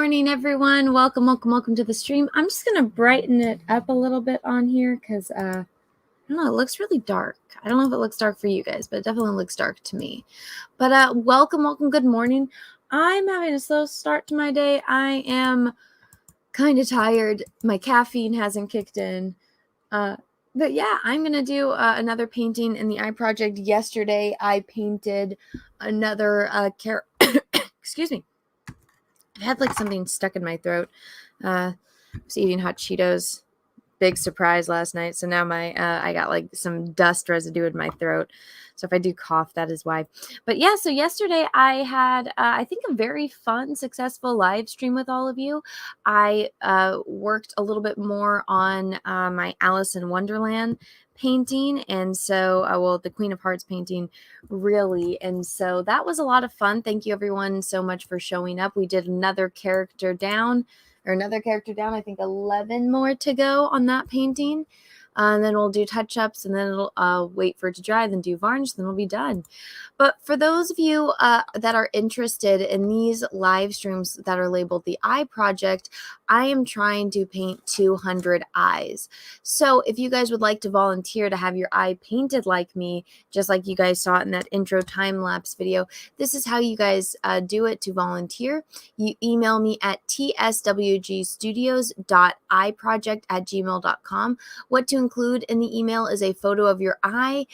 morning, everyone. Welcome to the stream. I'm just going to brighten it up a little bit on here because, I don't know, it looks really dark. I don't know if it looks dark for you guys, but it definitely looks dark to me. But welcome, good morning. I'm having a slow start to my day. I am kind of tired. My caffeine hasn't kicked in. But yeah, I'm going to do another painting in the eye project. Yesterday, I painted another excuse me. I've had like something stuck in my throat. I was eating hot Cheetos. Big surprise last night. So now I got like some dust residue in my throat. So if I do cough, that is why. But yeah, so yesterday I had, I think, a very fun, successful live stream with all of you. I worked a little bit more on my Alice in Wonderland painting. And so, well, the Queen of Hearts painting, really. And so that was a lot of fun. Thank you, everyone, so much for showing up. We did another character down. I think 11 more to go on that painting. And then we'll do touch-ups, and then it'll wait for it to dry, then do varnish, then we'll be done. But for those of you that are interested in these live streams that are labeled the Eye Project, I am trying to paint 200 eyes. So if you guys would like to volunteer to have your eye painted like me, just like you guys saw in that intro time-lapse video, this is how you guys do it to volunteer. You email me at tswgstudios.eyeproject@gmail.com. What to include in the email is a photo of your eye,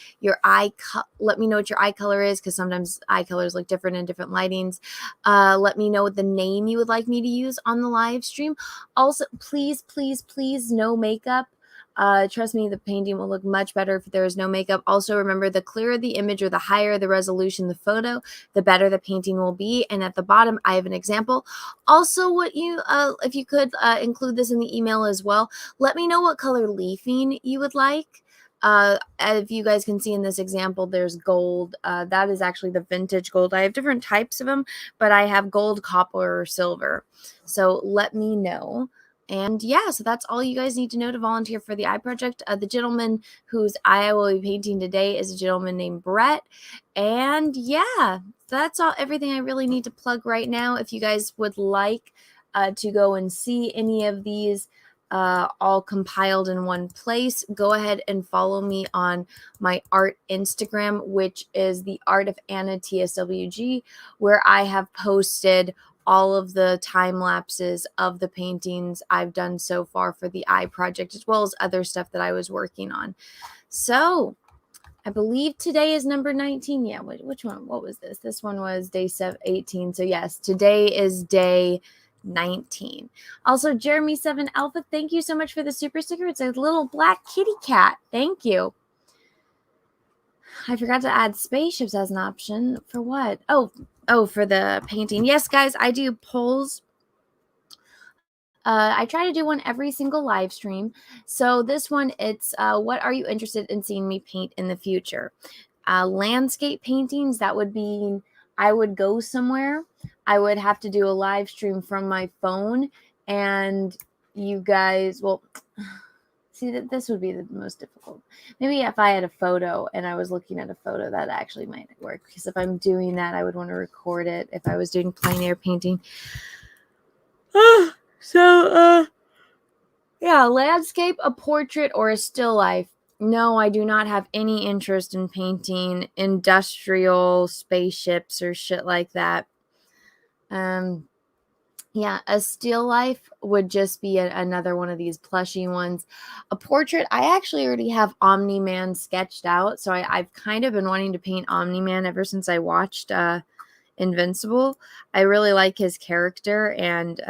let me know what your eye color is, because sometimes eye colors look different in different lightings. Let me know what the name you would like me to use on the live stream. Also, please, no makeup. Trust me, the painting will look much better if there is no makeup. Also, remember, the clearer the image or the higher the resolution the photo, the better the painting will be. And at the bottom, I have an example. Also, if you could include this in the email as well, let me know what color leafing you would like. If you guys can see in this example, there's gold. That is actually the vintage gold. I have different types of them, but I have gold, copper, or silver. So let me know. And yeah, so that's all you guys need to know to volunteer for the Eye Project. The gentleman whose eye I will be painting today is a gentleman named Brett. And yeah, that's everything I really need to plug right now. If you guys would like to go and see any of these all compiled in one place, go ahead and follow me on my art Instagram, which is the Art of Anna TSWG, where I have posted all of the time lapses of the paintings I've done so far for the Eye Project, as well as other stuff that I was working on. So I believe today is number 19. Yeah, which one? What was this? This one was day 18. So yes, today is day 19. Also, Jeremy 7 Alpha, thank you so much for the super sticker. It's a little black kitty cat. Thank you. I forgot to add spaceships as an option. For what? Oh, for the painting. Yes, guys, I do polls. I try to do one every single live stream. So this one, it's what are you interested in seeing me paint in the future? Landscape paintings, that would be, I would go somewhere. I would have to do a live stream from my phone, and you guys, well, see, that this would be the most difficult. Maybe if I had a photo and I was looking at a photo, that actually might work, because if I'm doing that, I would want to record it if I was doing plein air painting. Yeah, landscape, a portrait, or a still life. No, I do not have any interest in painting industrial spaceships or shit like that. Yeah, a still life would just be another one of these plushy ones. A portrait, I actually already have Omni-Man sketched out, so I've kind of been wanting to paint Omni-Man ever since I watched Invincible. I really like his character, and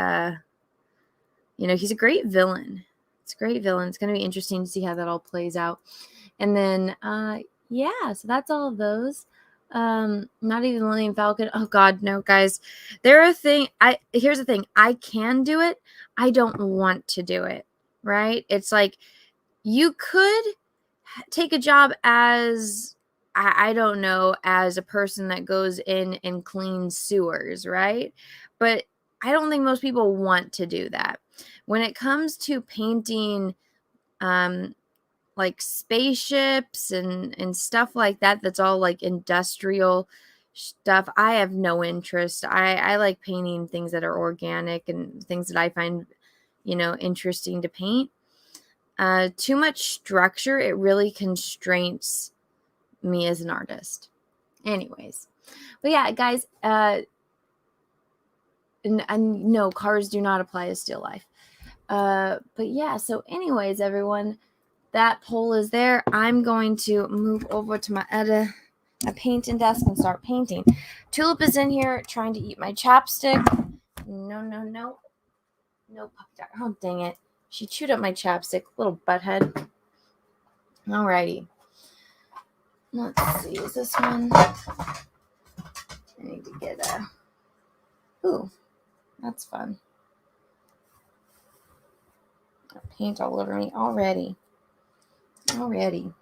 he's a great villain. It's a great villain. It's going to be interesting to see how that all plays out. And then, yeah, so that's all of those. Not even Lillian Falcon. Oh God, no, guys. Here's the thing. I can do it. I don't want to do it. Right? It's like you could take a job as, I don't know, as a person that goes in and cleans sewers, right? But I don't think most people want to do that. When it comes to painting like spaceships and stuff like that, that's all like industrial, stuff. I have no interest. I like painting things that are organic and things that I find, interesting to paint. Too much structure, it really constrains me as an artist. Anyways, but yeah, guys, and no, cars do not apply to still life. But yeah, so anyways, everyone, that poll is there. I'm going to move over to my a painting desk and start painting. Tulip is in here trying to eat my chapstick. No, puppy dog. Oh, dang it. She chewed up my chapstick, little butthead. Alrighty. Let's see, is this one? I need to get a... Ooh, that's fun. Paint all over me already.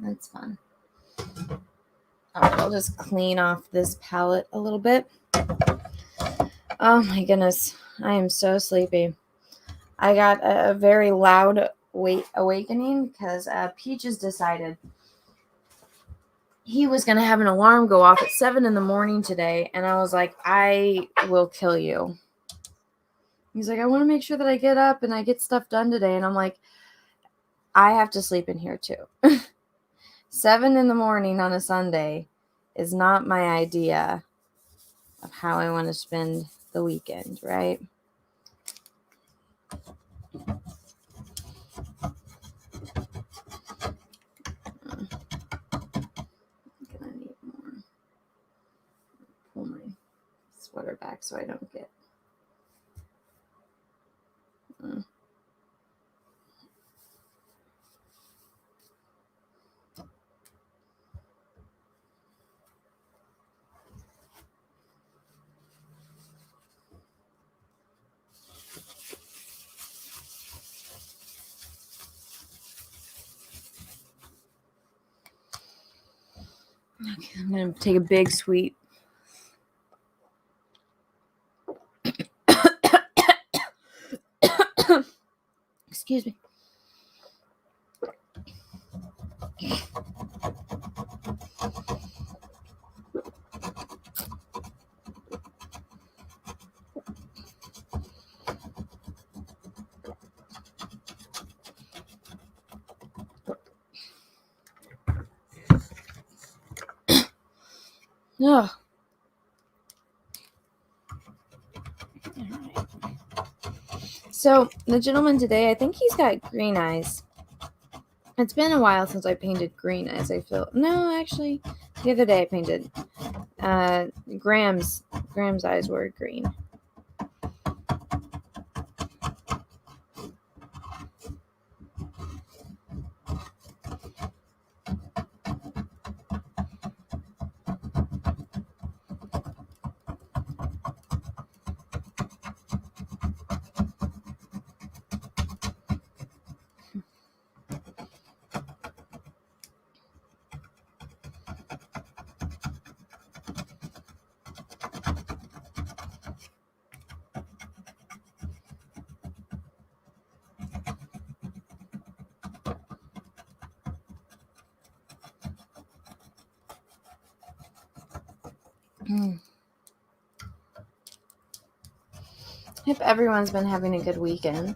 That's fun. Alright, I'll just clean off this palette a little bit. Oh my goodness, I am so sleepy. I got a very loud awakening because Peaches decided he was going to have an alarm go off at 7 in the morning today, and I was like, I will kill you. He's like, I want to make sure that I get up and I get stuff done today, and I'm like, I have to sleep in here too. 7 in the morning on a Sunday is not my idea of how I want to spend the weekend, right? I'm gonna need more. Pull my sweater back so I don't get... Okay, I'm going to take a big sweet. Excuse me. Oh. Right. So the gentleman today, I think he's got green eyes. It's been a while since I painted green eyes, I feel. No, actually, the other day I painted Graham's eyes were green. Hope everyone's been having a good weekend.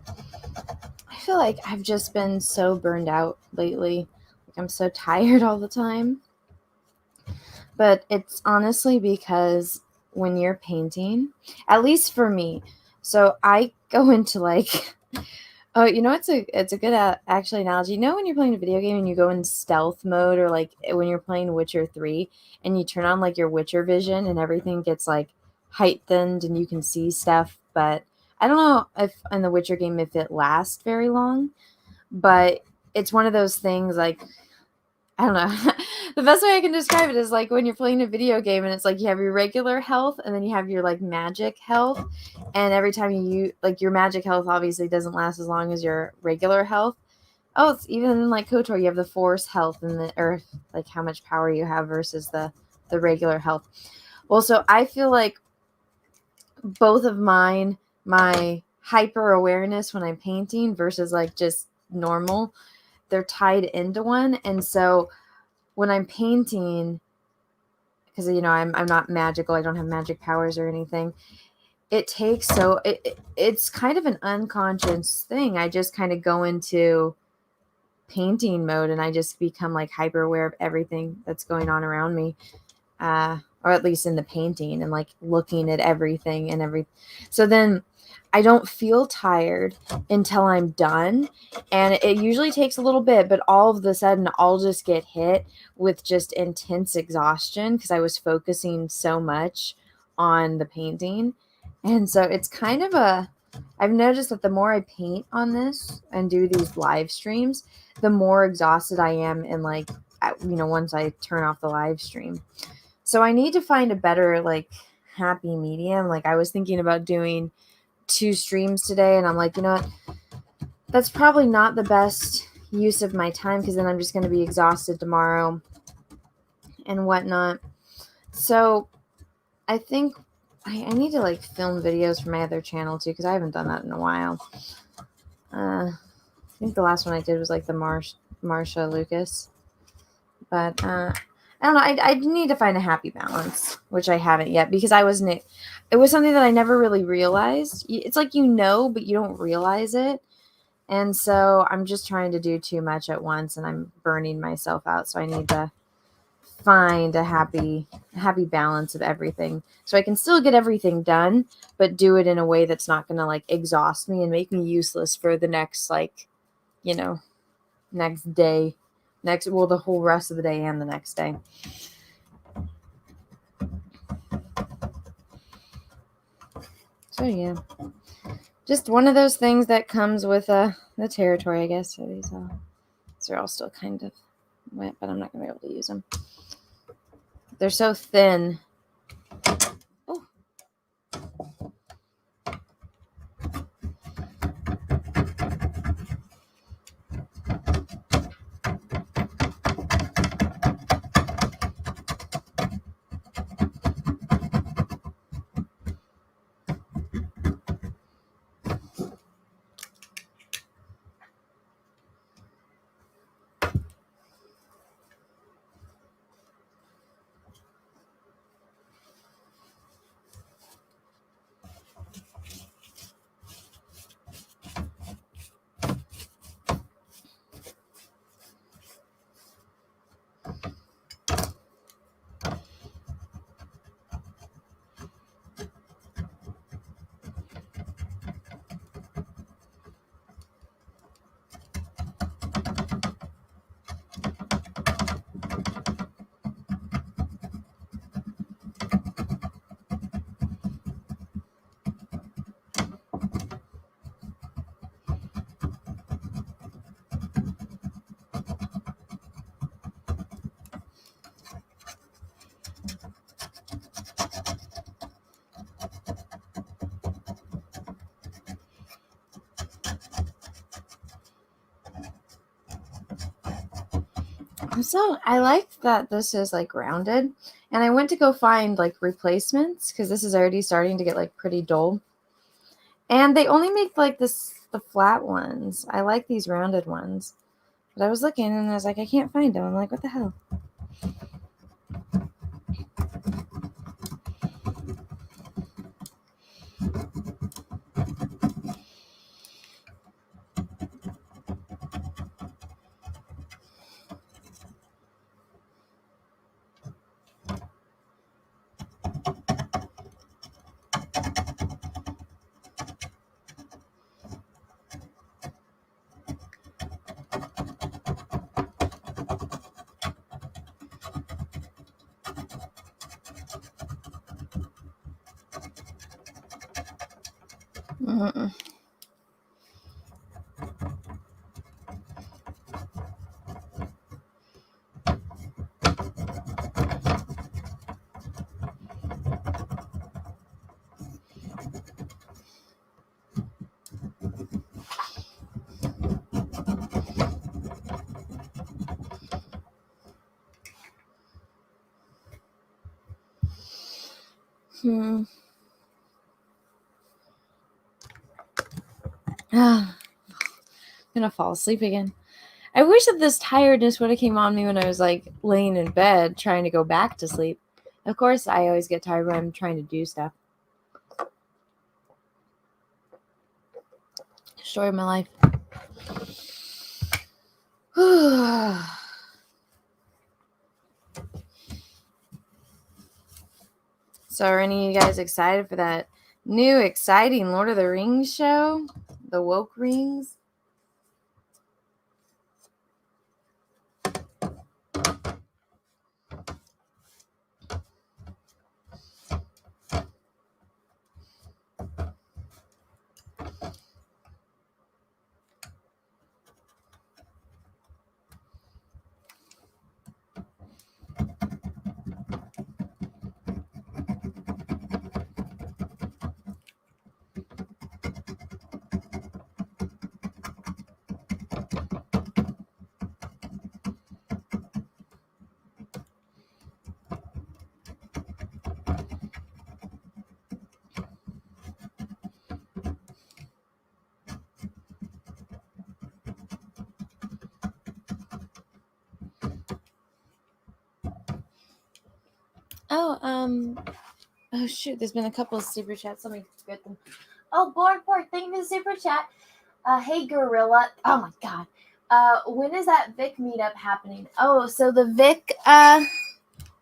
I feel like I've just been so burned out lately. Like I'm so tired all the time. But it's honestly because when you're painting, at least for me, so I go into like, oh, it's a good actually analogy. When you're playing a video game and you go in stealth mode, or like when you're playing Witcher 3 and you turn on like your Witcher vision and everything gets like heightened and you can see stuff. But I don't know if in the Witcher game if it lasts very long, but it's one of those things like, I don't know. The best way I can describe it is like when you're playing a video game and it's like you have your regular health and then you have your like magic health. And every time you like your magic health obviously doesn't last as long as your regular health. Oh, it's even like KOTOR, you have the force health and the earth, like how much power you have versus the regular health. Well, so I feel like both of mine, my hyper awareness when I'm painting versus like just normal, they're tied into one. And so when I'm painting, because I'm not magical. I don't have magic powers or anything. It's kind of an unconscious thing. I just kind of go into painting mode and I just become like hyper aware of everything that's going on around me, or at least in the painting, and like looking at everything and every. So then I don't feel tired until I'm done, and it usually takes a little bit, but all of a sudden I'll just get hit with just intense exhaustion because I was focusing so much on the painting. And so it's kind of I've noticed that the more I paint on this and do these live streams, the more exhausted I am, and like, once I turn off the live stream. So I need to find a better, like, happy medium. Like, I was thinking about doing 2 streams today, and I'm like, you know what? That's probably not the best use of my time, because then I'm just going to be exhausted tomorrow and whatnot. So I think I need to, like, film videos for my other channel too, because I haven't done that in a while. I think the last one I did was like the Marsha Lucas. But I don't know. I need to find a happy balance, which I haven't yet, because it was something that I never really realized. It's like, but you don't realize it. And so I'm just trying to do too much at once, and I'm burning myself out. So I need to find a happy balance of everything, so I can still get everything done, but do it in a way that's not going to like exhaust me and make me useless for the next, like, next day, the whole rest of the day and the next day. So yeah, just one of those things that comes with the territory, I guess. So these are all still kind of wet, but I'm not going to be able to use them. They're so thin. Oh. So I like that this is like rounded, and I went to go find like replacements, because this is already starting to get like pretty dull, and they only make like the flat ones. I like these rounded ones, but I was looking and I was like, I can't find them. I'm like, what the hell? Mm-mm. I'm gonna fall asleep again. I wish that this tiredness would have came on me when I was like laying in bed trying to go back to sleep. Of course, I always get tired when I'm trying to do stuff. Story of my life. So are any of you guys excited for that new exciting Lord of the Rings show? The Woke Rings? Oh shoot, there's been a couple of super chats. Let me get them. Oh, Borg, thank you for the super chat. Hey Gorilla. Oh my god. When is that Vic meetup happening? Oh, so the Vic,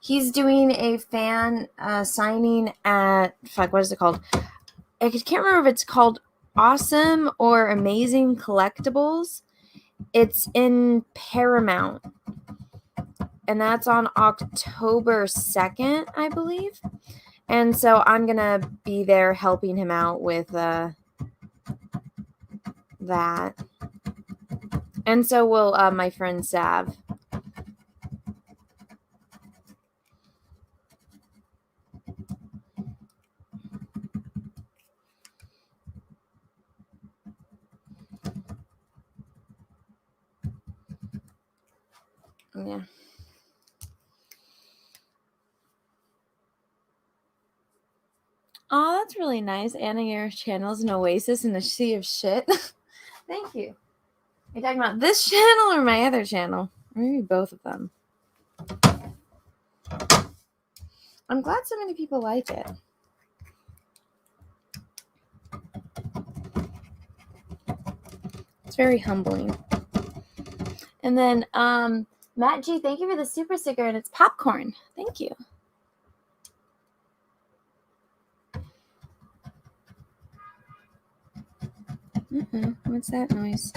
he's doing a fan signing at, what is it called? I can't remember if it's called Awesome or Amazing Collectibles. It's in Paramount. And that's on October 2nd, I believe. And so I'm going to be there helping him out with that. And so will my friend Sav. Yeah. Oh, that's really nice. Anna, your channel is an oasis in a sea of shit. Thank you. Are you talking about this channel or my other channel? Or maybe both of them. I'm glad so many people like it. It's very humbling. And then Matt G, thank you for the super sticker, and it's popcorn. Thank you. What's that noise?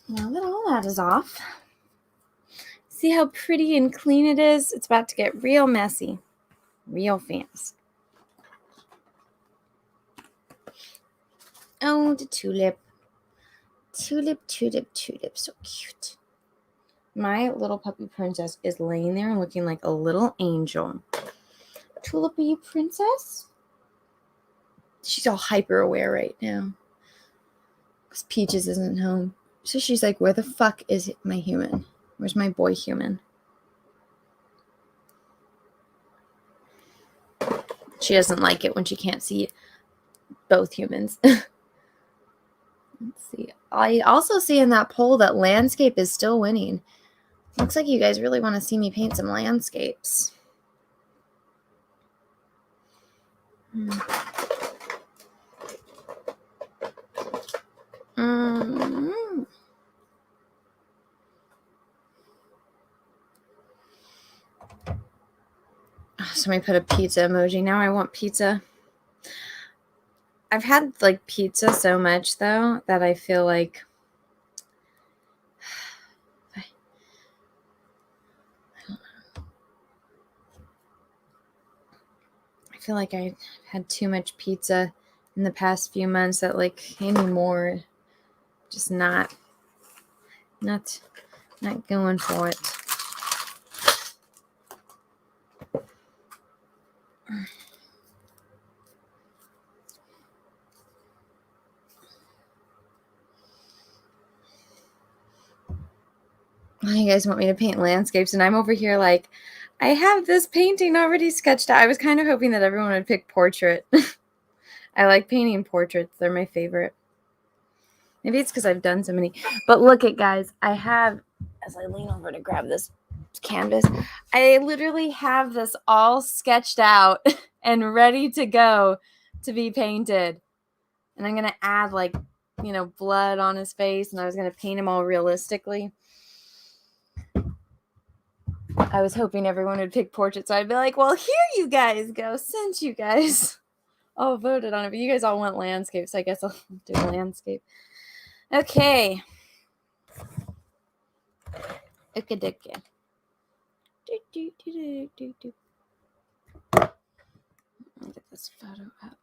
Now that all that is off, see how pretty and clean it is? It's about to get real messy, real fast. Oh, the tulip. Tulip, so cute. My little puppy princess is laying there and looking like a little angel. Tulipy princess? She's all hyper aware right now because Peaches isn't home. So she's like, where the fuck is my human? Where's my boy human? She doesn't like it when she can't see both humans. Let's see. I also see in that poll that landscape is still winning. Looks like you guys really want to see me paint some landscapes. Somebody put a pizza emoji. Now I want pizza. I've had like pizza so much though that I feel like feel like I had too much pizza in the past few months that like anymore, just not going for it. You guys want me to paint landscapes, and I'm over here like, I have this painting already sketched out. I was kind of hoping that everyone would pick portrait. I like painting portraits. They're my favorite. Maybe it's because I've done so many. But look at, guys, I have, as I lean over to grab this canvas, I literally have this all sketched out and ready to go to be painted. And I'm going to add like, you know, blood on his face, and I was going to paint him all realistically. I was hoping everyone would pick portraits, so I'd be like, well, here you guys go, since you guys all voted on it, but you guys all want landscape, so I guess I'll do a landscape. Okay. Okay. Let me get this photo up.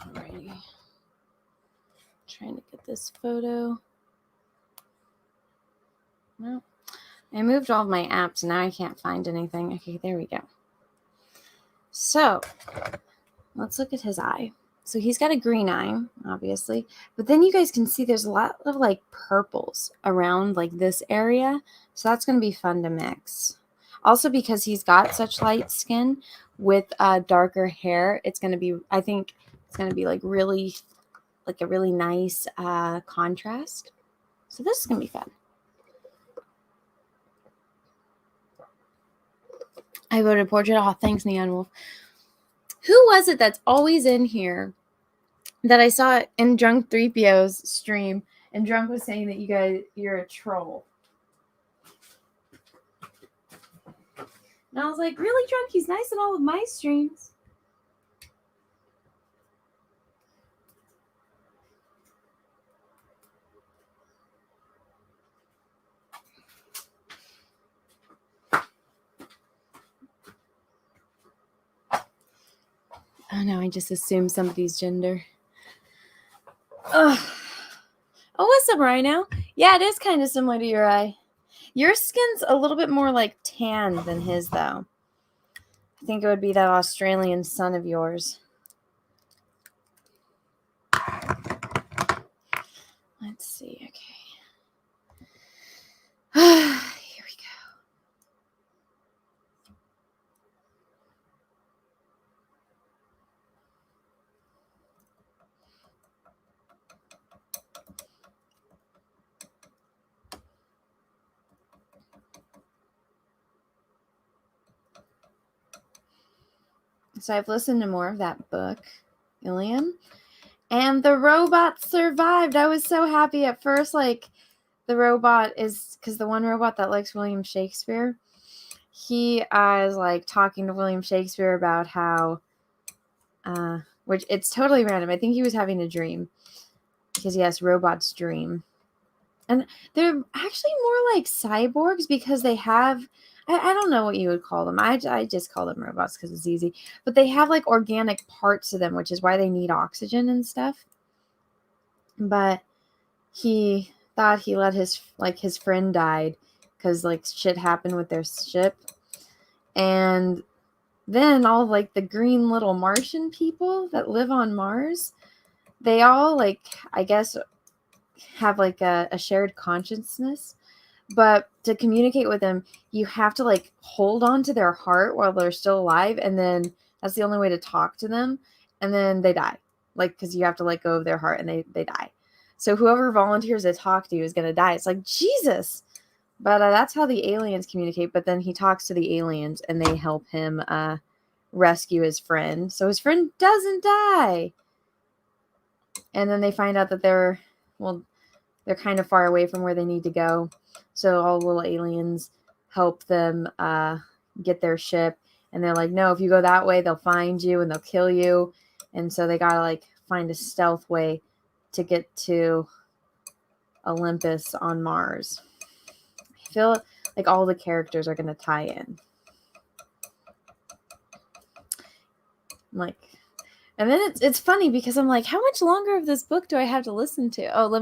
Alrighty. Trying to get this photo. No. I moved all of my apps, and now I can't find anything. Okay, there we go. So, let's look at his eye. So he's got a green eye, obviously, but then you guys can see there's a lot of like purples around like this area. So that's going to be fun to mix. Also, because he's got such light skin with darker hair, it's going to be, I think it's going to be like really, like a really nice contrast. So this is going to be fun. I voted portrait. Oh, thanks, Neon Wolf. Who was it that's always in here that I saw in Drunk 3PO's stream, and Drunk was saying that you're a troll? And I was like, really, Drunk? He's nice in all of my streams. Oh, no, I just assumed somebody's gender. Ugh. Oh, what's up, Rhino? Yeah, it is kind of similar to your eye. Your skin's a little bit more like tan than his, though. I think it would be that Australian son of yours. Let's see. Okay. Here we go. So I've listened to more of that book, Ilium, and the robot survived. I was so happy at first. Like, the robot is, because the one robot that likes William Shakespeare, he is like talking to William Shakespeare about how, which it's totally random. I think he was having a dream, because yes, robots dream. And they're actually more like cyborgs because they have, I don't know what you would call them. I just call them robots because it's easy. But they have like organic parts to them, which is why they need oxygen and stuff. But he thought he let his friend died because like shit happened with their ship. And then all like the green little Martian people that live on Mars, they all like, I guess, have like a shared consciousness, but to communicate with them you have to like hold on to their heart while they're still alive, and then that's the only way to talk to them, and then they die, like, because you have to let go of their heart and they die. So whoever volunteers to talk to you is going to die. It's like Jesus. But that's how the aliens communicate. But then he talks to the aliens and they help him rescue his friend. So his friend doesn't die. And then they find out that they're kind of far away from where they need to go. So all the little aliens help them get their ship. And they're like, no, if you go that way, they'll find you and they'll kill you. And so they got to like find a stealth way to get to Olympus on Mars. I feel like all the characters are going to tie in. Like, and then it's funny because I'm like, how much longer of this book do I have to listen to? Oh,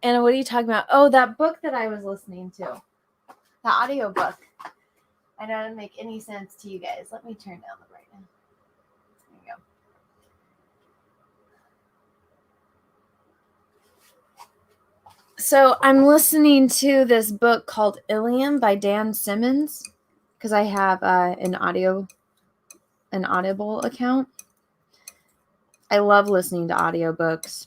Anna, what are you talking about? Oh, that book that I was listening to. The audio book. I know it doesn't make any sense to you guys. Let me turn down the brightness. There you go. So I'm listening to this book called Ilium by Dan Simmons because I have an Audible account. I love listening to audiobooks.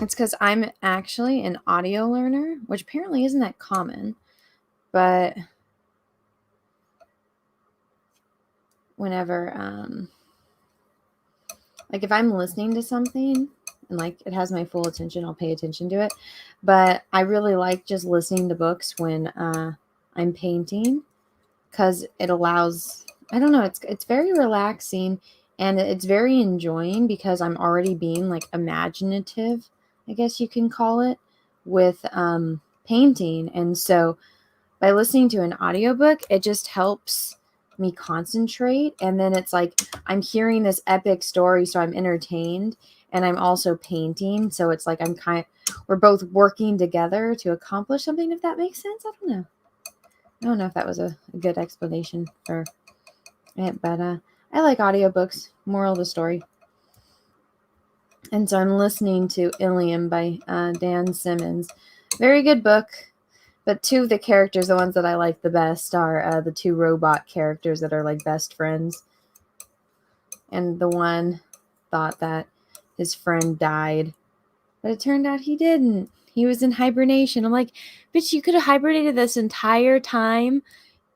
It's because I'm actually an audio learner, which apparently isn't that common, but whenever, like if I'm listening to something and like it has my full attention, I'll pay attention to it. But I really like just listening to books when I'm painting because it allows, I don't know, it's very relaxing and it's very enjoying because I'm already being like imaginative, I guess you can call it, with painting. And so by listening to an audiobook, it just helps me concentrate. And then it's like I'm hearing this epic story, so I'm entertained and I'm also painting. So it's like we're both working together to accomplish something, if that makes sense. I don't know if that was a good explanation for it, but I like audiobooks. Moral of the story. And so I'm listening to Ilium by Dan Simmons. Very good book. But two of the characters, the ones that I like the best, are the two robot characters that are like best friends. And the one thought that his friend died, but it turned out he didn't. He was in hibernation. I'm like, bitch, you could have hibernated this entire time.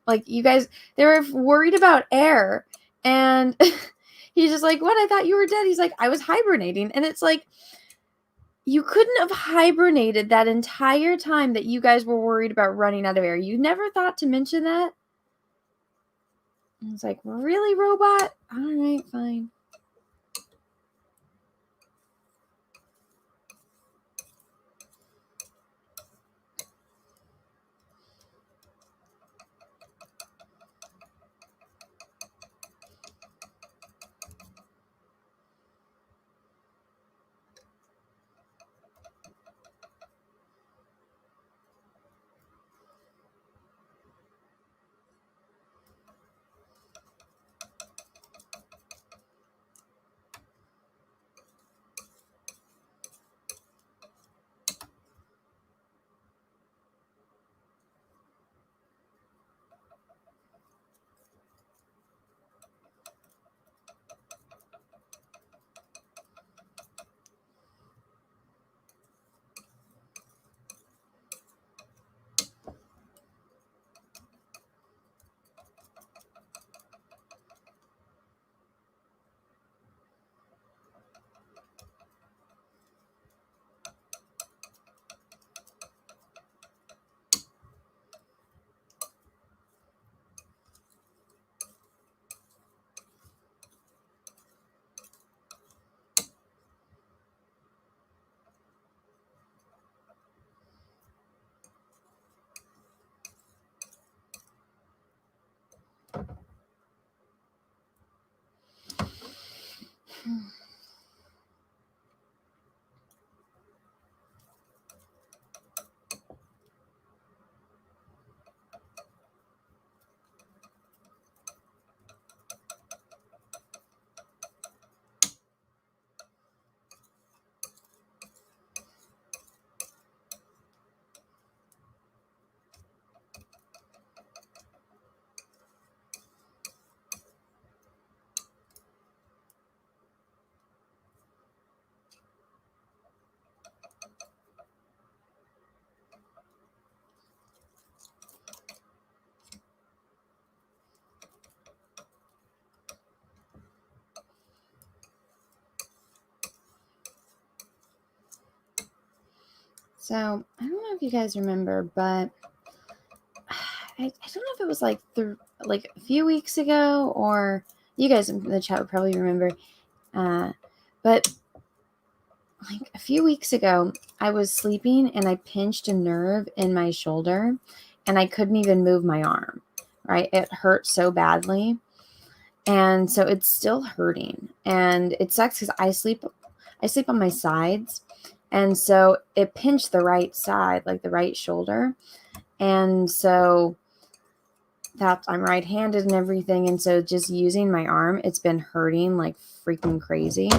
Like, you guys, they were worried about air. And he's just like, what? I thought you were dead. He's like, I was hibernating. And it's like, you couldn't have hibernated that entire time that you guys were worried about running out of air. You never thought to mention that? And it's like, really, robot? All right, fine. So I don't know if you guys remember, but I don't know if it was like a few weeks ago, or you guys in the chat would probably remember. But like a few weeks ago, I was sleeping and I pinched a nerve in my shoulder and I couldn't even move my arm, right? It hurt so badly. And so it's still hurting. And it sucks because I sleep on my sides. And so it pinched the right side, like the right shoulder. And so that I'm right-handed and everything. And so just using my arm, it's been hurting like freaking crazy.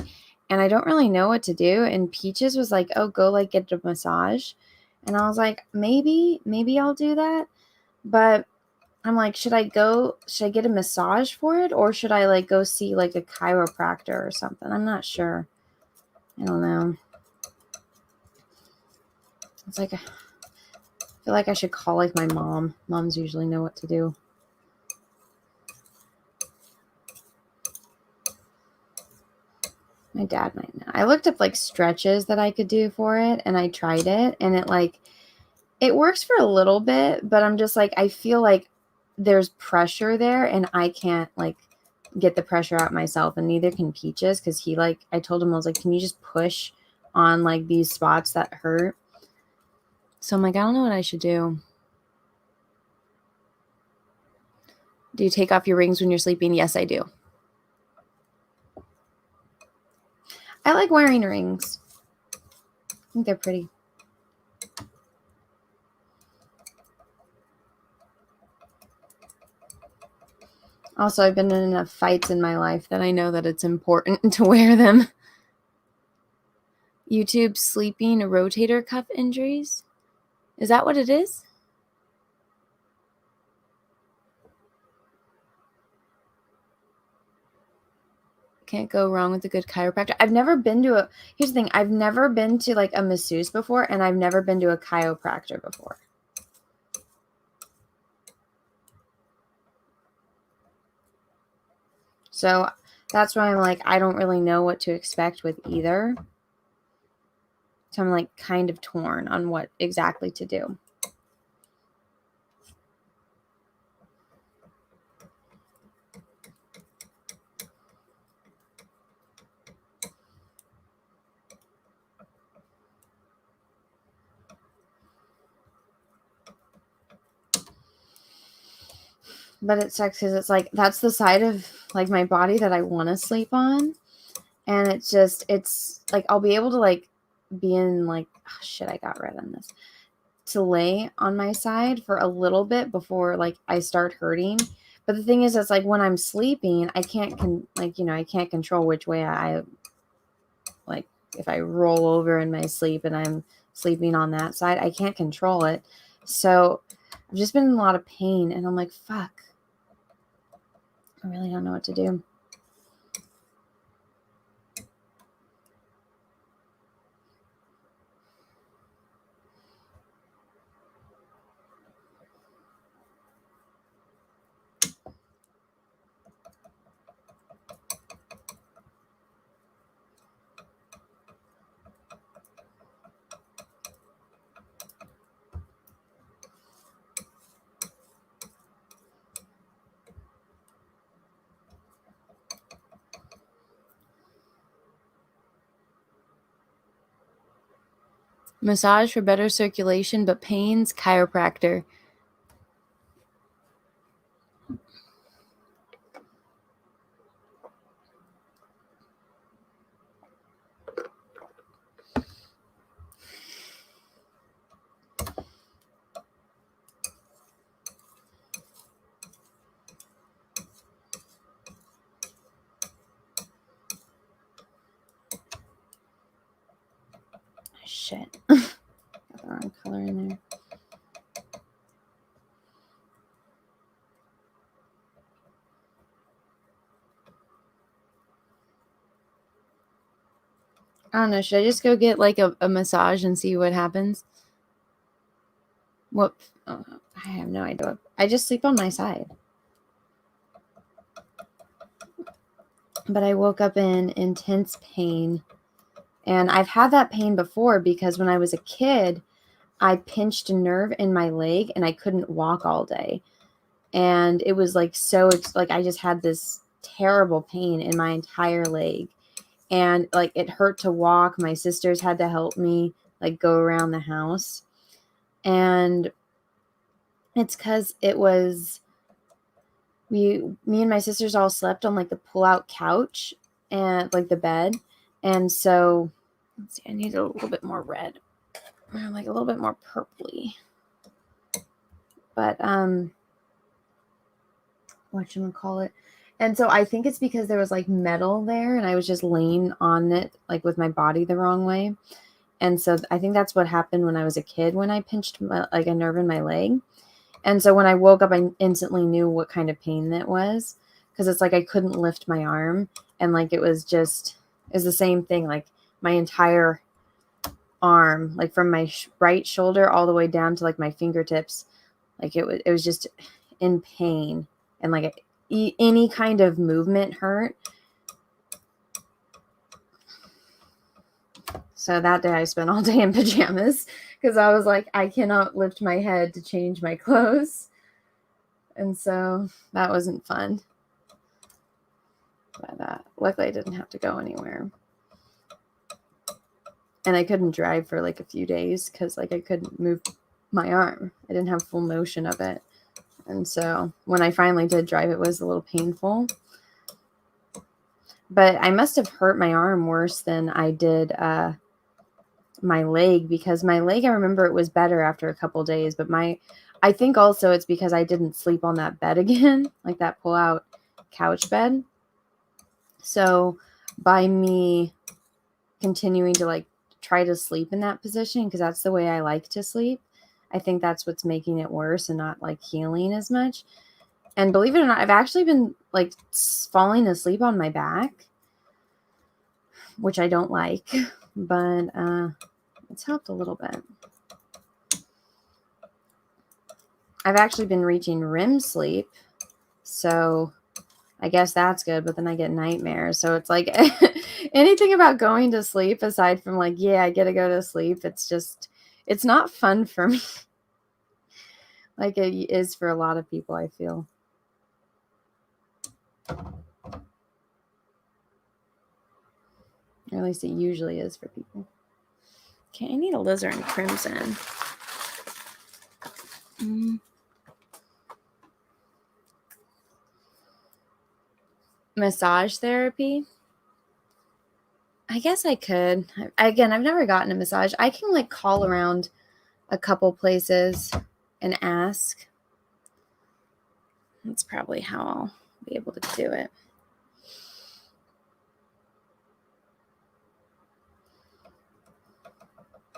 And I don't really know what to do. And Peaches was like, oh, go like get a massage. And I was like, maybe I'll do that. But I'm like, should I get a massage for it? Or should I like go see like a chiropractor or something? I'm not sure. I don't know. It's like, I feel like I should call like my mom. Moms usually know what to do. My dad might know. I looked up like stretches that I could do for it and I tried it and it works for a little bit, but I'm just like, I feel like there's pressure there and I can't like get the pressure out myself, and neither can Peaches because I told him, I was like, can you just push on like these spots that hurt? So I'm like, I don't know what I should do. Do you take off your rings when you're sleeping? Yes, I do. I like wearing rings. I think they're pretty. Also, I've been in enough fights in my life that I know that it's important to wear them. YouTube sleeping rotator cuff injuries? Is that what it is? Can't go wrong with a good chiropractor. Here's the thing. I've never been to like a masseuse before, and I've never been to a chiropractor before. So that's why I'm like, I don't really know what to expect with either. So I'm like kind of torn on what exactly to do. But it sucks because it's like, that's the side of like my body that I want to sleep on. And it's like, I'll be able to like be in like, oh shit, I got red on this, to lay on my side for a little bit before like I start hurting. But the thing is, it's like when I'm sleeping, I can't I can't control which way I like, if I roll over in my sleep and I'm sleeping on that side, I can't control it. So I've just been in a lot of pain and I'm like, fuck. I really don't know what to do. Massage for better circulation, but pains, chiropractor. Shit. Got the wrong color in there. I don't know. Should I just go get like a massage and see what happens? What? Oh, I have no idea. I just sleep on my side. But I woke up in intense pain. And I've had that pain before because when I was a kid, I pinched a nerve in my leg and I couldn't walk all day. And it was like like I just had this terrible pain in my entire leg. And like it hurt to walk. My sisters had to help me like go around the house. And it's because it was me and my sisters all slept on like the pull-out couch and like the bed. And so let's see, I need a little bit more red. Like a little bit more purpley. But whatchamacallit. And so I think it's because there was like metal there and I was just laying on it like with my body the wrong way. And so I think that's what happened when I was a kid when I pinched like a nerve in my leg. And so when I woke up, I instantly knew what kind of pain that was, because it's like I couldn't lift my arm. And like it was the same thing. Like my entire arm, like from my right shoulder all the way down to like my fingertips, like it was just in pain. And like any kind of movement hurt. So that day I spent all day in pajamas because I was like, I cannot lift my head to change my clothes. And so that wasn't fun. But luckily I didn't have to go anywhere. And I couldn't drive for like a few days because like I couldn't move my arm. I didn't have full motion of it. And so when I finally did drive, it was a little painful. But I must have hurt my arm worse than I did my leg, because my leg, I remember it was better after a couple days. But I think also it's because I didn't sleep on that bed again, like that pull-out couch bed. So by me continuing to like try to sleep in that position, because that's the way I like to sleep, I think that's what's making it worse and not like healing as much. And believe it or not, I've actually been like falling asleep on my back, which I don't like, but it's helped a little bit. I've actually been reaching REM sleep, so I guess that's good, but then I get nightmares. So it's like anything about going to sleep aside from like, yeah, I get to go to sleep, it's not fun for me. Like it is for a lot of people, I feel. Or at least it usually is for people. Okay, I need a alizarin crimson. Massage therapy? I guess I could. Again, I've never gotten a massage. I can like call around a couple places and ask. That's probably how I'll be able to do it.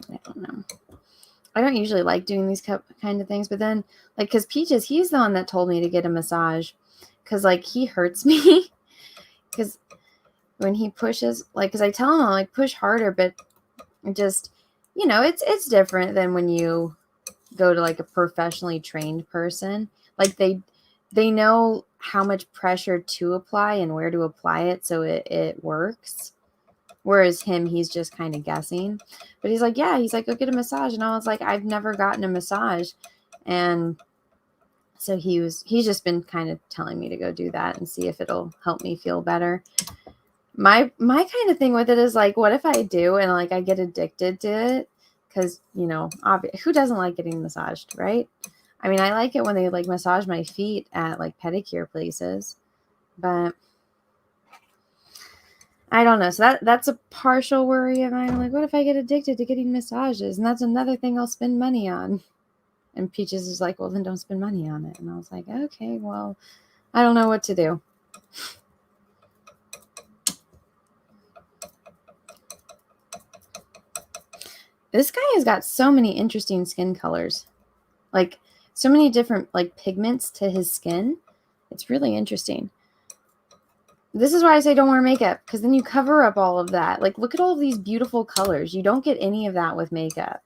I don't know. I don't usually like doing these kind of things, but then like, because Peaches, he's the one that told me to get a massage, because like he hurts me because when he pushes, like, because I tell him I'll like push harder, but it just, it's different than when you go to like a professionally trained person. Like they know how much pressure to apply and where to apply it, so it works. Whereas he's just kind of guessing. But he's like, yeah, he's like, go get a massage. And I was like, I've never gotten a massage. And so he's just been kind of telling me to go do that and see if it'll help me feel better. My kind of thing with it is like, what if I do and like I get addicted to it? Because, who doesn't like getting massaged, right? I mean, I like it when they like massage my feet at like pedicure places, but I don't know. So that's a partial worry of mine. I'm like, what if I get addicted to getting massages? And that's another thing I'll spend money on. And Peaches is like, well, then don't spend money on it. And I was like, okay, well, I don't know what to do. This guy has got so many interesting skin colors. Like, so many different, like, pigments to his skin. It's really interesting. This is why I say don't wear makeup, because then you cover up all of that. Like, look at all of these beautiful colors. You don't get any of that with makeup.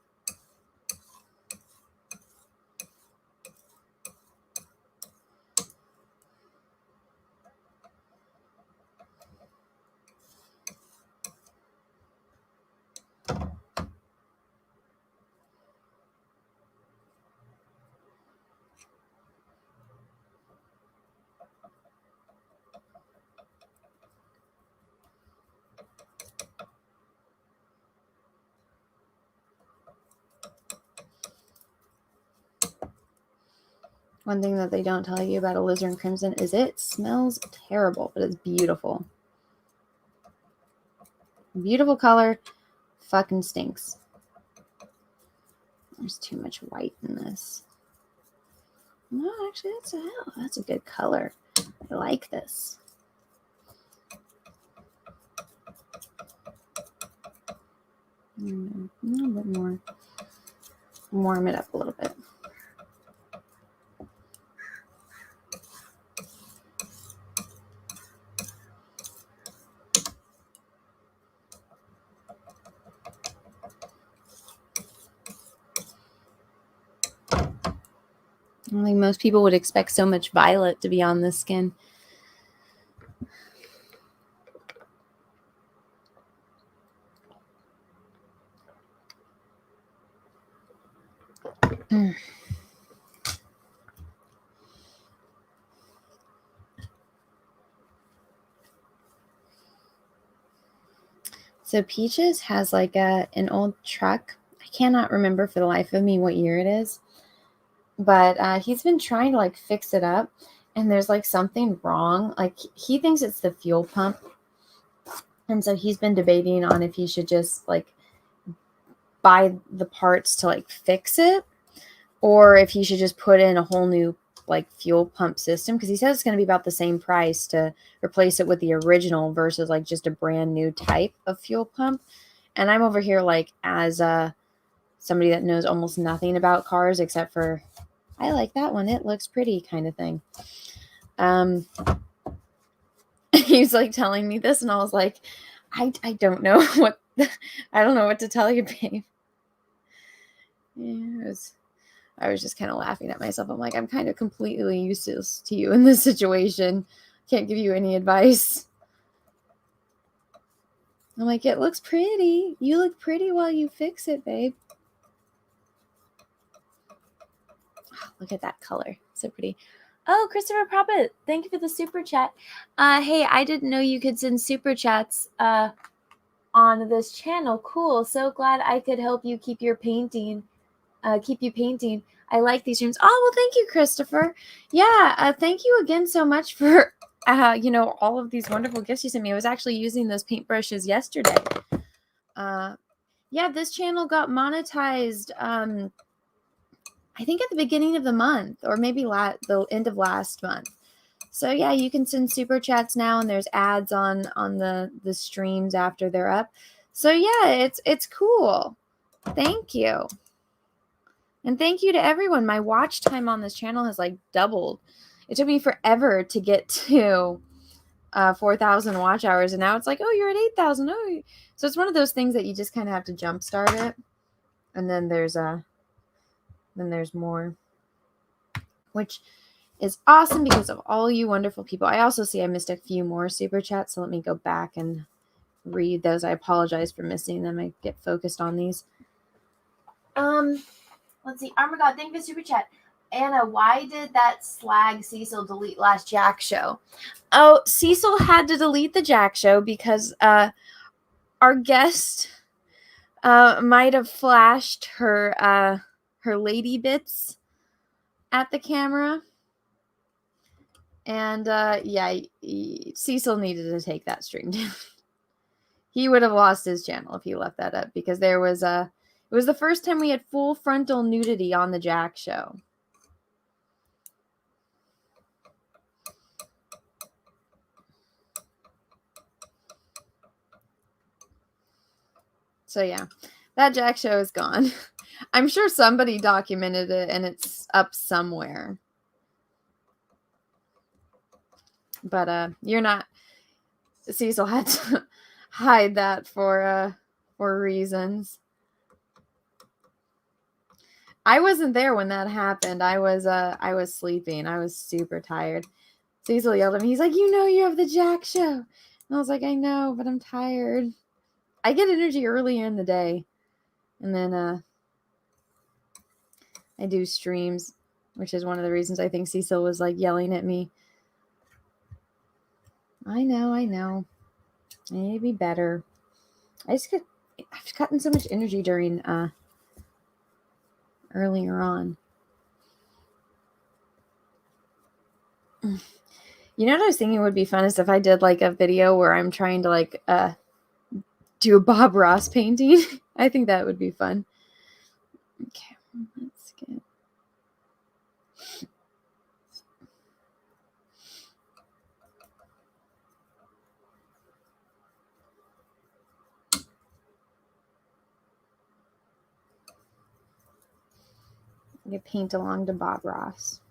One thing that they don't tell you about alizarin crimson is it smells terrible, but it's beautiful. Beautiful color, fucking stinks. There's too much white in this. No, actually, that's a good color. I like this. A little bit more. Warm it up a little bit. I don't think most people would expect so much violet to be on this skin. So Peaches has like an old truck. I cannot remember for the life of me what year it is. But he's been trying to like fix it up, and there's like something wrong. Like he thinks it's the fuel pump, and so he's been debating on if he should just like buy the parts to like fix it, or if he should just put in a whole new like fuel pump system, because he says it's going to be about the same price to replace it with the original versus like just a brand new type of fuel pump. And I'm over here like as somebody that knows almost nothing about cars except for I like that one. It looks pretty kind of thing. He's like telling me this, and I was like, I don't know what I don't know what to tell you, babe. Yeah, I was just kind of laughing at myself. I'm like, I'm kind of completely useless to you in this situation. Can't give you any advice. I'm like, it looks pretty. You look pretty while you fix it, babe. Oh, look at that color. So pretty. Oh, Christopher Prophet, thank you for the super chat. Hey, I didn't know you could send super chats on this channel. Cool. So glad I could help you keep your painting. Keep you painting. I like these rooms. Oh, well, thank you, Christopher. Yeah, thank you again so much for, all of these wonderful gifts you sent me. I was actually using those paintbrushes yesterday. Yeah, this channel got monetized, I think at the beginning of the month, or maybe the end of last month. So yeah, you can send super chats now, and there's ads on the streams after they're up. So yeah, it's cool. Thank you. And thank you to everyone. My watch time on this channel has like doubled. It took me forever to get to 4,000 watch hours, and now it's like, oh, you're at 8,000. Oh, so it's one of those things that you just kind of have to jumpstart it, and then there's more, which is awesome because of all you wonderful people. I also see I missed a few more super chats, so let me go back and read those. I apologize for missing them. I get focused on these. Let's see. Armor God, thank you for super chat. Anna, why did that slag Cecil delete last Jack show? Oh, Cecil had to delete the Jack show because our guest might have flashed her lady bits at the camera. And Cecil needed to take that stream down. He would have lost his channel if he left that up, because it was the first time we had full frontal nudity on the Jack show. So yeah, that Jack show is gone. I'm sure somebody documented it and it's up somewhere. But you're not. Cecil had to hide that for reasons. I wasn't there when that happened. I was sleeping. I was super tired. Cecil yelled at me. He's like, you have the Jack show. And I was like, I know, but I'm tired. I get energy earlier in the day. And then I do streams, which is one of the reasons I think Cecil was like yelling at me. I know. I need to be better. I've gotten so much energy during earlier on. You know what I was thinking would be fun is if I did like a video where I'm trying to like do a Bob Ross painting. I think that would be fun. Okay, let's get paint along to Bob Ross.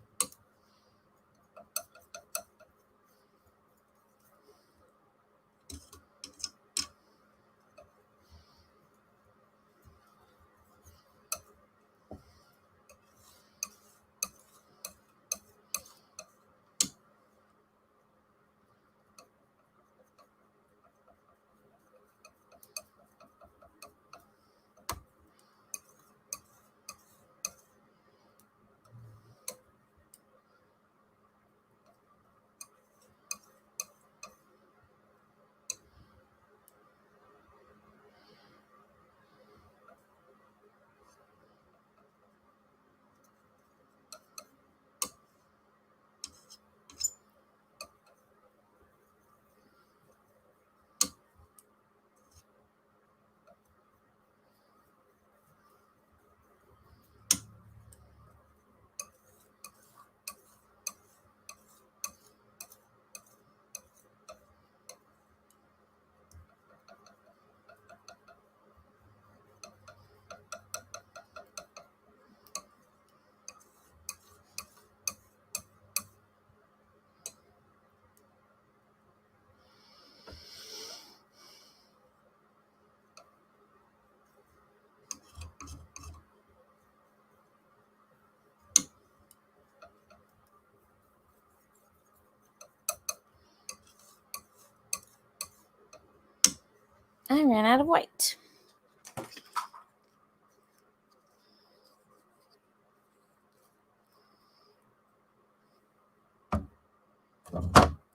I ran out of white.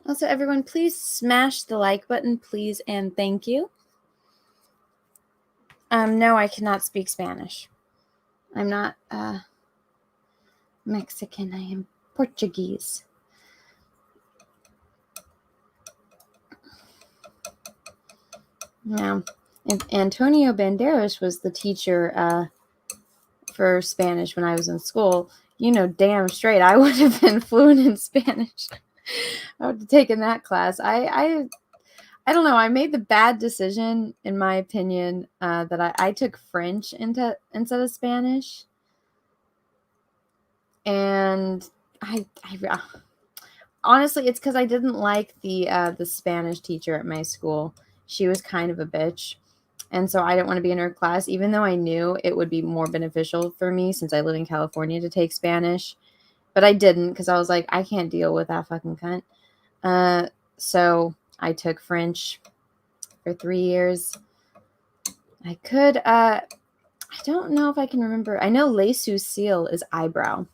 Also, everyone, please smash the like button, please, and thank you. No, I cannot speak Spanish. I'm not Mexican. I am Portuguese. Now, if Antonio Banderas was the teacher for Spanish when I was in school, you know damn straight I would have been fluent in Spanish. I would have taken that class. I don't know. I made the bad decision, in my opinion, that I took French instead of Spanish. And I honestly, it's because I didn't like the Spanish teacher at my school. She was kind of a bitch. And so I didn't want to be in her class, even though I knew it would be more beneficial for me since I live in California to take Spanish. But I didn't because I was like, I can't deal with that fucking cunt. So I took French for 3 years. I don't know if I can remember. I know Les Soucils is eyebrow.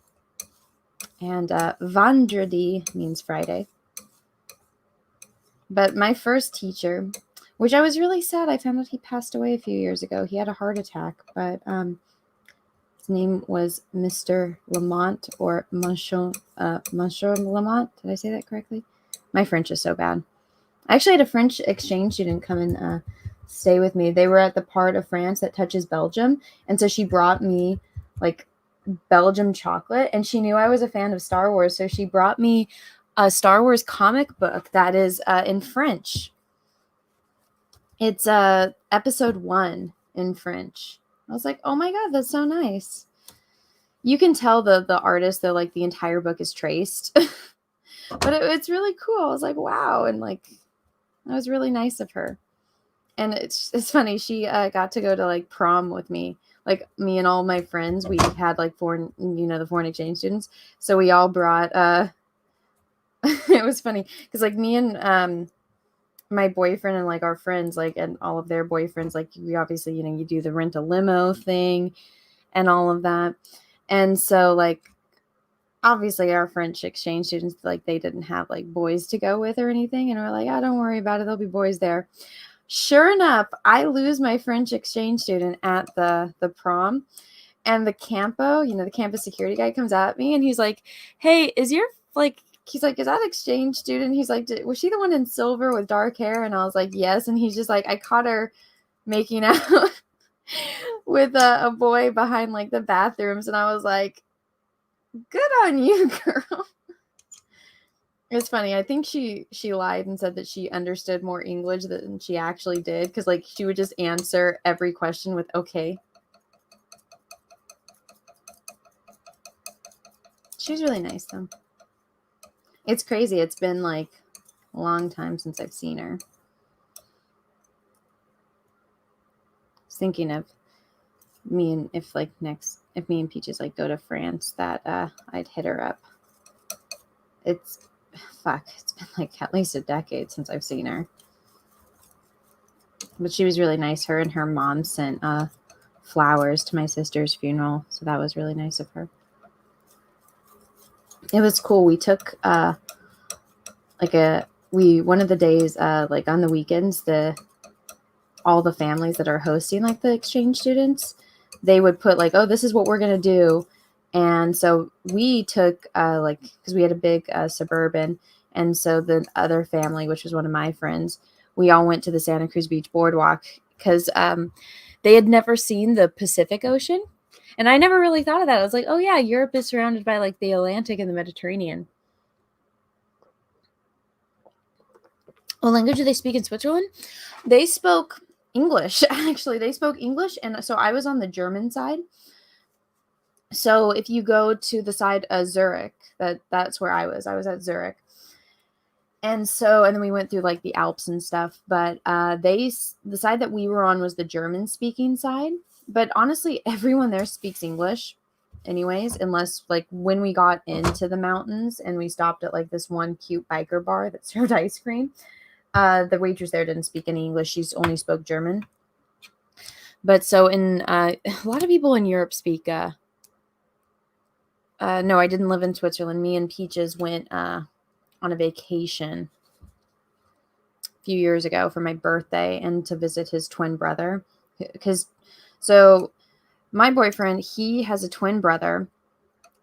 And vendredi means Friday. But my first teacher, which I was really sad, I found out he passed away a few years ago. He had a heart attack, but his name was Mr. Lamont or Monsieur Lamont. Did I say that correctly? My French is so bad. I actually had a French exchange student come and stay with me. They were at the part of France that touches Belgium, and so she brought me like Belgium chocolate, and she knew I was a fan of Star Wars, so she brought me a Star Wars comic book that is in French. It's episode 1 in French. I was like, oh my god, that's so nice. You can tell the artist though, like the entire book is traced, but it's really cool. I was like, wow, and like that was really nice of her. And it's funny. She got to go to like prom with me. Like me and all my friends, we had like the foreign exchange students. So we all brought. It was funny because like me and my boyfriend and like our friends, like and all of their boyfriends, like we obviously you do the rent a limo thing, and all of that. And so like obviously our French exchange students, like they didn't have like boys to go with or anything, and we're like, oh, don't worry about it. There'll be boys there. Sure enough, I lose my French exchange student at the prom, and the campo, the campus security guy comes at me and he's like, hey, is your like he's like, is that exchange student? He's like, was she the one in silver with dark hair? And I was like, yes. And he's just like, I caught her making out with a boy behind like the bathrooms. And I was like, good on you, girl. It's funny. I think she lied and said that she understood more English than she actually did. Because like she would just answer every question with okay. She's really nice though. It's crazy. It's been like a long time since I've seen her. I was thinking of me and if me and Peaches like go to France, that I'd hit her up. It's been like at least a decade since I've seen her. But she was really nice. Her and her mom sent flowers to my sister's funeral, so that was really nice of her. It was cool. We took one of the days, like on the weekends, all the families that are hosting like the exchange students, they would put like, oh, this is what we're gonna do. And so we took because we had a big Suburban, and so the other family, which was one of my friends, we all went to the Santa Cruz Beach Boardwalk because they had never seen the Pacific Ocean. And I never really thought of that. I was like, oh yeah, Europe is surrounded by like the Atlantic and the Mediterranean. What language do they speak in Switzerland? They spoke English. Actually, they spoke English. And so I was on the German side. So if you go to the side of Zurich, that's where I was. I was at Zurich. And then we went through like the Alps and stuff. But the side that we were on was the German speaking side. But honestly, everyone there speaks English anyways, unless like when we got into the mountains and we stopped at like this one cute biker bar that served ice cream. The waitress there didn't speak any English. She only spoke German. But so in a lot of people in Europe speak. No, I didn't live in Switzerland. Me and Peaches went on a vacation a few years ago for my birthday and to visit his twin brother. So my boyfriend, he has a twin brother.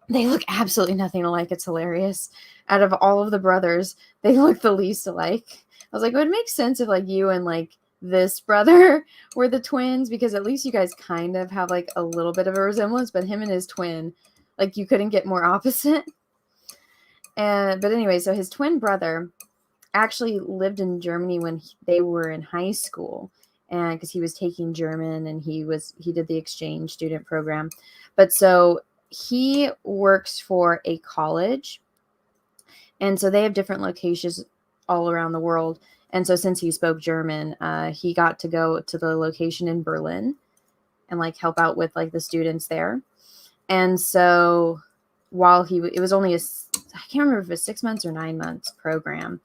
They look absolutely nothing alike. It's hilarious. Out of all of the brothers, they look the least alike. I was like, it would make sense if like you and like this brother were the twins, because at least you guys kind of have like a little bit of a resemblance, but him and his twin, like you couldn't get more opposite. But anyway, so his twin brother actually lived in Germany when they were in high school, and because he was taking German and he did the exchange student program. But so he works for a college, and so they have different locations all around the world. And so since he spoke German, he got to go to the location in Berlin and like help out with like the students there. And so while it was only I can't remember if it was 6 months or 9 months program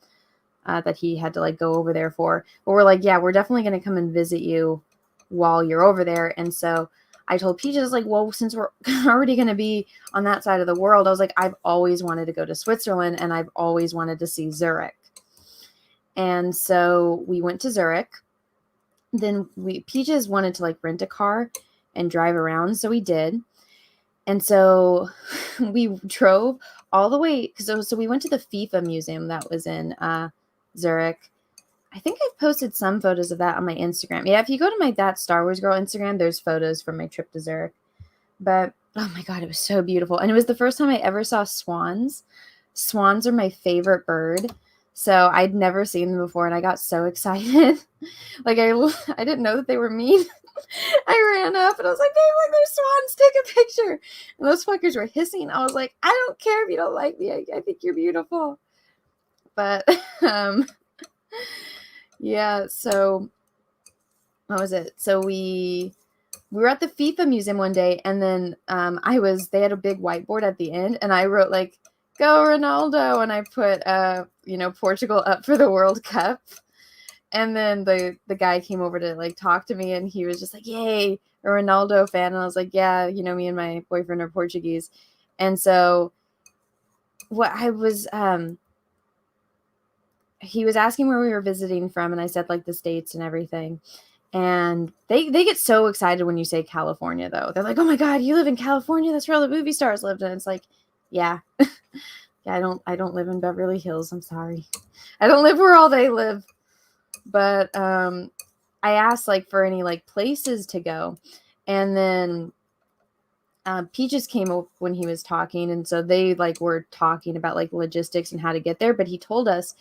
that he had to like go over there for. But we're like, yeah, we're definitely going to come and visit you while you're over there. And so I told Peaches, like, well, since we're already going to be on that side of the world, I was like, I've always wanted to go to Switzerland and I've always wanted to see Zurich. And so we went to Zurich. Then Peaches wanted to like rent a car and drive around. So we did. And so we drove all the way. So we went to the FIFA museum that was in Zurich. I think I've posted some photos of that on my Instagram. Yeah, if you go to my That Star Wars Girl Instagram, there's photos from my trip to Zurich. But, oh my God, it was so beautiful. And it was the first time I ever saw swans. Swans are my favorite bird. So I'd never seen them before, and I got so excited. Like, I didn't know that they were mean. I ran up, and I was like, babe, look, there's swans. Take a picture. And those fuckers were hissing. I was like, I don't care if you don't like me. I think you're beautiful. But, yeah, so what was it? So we were at the FIFA museum one day, and then they had a big whiteboard at the end, and I wrote like, go Ronaldo, and I put Portugal up for the World Cup. And then the guy came over to like talk to me, and he was just like, yay, a Ronaldo fan. And I was like, yeah, me and my boyfriend are Portuguese. And so he was asking where we were visiting from, and I said like the States and everything. And they get so excited when you say California, though. They're like, oh my God, you live in California? That's where all the movie stars lived. And it's like, yeah. Yeah, I don't live in Beverly Hills. I'm sorry. I don't live where all they live. But I asked like for any like places to go, and then Peaches came up when he was talking, and so they like were talking about like logistics and how to get there. But he told us,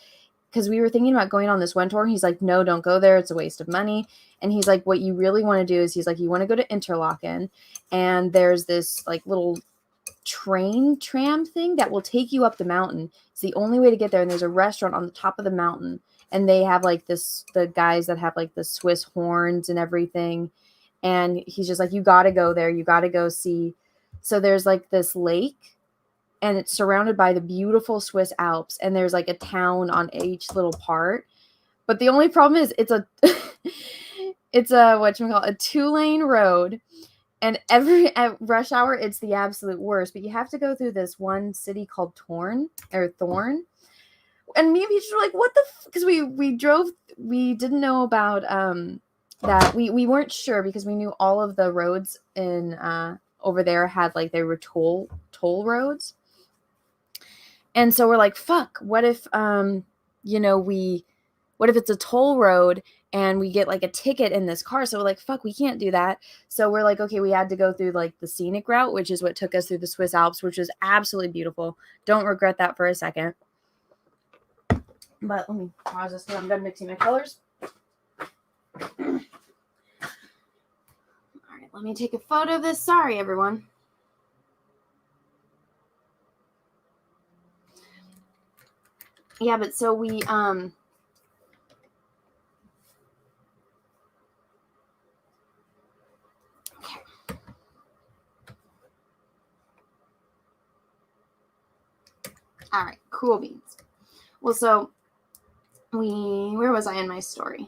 because we were thinking about going on this one tour. He's like, no, don't go there. It's a waste of money. And he's like, what you really want to do is, he's like, you want to go to Interlaken, and there's this like little tram thing that will take you up the mountain. It's the only way to get there. And there's a restaurant on the top of the mountain, and they have like the guys that have like the Swiss horns and everything. And he's just like, you got to go there. You got to go see. So there's like this lake, and it's surrounded by the beautiful Swiss Alps, and there's like a town on each little part. But the only problem is it's a it's a whatchamacallit, a 2-lane road, and at rush hour it's the absolute worst. But you have to go through this one city called Thorn. And me and Peach were like, what the because we drove, we didn't know about that, we weren't sure, because we knew all of the roads in over there had like, they were toll roads. And so we're like, fuck, what if what if it's a toll road and we get like a ticket in this car? So we're like, fuck, we can't do that. So we're like, okay, we had to go through like the scenic route, which is what took us through the Swiss Alps, which was absolutely beautiful. Don't regret that for a second. But let me pause this because I'm done mixing my colors. All right, let me take a photo of this. Sorry, everyone. Yeah, but so we okay. All right, cool beans. Well, so where was I in my story?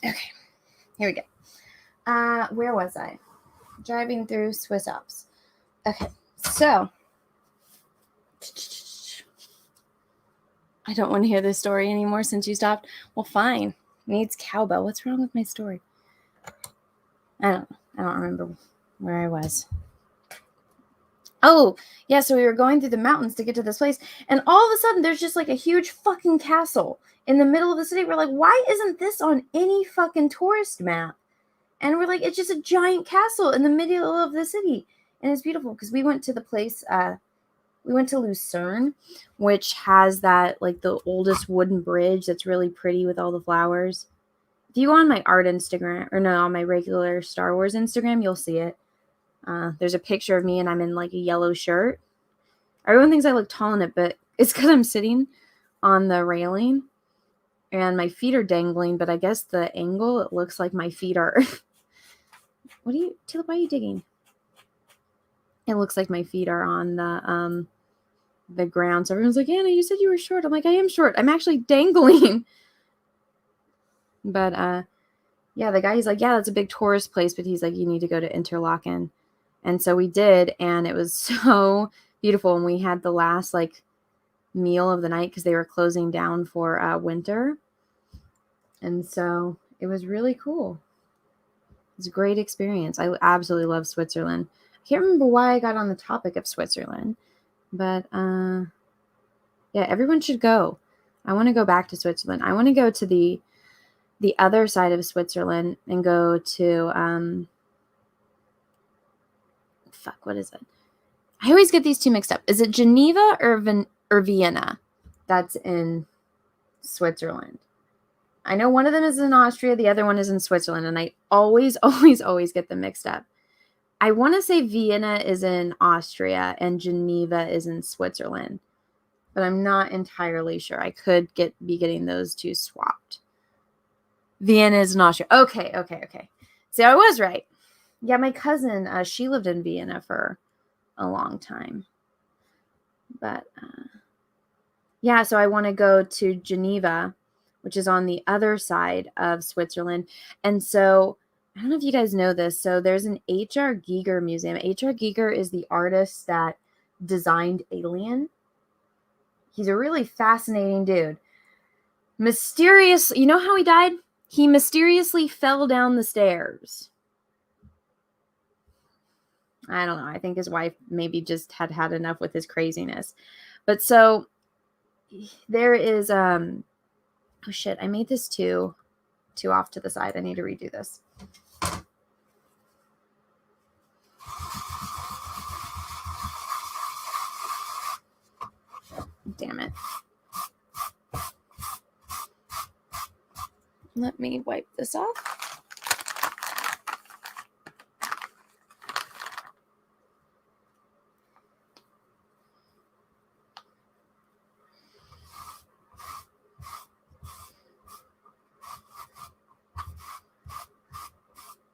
Okay, here we go. Where was I? Driving through Swiss Alps. Okay, so I don't want to hear this story anymore since you stopped. Well, fine. It needs cowbell. What's wrong with my story? I don't remember where I was. Oh, yeah, so we were going through the mountains to get to this place, and all of a sudden there's just like a huge fucking castle in the middle of the city. We're like, why isn't this on any fucking tourist map? And we're like, it's just a giant castle in the middle of the city. And it's beautiful because we went to the place, we went to Lucerne, which has that, like, the oldest wooden bridge that's really pretty with all the flowers. If you go on my art Instagram, or no, on my regular Star Wars Instagram, you'll see it. There's a picture of me and I'm in like a yellow shirt. Everyone thinks I look tall in it, but it's because I'm sitting on the railing and my feet are dangling, but I guess the angle, it looks like my feet are... Taylor, why are you digging? It looks like my feet are on the ground. So everyone's like, Anna, you said you were short. I'm like, I am short. I'm actually dangling. But yeah, the guy, he's like, yeah, that's a big tourist place, but he's like, you need to go to Interlaken. And so we did, and it was so beautiful. And we had the last like meal of the night because they were closing down for winter. And so it was really cool. It's a great experience. I absolutely love Switzerland. I can't remember why I got on the topic of Switzerland, but yeah, everyone should go. I want to go back to Switzerland. I want to go to the other side of Switzerland and go to what is it? I always get these two mixed up. Is it Geneva or Vienna? That's in Switzerland. I know one of them is in Austria, the other one is in Switzerland, and I always get them mixed up. I want to say Vienna is in Austria and Geneva is in Switzerland, but I'm not entirely sure. I could be getting those two swapped. Vienna is in Austria. Okay. See, I was right. Yeah, my cousin, she lived in Vienna for a long time. But yeah, so I want to go to Geneva, which is on the other side of Switzerland. And so I don't know if you guys know this. So there's an H.R. Giger museum. H.R. Giger is the artist that designed alien. He's a really fascinating dude. Mysterious, you know how he died? He mysteriously fell down the stairs. I don't know. I think his wife maybe just had enough with his craziness. But so there is oh shit, I made this too off to the side. I need to redo this. Damn it. Let me wipe this off.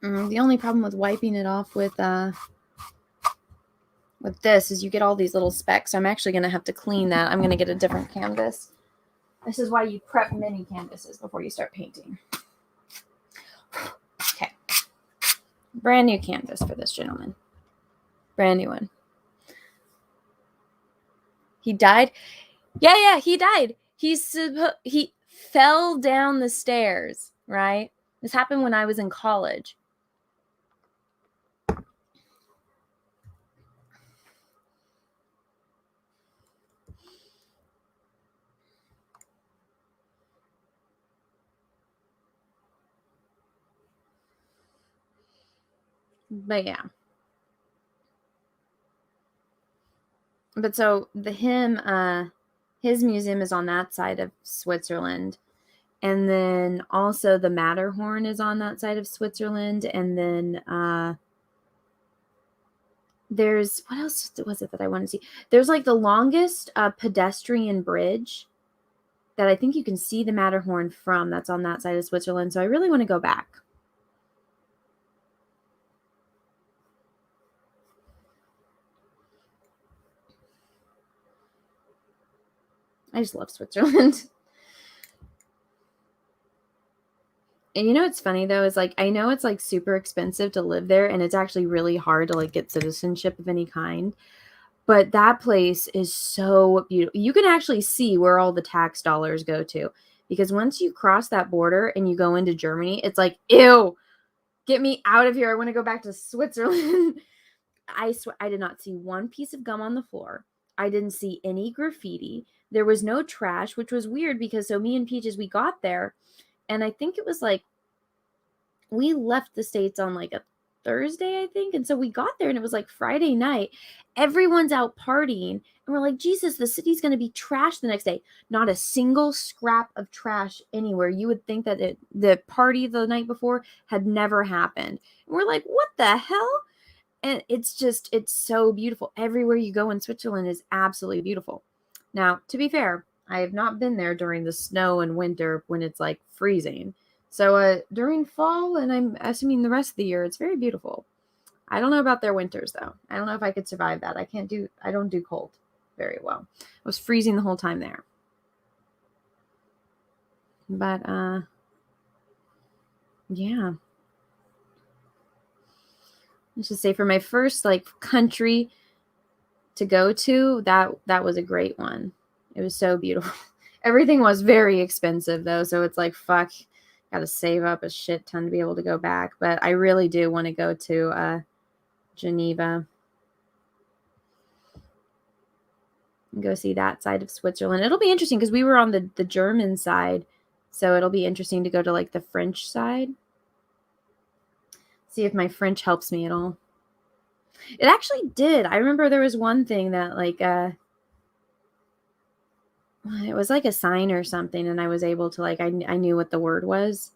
The only problem with wiping it off with this is you get all these little specks. So I'm actually going to have to clean that. I'm going to get a different canvas. This is why you prep mini canvases before you start painting. Okay. Brand new canvas for this gentleman. Brand new one. He died? Yeah, he died. He fell down the stairs, right? This happened when I was in college. But yeah. But so his museum is on that side of Switzerland. And then also the Matterhorn is on that side of Switzerland. And then there's, what else was it that I wanted to see? There's like the longest pedestrian bridge that I think you can see the Matterhorn from. That's on that side of Switzerland. So I really want to go back. I just love Switzerland. And you know what's funny though is like I know it's like super expensive to live there, and it's actually really hard to like get citizenship of any kind. But that place is so beautiful. You can actually see where all the tax dollars go to, because once you cross that border and you go into Germany, it's like, ew, get me out of here. I want to go back to Switzerland. I swear I did not see one piece of gum on the floor. I didn't see any graffiti. There was no trash, which was weird because so me and Peaches, we got there. And I think it was like, we left the States on like a Thursday, I think. And so we got there and it was like Friday night. Everyone's out partying. And we're like, Jesus, the city's going to be trashed the next day. Not a single scrap of trash anywhere. You would think that the party the night before had never happened. And we're like, what the hell? And it's so beautiful. Everywhere you go in Switzerland is absolutely beautiful. Now, to be fair, I have not been there during the snow and winter when it's like freezing. So during fall, and I'm assuming the rest of the year, it's very beautiful. I don't know about their winters though. I don't know if I could survive that. I don't do cold very well. I was freezing the whole time there. But yeah. Let's just say for my first like country to go to, that was a great one. It was so beautiful. Everything was very expensive though, so it's like fuck, gotta save up a shit ton to be able to go back. But I really do want to go to Geneva and go see that side of Switzerland. It'll be interesting because we were on the German side, so it'll be interesting to go to like the French side. See if my French helps me at all. It actually did. I remember there was one thing that like it was like a sign or something, and I was able to like I knew what the word was.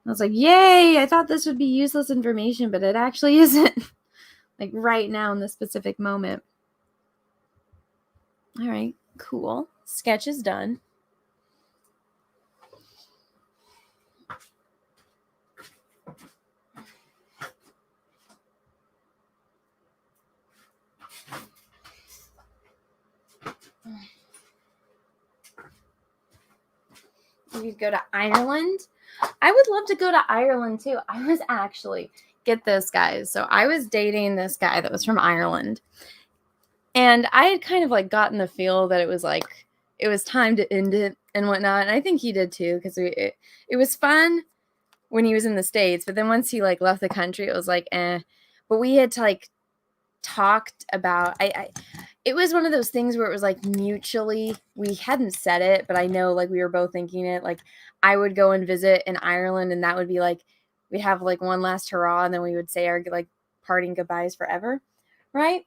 I was like, yay, I thought this would be useless information, but it actually isn't. Like right now in this specific moment. All right, cool. Sketch is done. You'd go to Ireland. I would love to go to Ireland too. I was actually, get this guys. So I was dating this guy that was from Ireland. And I had kind of like gotten the feel that it was like, it was time to end it and whatnot. And I think he did too, because it was fun when he was in the States. But then once he like left the country, it was like, eh. But we had to like talked about, it was one of those things where it was like mutually, we hadn't said it, but I know like we were both thinking it. Like I would go and visit in Ireland, and that would be like, we'd have like one last hurrah, and then we would say our like parting goodbyes forever. Right.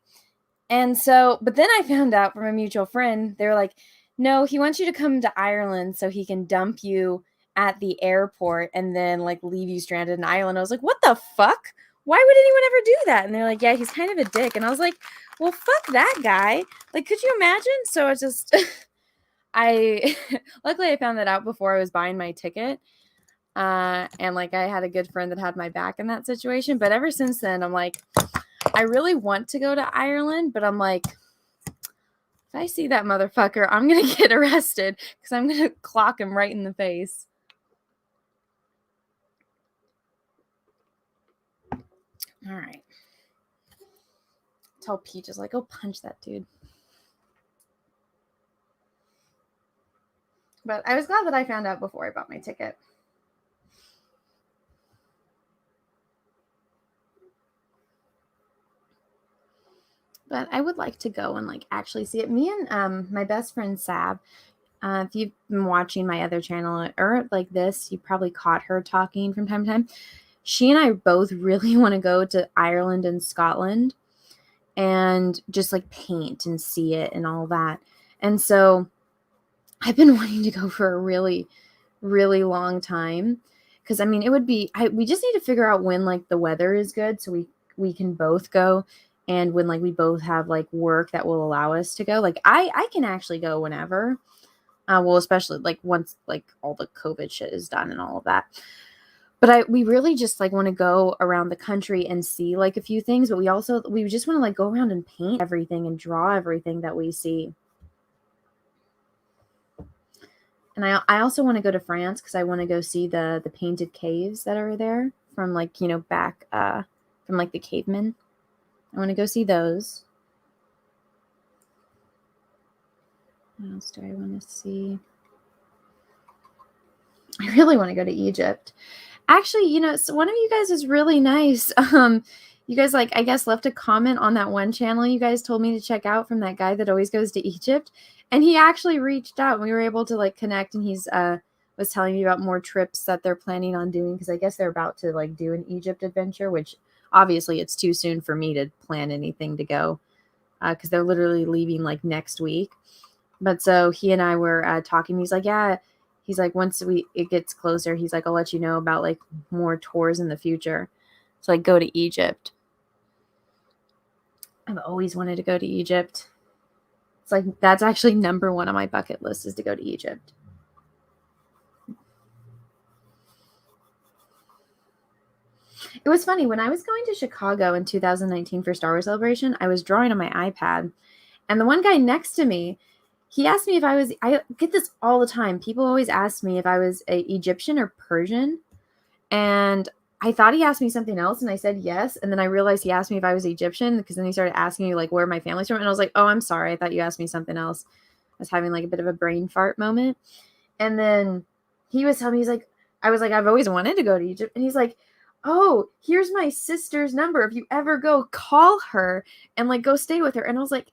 And so, but then I found out from a mutual friend, they were like, no, he wants you to come to Ireland so he can dump you at the airport and then like leave you stranded in Ireland. I was like, what the fuck? Why would anyone ever do that? And they're like, yeah, he's kind of a dick. And I was like, well, fuck that guy. Like, could you imagine? So it's just, I, luckily I found that out before I was buying my ticket. And like, I had a good friend that had my back in that situation. But ever since then, I'm like, I really want to go to Ireland, but I'm like, if I see that motherfucker, I'm going to get arrested because I'm going to clock him right in the face. All right. Tell Peach is like, go punch that dude. But I was glad that I found out before I bought my ticket. But I would like to go and like actually see it. Me and my best friend Sab, if you've been watching my other channel or like this, you probably caught her talking from time to time. She and I both really want to go to Ireland and Scotland and just like paint and see it and all that. And so I've been wanting to go for a really, really long time. Because I mean, it would be, we just need to figure out when like the weather is good so we can both go, and when like we both have like work that will allow us to go. Like I can actually go whenever. Well, especially like once like all the COVID shit is done and all of that. But we really just like want to go around the country and see like a few things, but we just want to like go around and paint everything and draw everything that we see. And I also want to go to France because I want to go see the painted caves that are there from like, you know, back from like the cavemen. I want to go see those. What else do I want to see? I really want to go to Egypt. Actually, you know, so one of you guys is really nice. You guys like, I guess, left a comment on that one channel you guys told me to check out from that guy that always goes to Egypt. And he actually reached out and we were able to like connect, and he's was telling me about more trips that they're planning on doing, because I guess they're about to like do an Egypt adventure, which obviously it's too soon for me to plan anything to go because they're literally leaving like next week. But so he and I were talking. He's like, yeah, he's like, once it gets closer, he's like, I'll let you know about like more tours in the future. So like go to Egypt. I've always wanted to go to Egypt. It's like, that's actually number one on my bucket list, is to go to Egypt. It was funny, when I was going to Chicago in 2019 for Star Wars Celebration, I was drawing on my iPad, and the one guy next to me, he asked me if I get this all the time. People always ask me if I was a Egyptian or Persian. And I thought he asked me something else, and I said yes. And then I realized he asked me if I was Egyptian, because then he started asking me like where my family's from. And I was like, oh, I'm sorry. I thought you asked me something else. I was having like a bit of a brain fart moment. And then he was telling me, he's like, I was like, I've always wanted to go to Egypt. And he's like, oh, here's my sister's number. If you ever go, call her and like go stay with her. And I was like,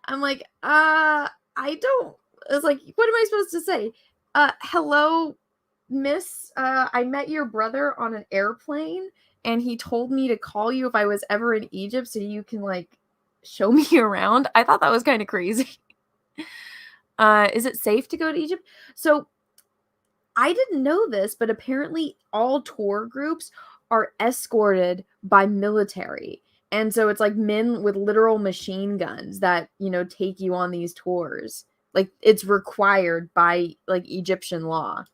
I'm like, I don't. I was like, what am I supposed to say? Hello, miss. I met your brother on an airplane, and he told me to call you if I was ever in Egypt so you can like show me around. I thought that was kind of crazy. Is it safe to go to Egypt? So I didn't know this, but apparently all tour groups are escorted by military. And so it's like men with literal machine guns that, you know, take you on these tours. Like it's required by like Egyptian law.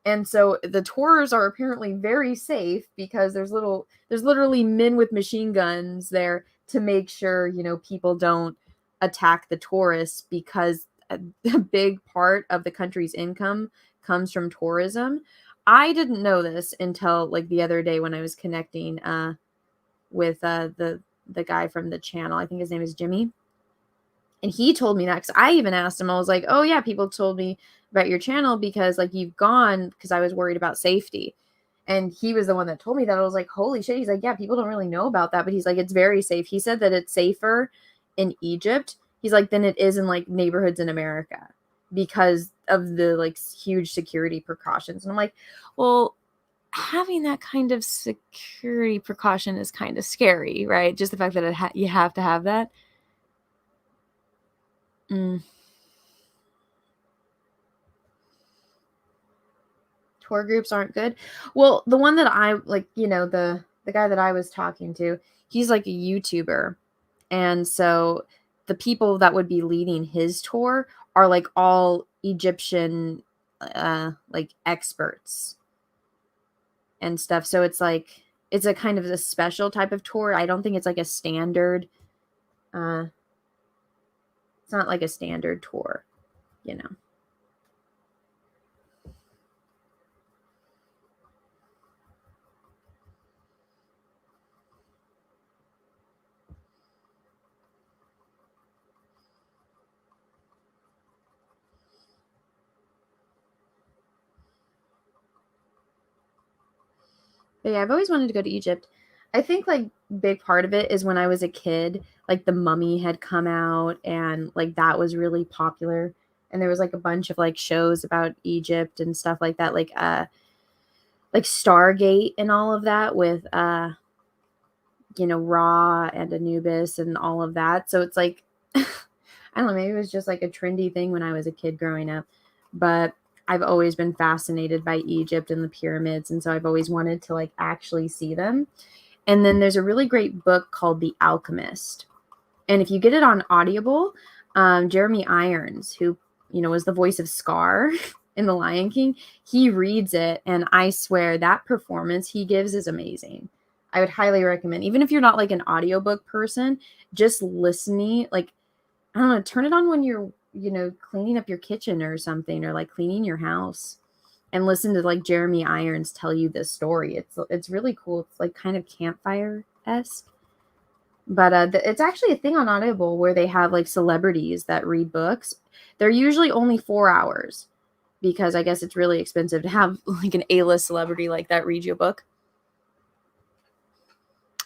And so the tours are apparently very safe because there's literally men with machine guns there to make sure, you know, people don't attack the tourists, because a big part of the country's income comes from tourism. I didn't know this until like the other day when I was connecting with the guy from the channel. I think his name is Jimmy. And he told me that because I even asked him, I was like, oh, yeah, people told me about your channel because like you've gone because I was worried about safety. And he was the one that told me that. I was like, holy shit. He's like, yeah, people don't really know about that. But he's like, it's very safe. He said that it's safer in Egypt. He's like, than it is in like neighborhoods in America because of the like huge security precautions. And I'm like, well, having that kind of security precaution is kind of scary, right? Just the fact that you have to have that. Mm. Tour groups aren't good. Well, the one that I like, the guy that I was talking to, he's like a YouTuber. And so the people that would be leading his tour are like all Egyptian like experts and stuff. So it's like it's a kind of a special type of tour. I don't think it's like a standard uh it's not like a standard tour, you know. But yeah, I've always wanted to go to Egypt. I think like big part of it is when I was a kid, like The Mummy had come out and like that was really popular. And there was like a bunch of like shows about Egypt and stuff like Stargate and all of that with Ra and Anubis and all of that. So it's like I don't know, maybe it was just like a trendy thing when I was a kid growing up. But I've always been fascinated by Egypt and the pyramids, and so I've always wanted to like actually see them. And then there's a really great book called The Alchemist. And if you get it on Audible, Jeremy Irons, who was the voice of Scar in The Lion King, he reads it, and I swear that performance he gives is amazing. I would highly recommend, even if you're not like an audiobook person, just listening, like I don't know, turn it on when you're, cleaning up your kitchen or something, or like cleaning your house, and listen to like Jeremy Irons tell you this story. It's really cool. It's like kind of campfire-esque. But it's actually a thing on Audible where they have like celebrities that read books. They're usually only 4 hours because I guess it's really expensive to have like an A-list celebrity like that read you a book.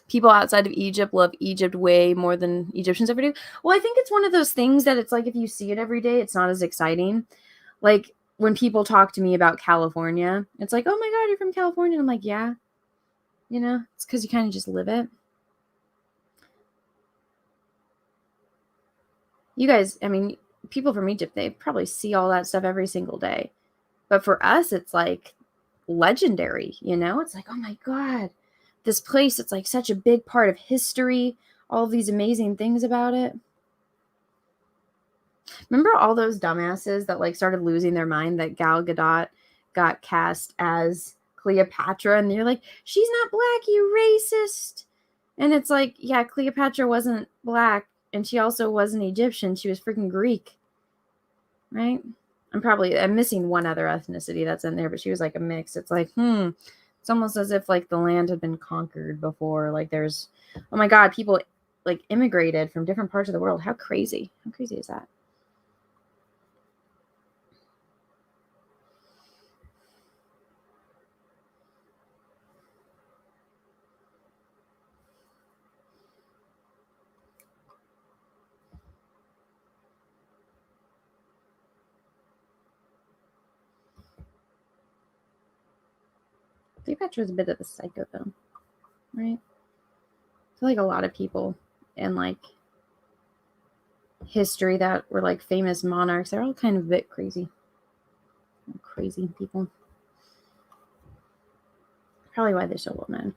People outside of Egypt love Egypt way more than Egyptians ever do. Well, I think it's one of those things that it's like if you see it every day, it's not as exciting. Like when people talk to me about California, it's like, oh my God, you're from California. And I'm like, yeah, it's because you kind of just live it. You guys, I mean, people from Egypt, they probably see all that stuff every single day. But for us, it's like legendary, It's like, oh my God, this place, it's like such a big part of history, all these amazing things about it. Remember all those dumbasses that like started losing their mind that Gal Gadot got cast as Cleopatra, and you're like, she's not black, you racist. And it's like, yeah, Cleopatra wasn't black, and she also wasn't Egyptian. She was freaking Greek, right? I'm missing one other ethnicity that's in there, but she was like a mix. It's like, it's almost as if like the land had been conquered before. Like there's, oh my God, people like immigrated from different parts of the world. How crazy? How crazy is that? Cleopatra was a bit of a psycho, though, right? I feel like a lot of people in like history that were like famous monarchs, they're all kind of a bit crazy. Crazy people. Probably why they're so well known.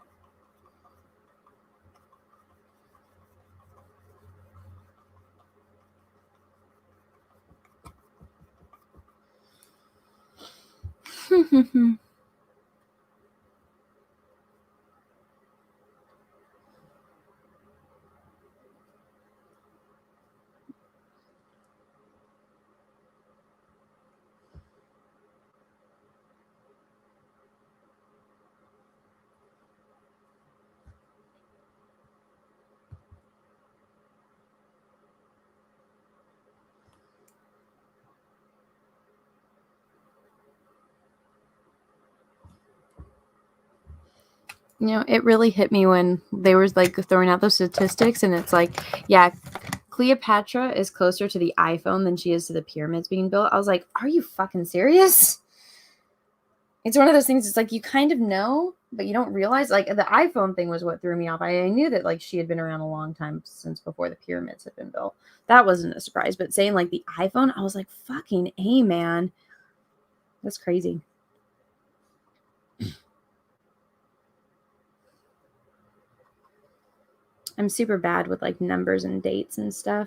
It really hit me when they were like throwing out those statistics, and it's like, yeah, Cleopatra is closer to the iPhone than she is to the pyramids being built. I was like, are you fucking serious? It's one of those things, it's like you kind of know, but you don't realize. Like the iPhone thing was what threw me off. I knew that like she had been around a long time since before the pyramids had been built. That wasn't a surprise. But saying like the iPhone, I was like, fucking A, man. That's crazy. I'm super bad with like numbers and dates and stuff.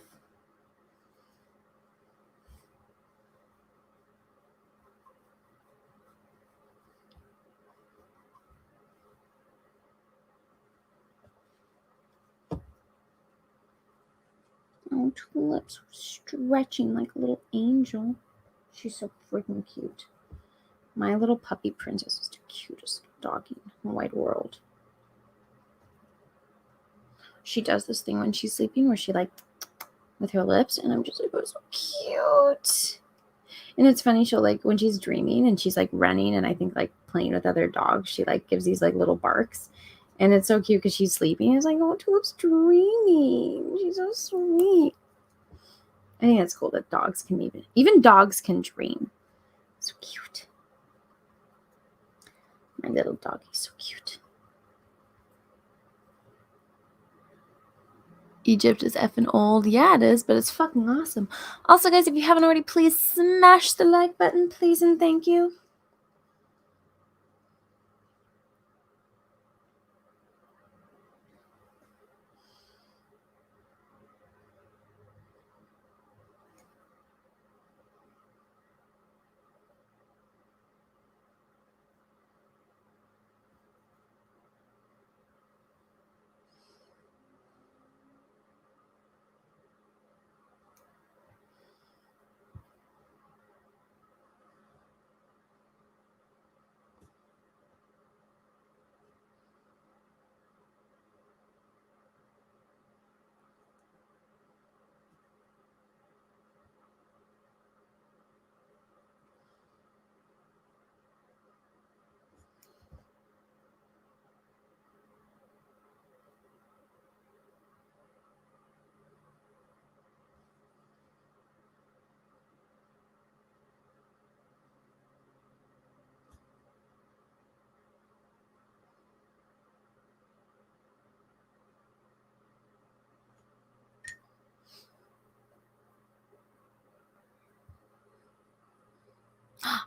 Oh, Tulip's stretching like a little angel. She's so freaking cute. My little puppy princess is the cutest doggy in the wide world. She does this thing when she's sleeping where she like with her lips, and I'm just like, oh, so cute. And it's funny, she'll like when she's dreaming and she's like running and I think like playing with other dogs, she like gives these like little barks. And it's so cute because she's sleeping. It's like, oh, Tulip's dreaming. She's so sweet. I think it's cool that dogs can even dogs can dream. So cute. My little doggy's so cute. Egypt is effing old. Yeah, it is, but it's fucking awesome. Also, guys, if you haven't already, please smash the like button, please, and thank you.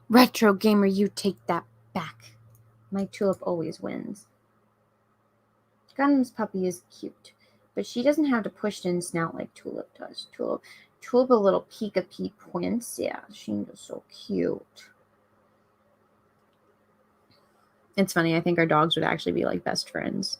Retro gamer, you take that back. My Tulip always wins. Gun's puppy is cute, but she doesn't have the pushed-in snout like Tulip does. Tulip a little Pika-Pee Prince. Yeah, she's so cute. It's funny. I think our dogs would actually be like best friends.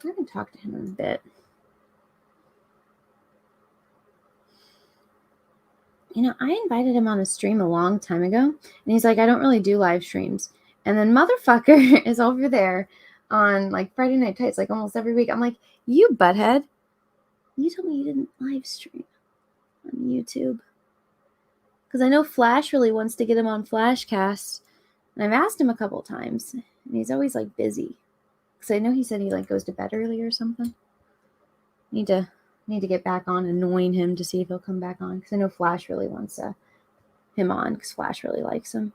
I haven't talked to him in a bit. I invited him on a stream a long time ago, and he's like, I don't really do live streams. And then motherfucker is over there on like Friday Night Tights like almost every week. I'm like, you butthead. You told me you didn't live stream on YouTube. Because I know Flash really wants to get him on Flashcast. And I've asked him a couple times, and he's always like busy. Because I know he said he like goes to bed early or something. Need to get back on annoying him to see if he'll come back on. Because I know Flash really wants him on because Flash really likes him.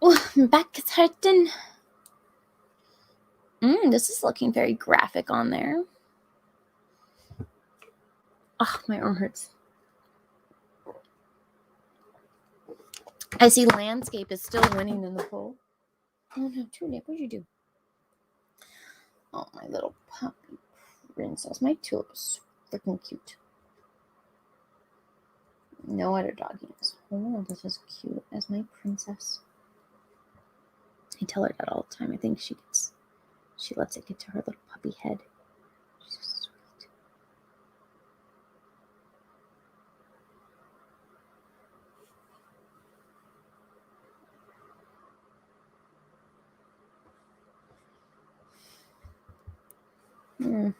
Oh, my back is hurting. This is looking very graphic on there. Oh, my arm hurts. I see landscape is still winning in the poll. Oh no, Tulip, what'd you do? Oh, my little puppy princess. My Tulip is freaking cute. No other doggies. Oh, this is cute as my princess. I tell her that all the time. I think she lets it get to her little puppy head. She's so sweet.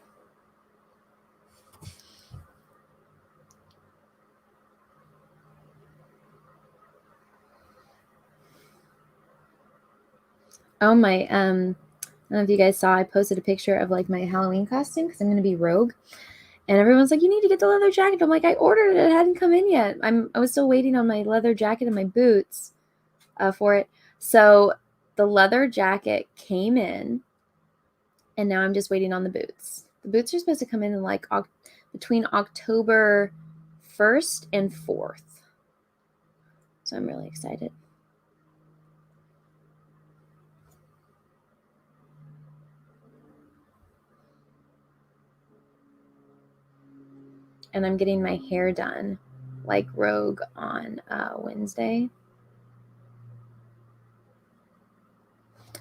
Oh, my, I don't know if you guys saw, I posted a picture of like my Halloween costume because I'm going to be Rogue. And everyone's like, you need to get the leather jacket. I'm like, I ordered it. It hadn't come in yet. I was still waiting on my leather jacket and my boots for it. So the leather jacket came in, and now I'm just waiting on the boots. The boots are supposed to come in like between October 1st and 4th. So I'm really excited. And I'm getting my hair done like Rogue on Wednesday.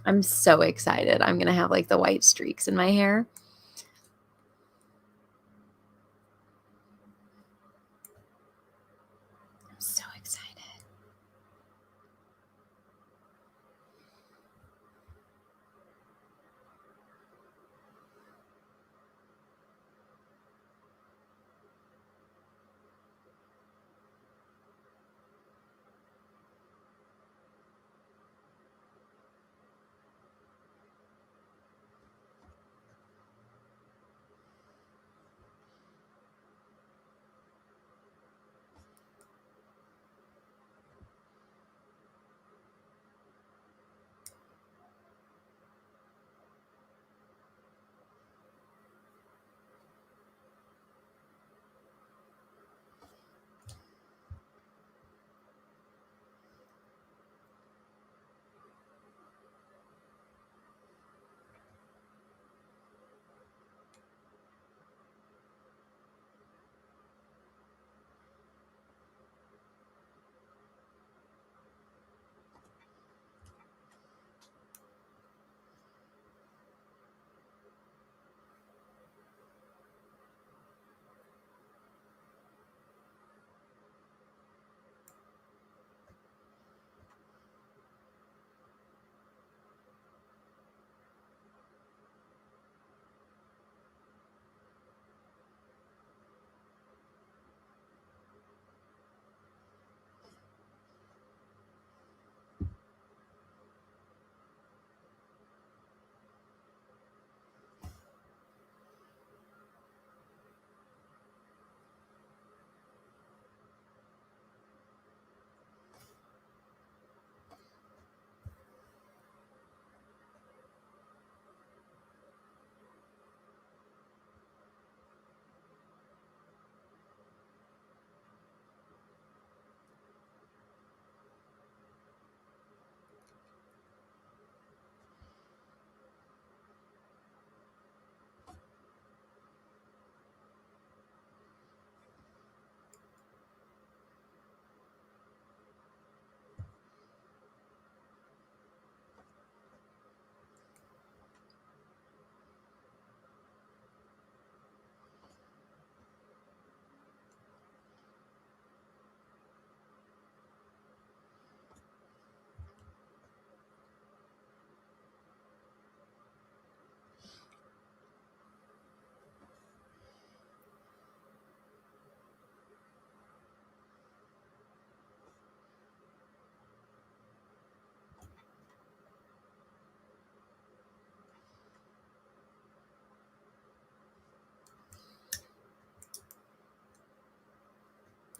I'm so excited. I'm going to have like the white streaks in my hair. I'm so excited.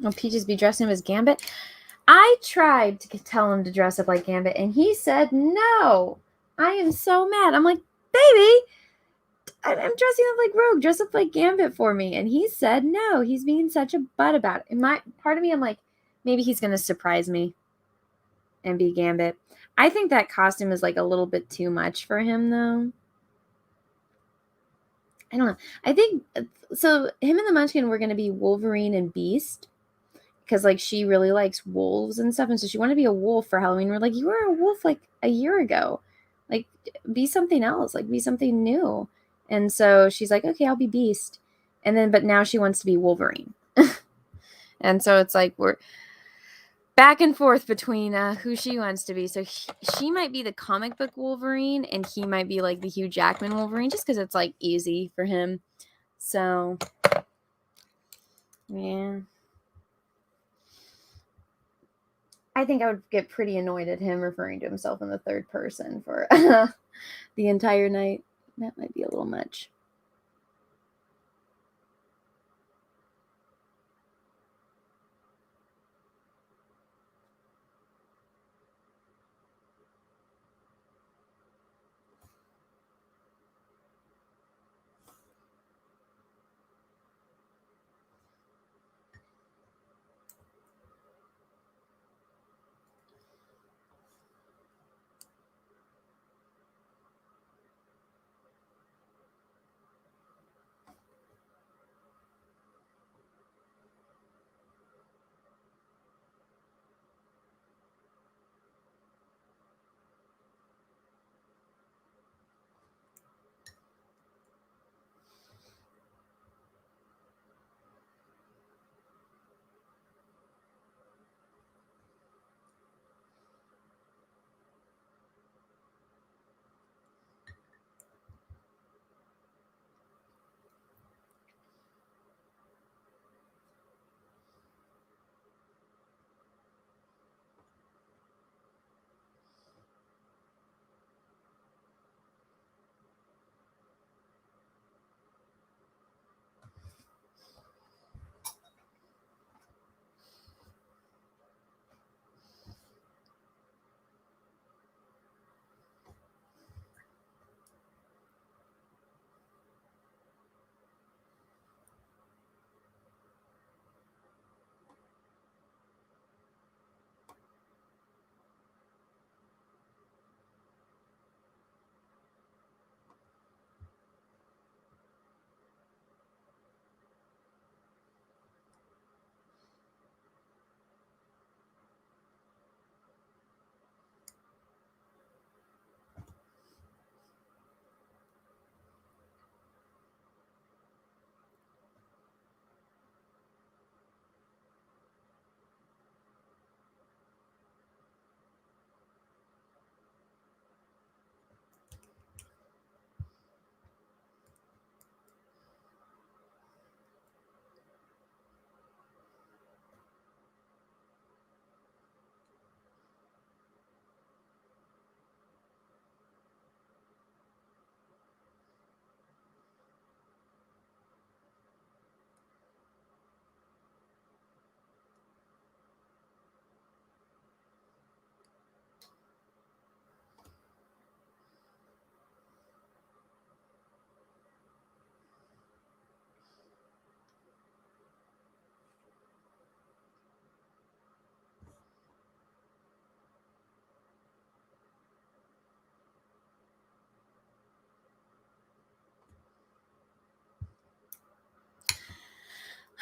Will Peaches be dressing him as Gambit? I tried to tell him to dress up like Gambit, and he said no. I am so mad. I'm like, baby, I'm dressing up like Rogue. Dress up like Gambit for me. And he said no. He's being such a butt about it. And my part of me, I'm like, maybe he's going to surprise me and be Gambit. I think that costume is like a little bit too much for him, though. I don't know. I think so. Him and the Munchkin were going to be Wolverine and Beast because like she really likes wolves and stuff, and so she wanted to be a wolf for Halloween. We're like, you were a wolf like a year ago, like be something else, like be something new. And so she's like, okay, I'll be Beast, and then but now she wants to be Wolverine, and so it's like we're back and forth between who she wants to be. So she might be the comic book Wolverine, and he might be like the Hugh Jackman Wolverine, just because it's like easy for him. So yeah. I think I would get pretty annoyed at him referring to himself in the third person for the entire night. That might be a little much.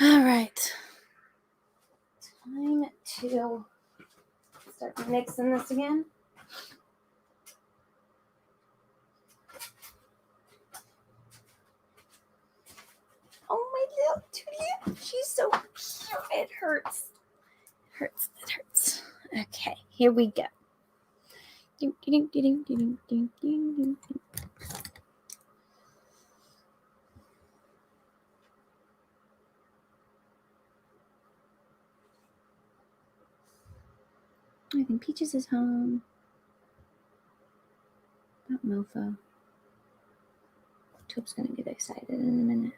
All right. Time to start mixing this again. Oh, my little Tootie. She's so cute. It hurts. It hurts. Okay, here we go. I think Peaches is home. That mofo. Tope's gonna get excited in a minute.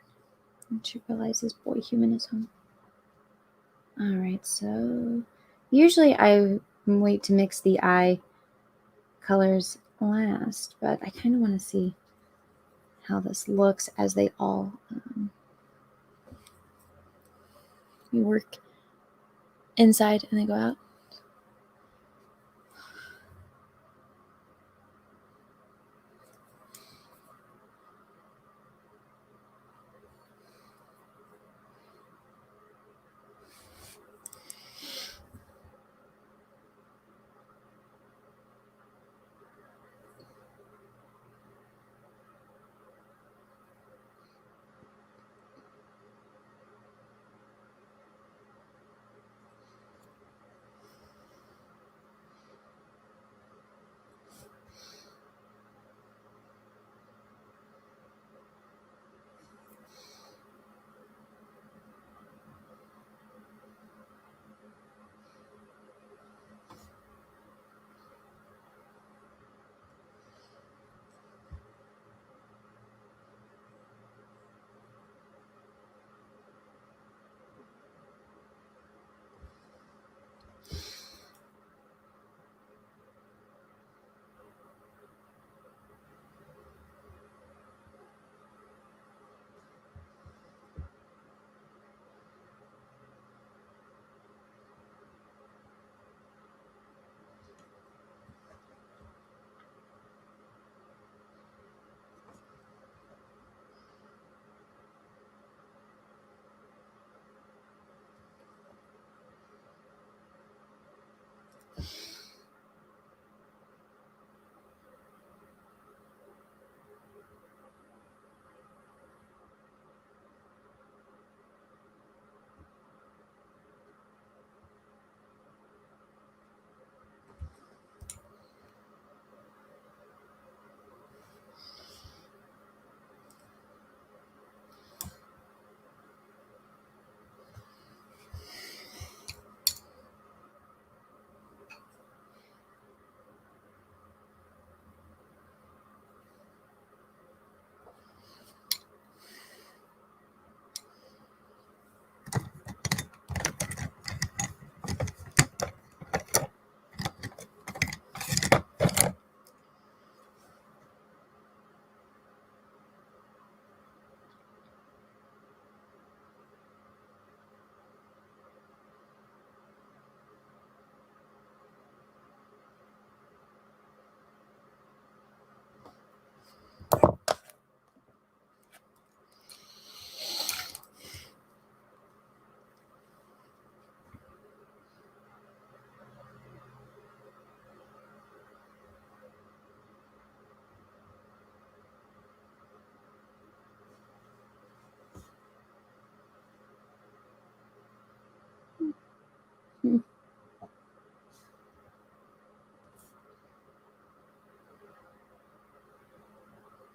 And she realizes boy human is home. Alright, so Usually I wait to mix the eye colors last, but I kind of want to see how this looks as they all you work inside and they go out.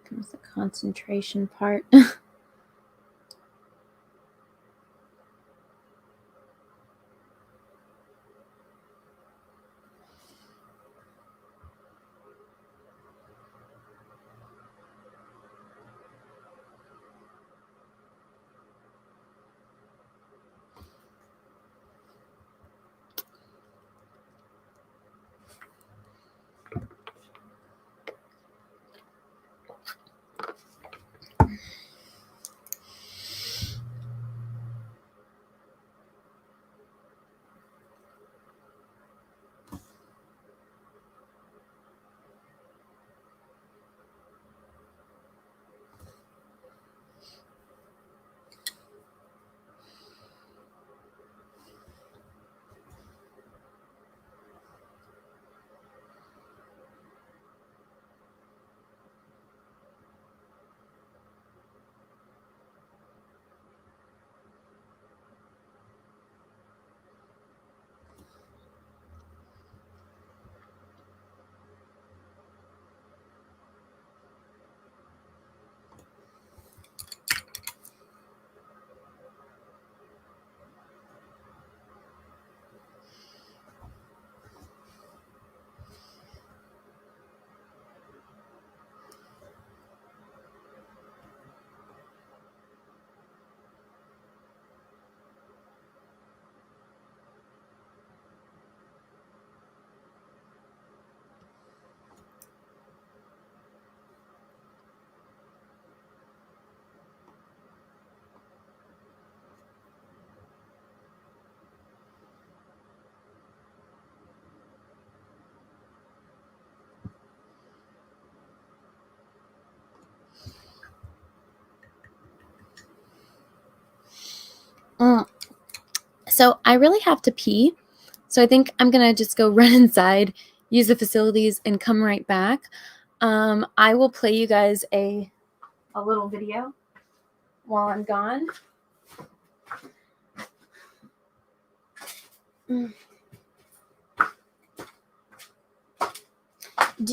Comes the concentration part. So I really have to pee. So I think I'm going to just go run inside, use the facilities, and come right back. I will play you guys a little video while I'm gone. Do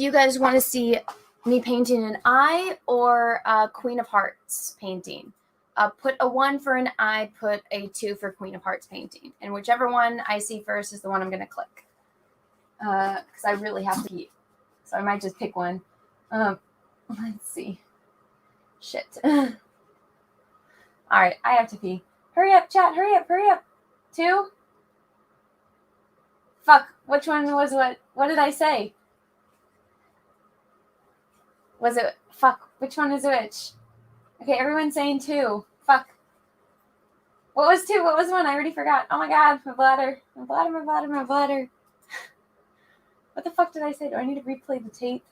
you guys want to see me painting an eye or a Queen of Hearts painting? Put a 1 for an eye, put a 2 for Queen of Hearts painting. And whichever one I see first is the one I'm going to click. Because I really have to pee. So I might just pick one. Let's see. Shit. All right, I have to pee. Hurry up, chat. Hurry up, hurry up. 2? Fuck, which one was what? What did I say? Was it, fuck, which one is which? Okay, everyone's saying 2. Fuck. What was 2? What was 1? I already forgot. Oh my god, my bladder. My bladder, my bladder, my bladder. What the fuck did I say? Do I need to replay the tape?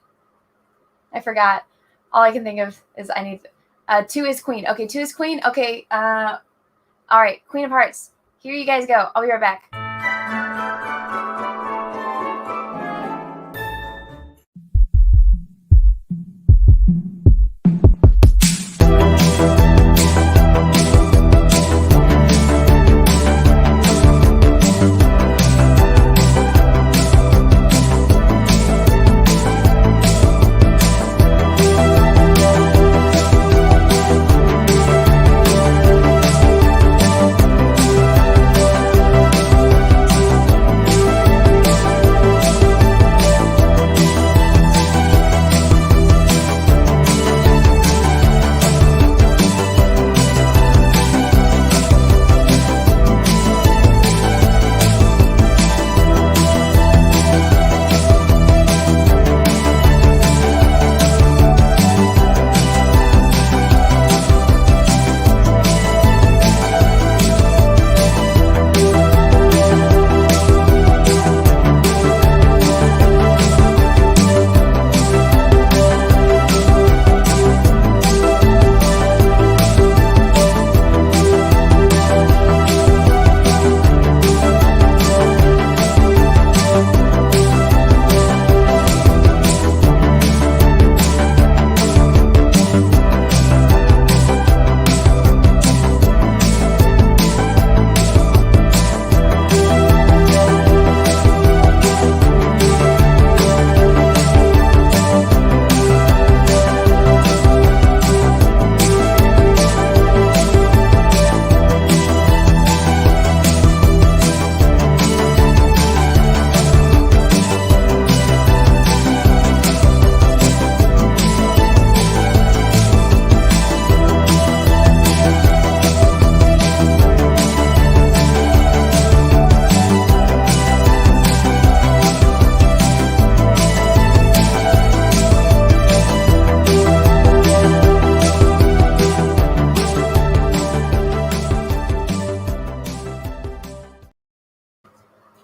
I forgot. All I can think of is I need... 2 is Queen. Okay, 2 is Queen. Okay, all right, Queen of Hearts. Here you guys go. I'll be right back.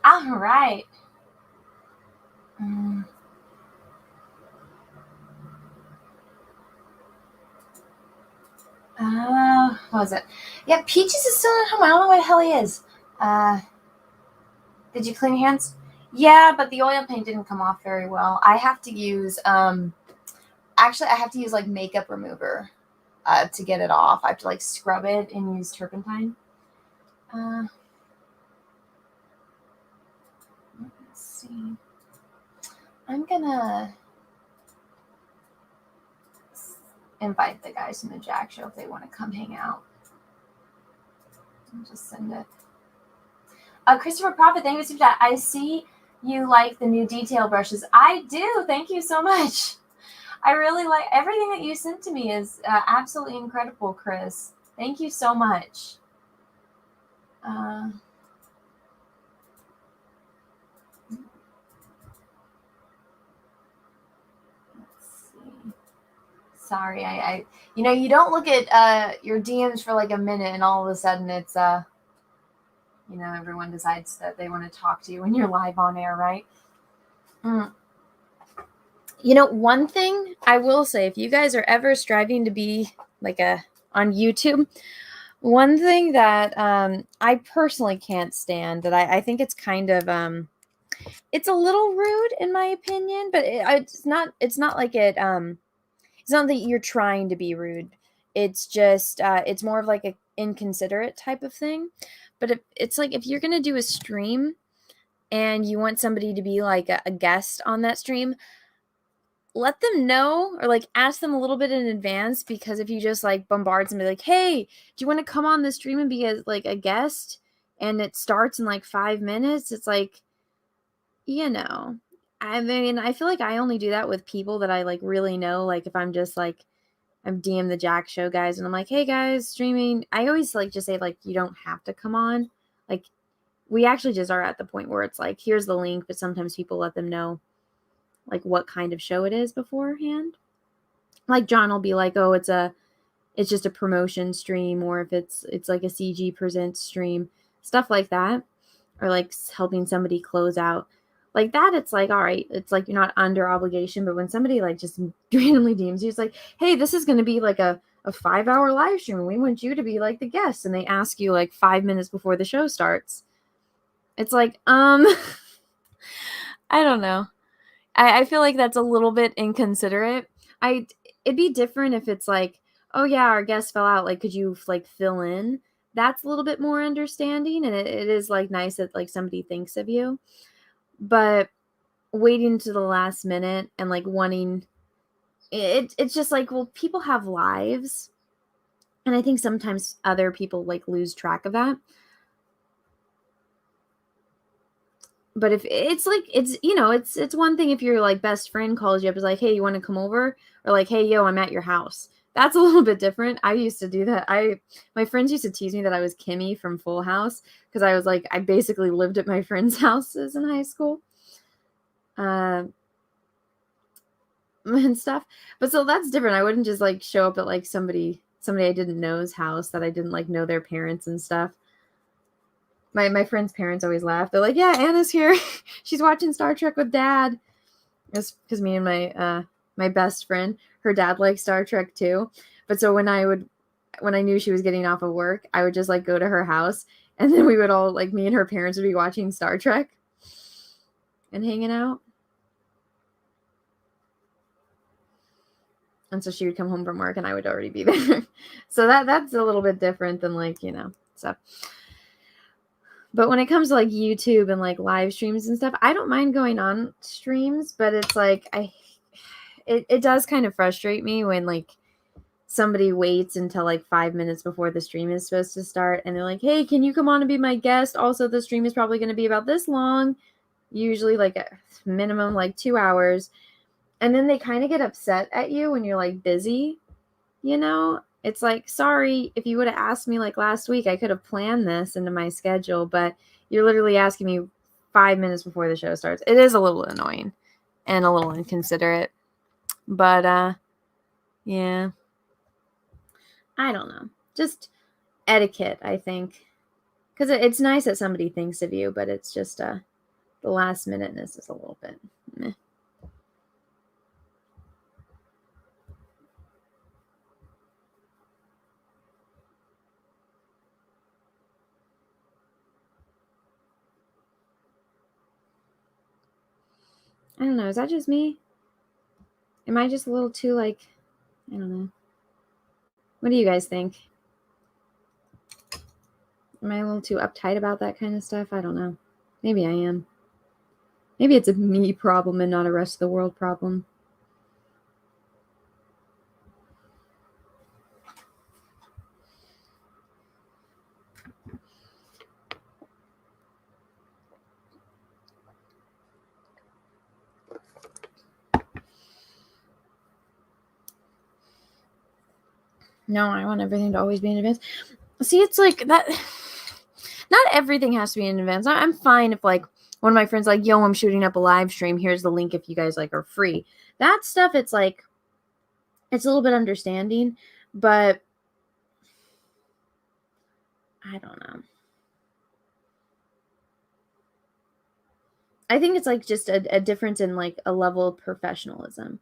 All right. What was it? Yeah, Peaches is still at home. I don't know what the hell he is. Did you clean your hands? Yeah, but the oil paint didn't come off very well. I have to use, actually, I have to use, like, makeup remover to get it off. I have to, like, scrub it and use turpentine. Let's see. I'm gonna invite the guys from the Jack Show if they want to come hang out. I'll just send it. Christopher Prophet, thank you so much. I see you like the new detail brushes. I do. Thank you so much. I really like everything that you sent to me is absolutely incredible, Chris. Thank you so much. Sorry, I you know, you don't look at your DMs for like a minute and all of a sudden it's you know, everyone decides that they want to talk to you when you're live on air, right? You know, one thing I will say, if you guys are ever striving to be like on YouTube, One thing that I personally can't stand, that I think it's kind of it's a little rude in my opinion, but it's not like it's not that you're trying to be rude. It's just it's more of like a inconsiderate type of thing. But it's like if you're gonna do a stream and you want somebody to be like a guest on that stream, let them know or like ask them a little bit in advance, because if you just like bombard somebody like, hey, do you want to come on the stream and be like a guest, and it starts in like 5 minutes, it's like, you know, I mean, I feel like I only do that with people that I like really know. Like if I'm just like, I'm DM the Jack Show guys and I'm like, hey guys, streaming. I always like just say like, you don't have to come on. Like we actually just are at the point where it's like, here's the link, but sometimes people let them know like what kind of show it is beforehand. Like John will be like, oh, it's just a promotion stream, or if it's like a CG presents stream, stuff like that, or like helping somebody close out like that. It's like, all right, it's like you're not under obligation. But when somebody like just randomly deems you, it's like, hey, this is going to be like a 5-hour live stream, we want you to be like the guest, and they ask you like 5 minutes before the show starts. It's like I don't know. I feel like that's a little bit inconsiderate. It'd be different if it's like, oh yeah, our guest fell out, like could you like fill in? That's a little bit more understanding, and it is like nice that like somebody thinks of you. But waiting to the last minute and like wanting it's just like, well, people have lives, and I think sometimes other people like lose track of that. But if it's like, it's, you know, it's one thing if your like best friend calls you up, is like, hey, you want to come over, or like, hey, yo, I'm at your house. That's a little bit different. I used to do that. My friends used to tease me that I was Kimmy from Full House, because I was like, I basically lived at my friends' houses in high school and stuff. But so that's different. I wouldn't just like show up at like somebody I didn't know's house that I didn't like know their parents and stuff. My friends' parents always laugh. They're like, yeah, Anna's here. She's watching Star Trek with Dad. It's because me and my best friend, her dad likes Star Trek too. But so when I knew she was getting off of work, I would just like go to her house, and then we would all like, me and her parents would be watching Star Trek and hanging out. And so she would come home from work and I would already be there. So that's a little bit different than like, you know, stuff. But when it comes to like YouTube and like live streams and stuff, I don't mind going on streams, but it's like it does kind of frustrate me when like somebody waits until like 5 minutes before the stream is supposed to start, and they're like, hey, can you come on and be my guest? Also, the stream is probably going to be about this long, usually like a minimum like 2 hours. And then they kind of get upset at you when you're like busy, you know? It's like, sorry, if you would have asked me like last week, I could have planned this into my schedule, but you're literally asking me 5 minutes before the show starts. It is a little annoying and a little inconsiderate. But yeah. I don't know. Just etiquette, I think. Because it's nice that somebody thinks of you, but it's just the last minuteness is a little bit meh. I don't know. Is that just me? Am I just a little too like, I don't know. What do you guys think? Am I a little too uptight about that kind of stuff? I don't know. Maybe I am. Maybe it's a me problem and not a rest of the world problem. No, I want everything to always be in advance. See, it's like that. Not everything has to be in advance. I'm fine if like one of my friends like, yo, I'm shooting up a live stream. Here's the link if you guys like are free. That stuff, it's like, it's a little bit understanding, but I don't know. I think it's like just a difference in like a level of professionalism.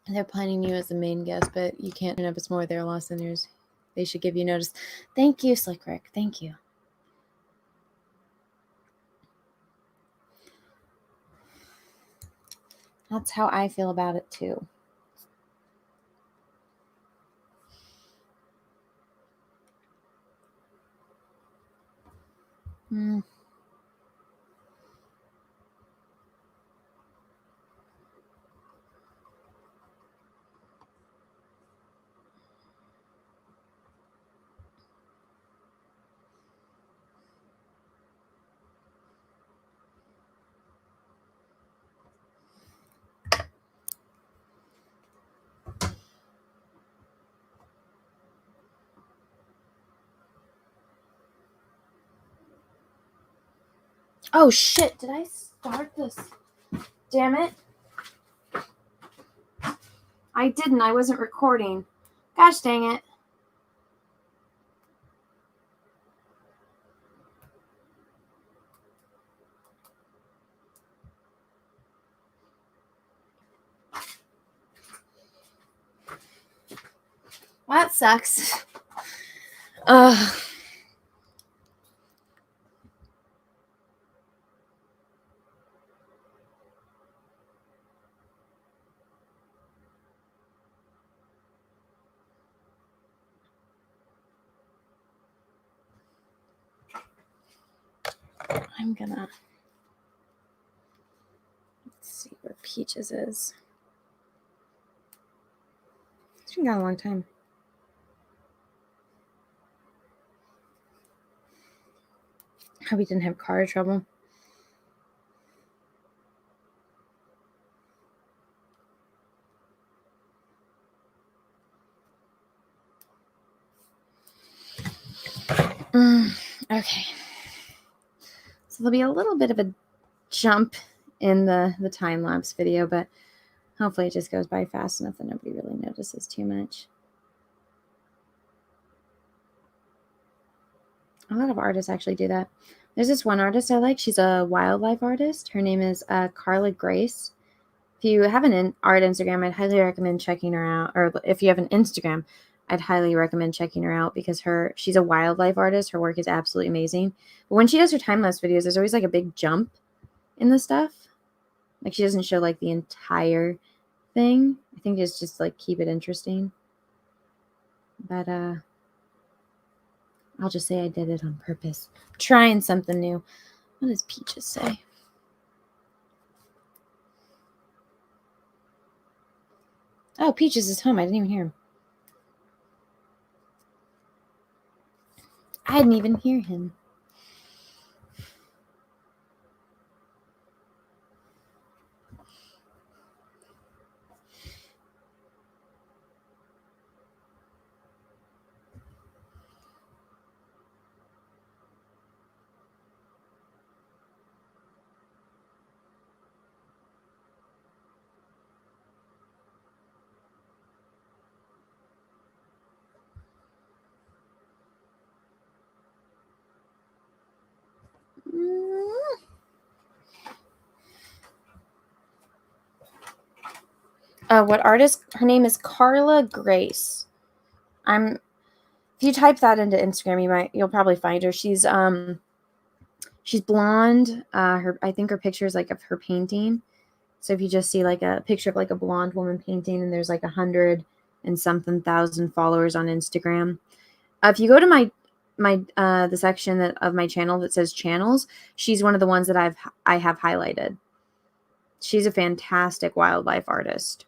They're planning you as the main guest, but you can't turn up. It's more their loss than yours. They should give you notice. Thank you, Slick Rick. Thank you. That's how I feel about it too. Mm. Oh shit, did I start this? Damn it. I didn't, I wasn't recording. Gosh dang it. Well, that sucks. Ugh. I'm gonna... Let's see where Peaches is. It's been gone a long time. Hope we didn't have car trouble. Okay. So there'll be a little bit of a jump in the time-lapse video, but hopefully it just goes by fast enough that nobody really notices too much. A lot of artists actually do that. There's this one artist I like. She's a wildlife artist. Her name is Carla Grace. If you have an art Instagram, I'd highly recommend checking her out. Or if you have an Instagram, I'd highly recommend checking her out because she's a wildlife artist. Her work is absolutely amazing. But when she does her time-lapse videos, there's always like a big jump in the stuff. Like she doesn't show like the entire thing. I think it's just like keep it interesting. But I'll just say I did it on purpose. Trying something new. What does Peaches say? Oh, Peaches is home. I didn't even hear him. I didn't even hear him. What artist? Her name is Carla Grace. If you type that into Instagram, you'll probably find her. She's blonde. I think her picture is like of her painting. So if you just see like a picture of like a blonde woman painting, and there's like 100 and something thousand followers on Instagram. If you go to the section of my channel that says channels, she's one of the ones that I have highlighted. She's a fantastic wildlife artist.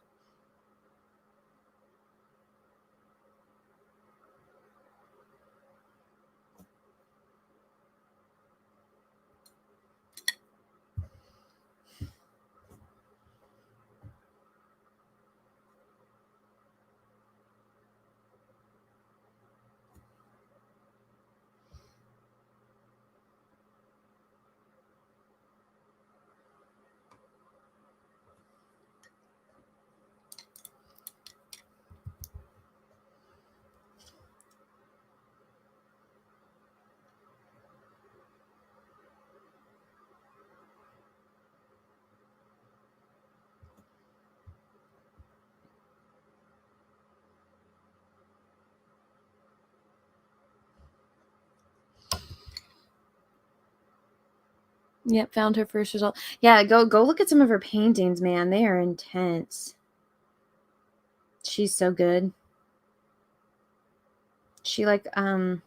Yep, found her first result. Yeah, go look at some of her paintings, man. They are intense. She's so good. She like I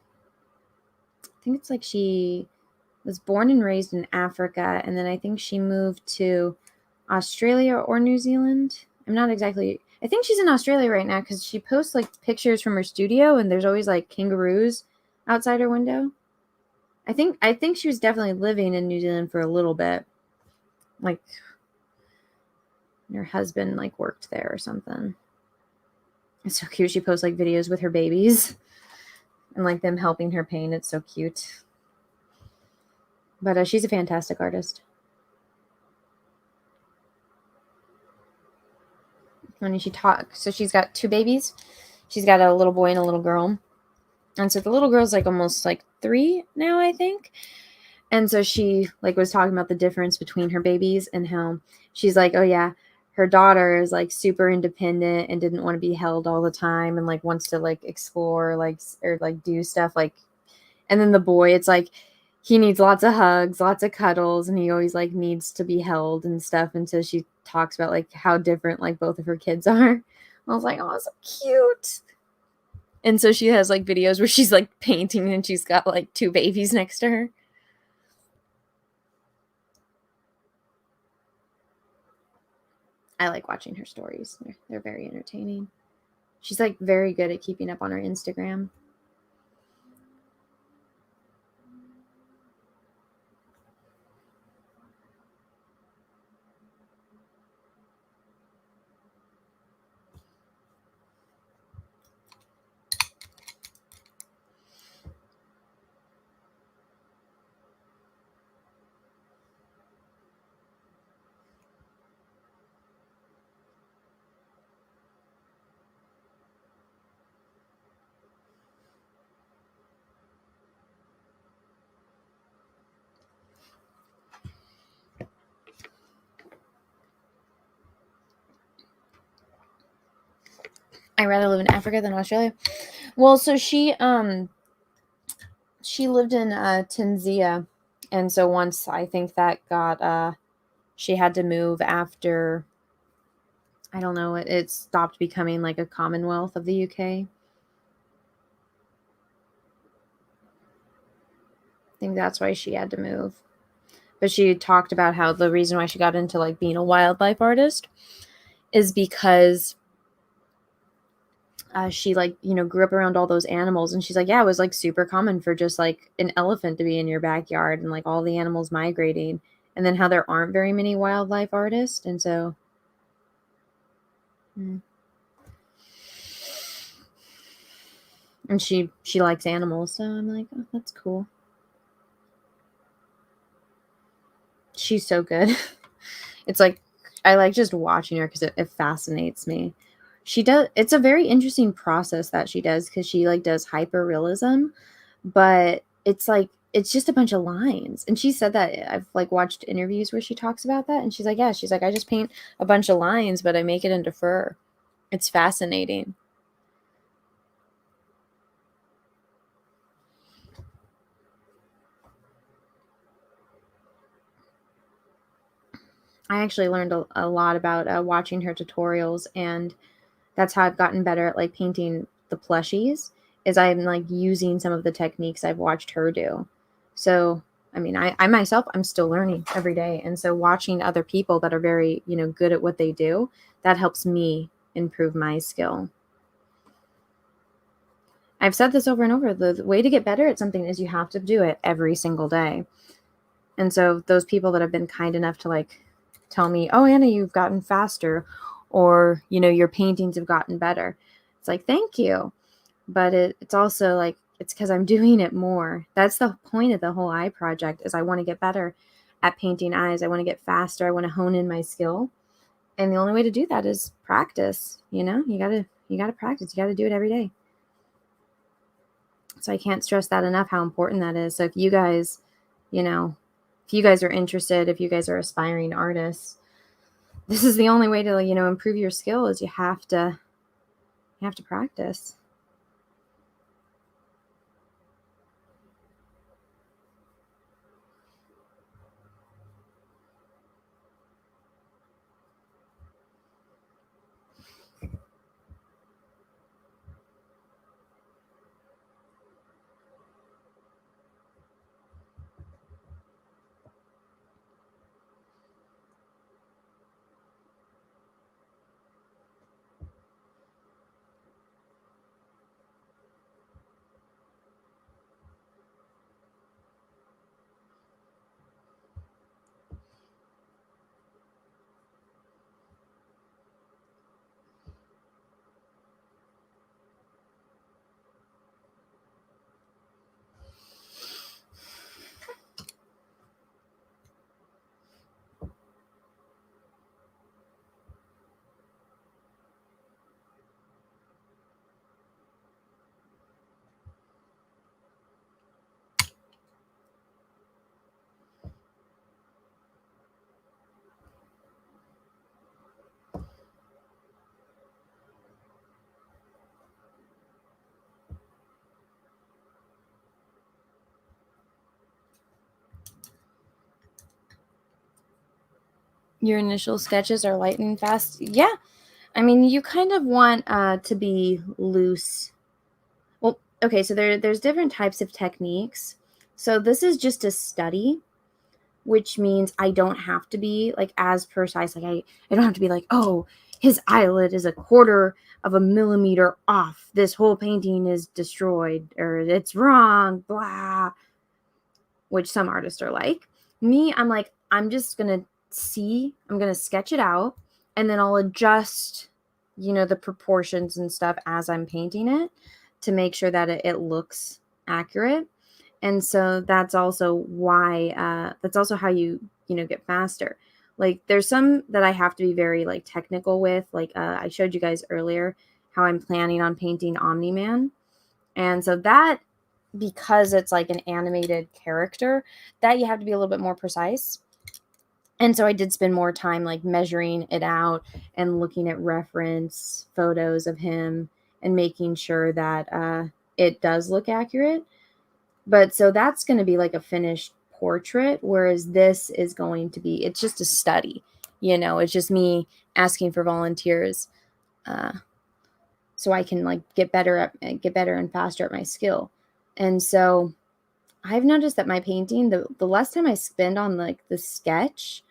think it's like she was born and raised in Africa, and then I think she moved to Australia or New Zealand. I'm not exactly. I think she's in Australia right now because she posts like pictures from her studio, and there's always like kangaroos outside her window. I think she was definitely living in New Zealand for a little bit, like her husband like worked there or something. It's so cute. She posts like videos with her babies and like them helping her paint. It's so cute. But she's a fantastic artist. When she talks, so she's got two babies. She's got a little boy and a little girl. And so the little girl's like almost like 3 now, I think. And so she like was talking about the difference between her babies and how she's like, oh yeah, her daughter is like super independent and didn't want to be held all the time and like wants to like explore like or like do stuff like, and then the boy, it's like he needs lots of hugs, lots of cuddles, and he always like needs to be held and stuff. And so she talks about like how different like both of her kids are. I was like, oh, so cute. And so she has like videos where she's like painting and she's got like 2 babies next to her. I like watching her stories. They're very entertaining. She's like very good at keeping up on her Instagram. I'd rather live in Africa than Australia. Well, so she lived in Tanzania, and so once I think that got she had to move after, I don't know, it stopped becoming like a Commonwealth of the UK. I think that's why she had to move. But she talked about how the reason why she got into like being a wildlife artist is because she like grew up around all those animals, and she's like, yeah, it was like super common for just like an elephant to be in your backyard and like all the animals migrating, and then how there aren't very many wildlife artists, and so and she likes animals, so I'm like, oh, that's cool. She's so good. It's like I like just watching her because it fascinates me. She does, it's a very interesting process that she does because she like does hyper realism, but it's like it's just a bunch of lines. And she said that I've like watched interviews where she talks about that, and she's like, yeah, she's like, I just paint a bunch of lines, but I make it into fur. It's fascinating. I actually learned a lot about watching her tutorials, and that's how I've gotten better at like painting the plushies. Is I'm like using some of the techniques I've watched her do. So I mean, I myself, I'm still learning every day, and so watching other people that are very good at what they do, that helps me improve my skill. I've said this over and over. The way to get better at something is you have to do it every single day. And so those people that have been kind enough to like tell me, "Oh, Anna, you've gotten faster," or your paintings have gotten better. It's like, "Thank you." But it's also like it's because I'm doing it more. That's the point of the whole eye project is I want to get better at painting eyes. I want to get faster. I want to hone in my skill. And the only way to do that is practice. You gotta practice. You gotta do it every day. So I can't stress that enough how important that is. So if you guys, you know, if you guys are interested, if you guys are aspiring artists, this is the only way to, improve your skill is you have to practice. Your initial sketches are light and fast. Yeah. I mean, you kind of want to be loose. Well, okay, so there's different types of techniques. So this is just a study, which means I don't have to be like as precise. Like I don't have to be like, oh, his eyelid is 1/4 off. This whole painting is destroyed, or it's wrong, blah, which some artists are like. Me, I'm like, I'm just gonna I'm gonna sketch it out, and then I'll adjust, the proportions and stuff as I'm painting it to make sure that it looks accurate. And so that's also why, that's also how you get faster. Like there's some that I have to be very like technical with. Like I showed you guys earlier how I'm planning on painting Omni-Man. And so that, because it's like an animated character, that you have to be a little bit more precise. And so I did spend more time like measuring it out and looking at reference photos of him and making sure that it does look accurate. But so that's going to be like a finished portrait, whereas this is going to be, it's just a study, it's just me asking for volunteers so I can like get better and faster at my skill. And so I've noticed that my painting, the less time I spend on like the sketch,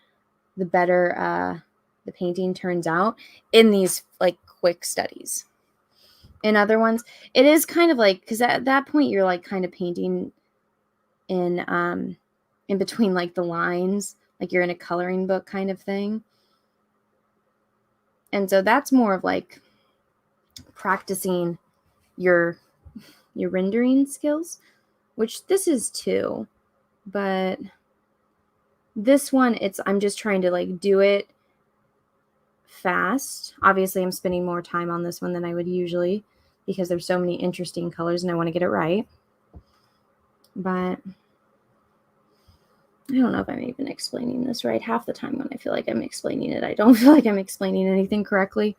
the better the painting turns out in these like quick studies. In other ones, it is kind of like, because at that point you're like kind of painting in between like the lines, like you're in a coloring book kind of thing. And so that's more of like practicing your rendering skills, which this is too, but this one, I'm just trying to like do it fast. Obviously I'm spending more time on this one than I would usually because there's so many interesting colors and I want to get it right. But I don't know if I'm even explaining this right. Half the time when I feel like I'm explaining it, I don't feel like I'm explaining anything correctly.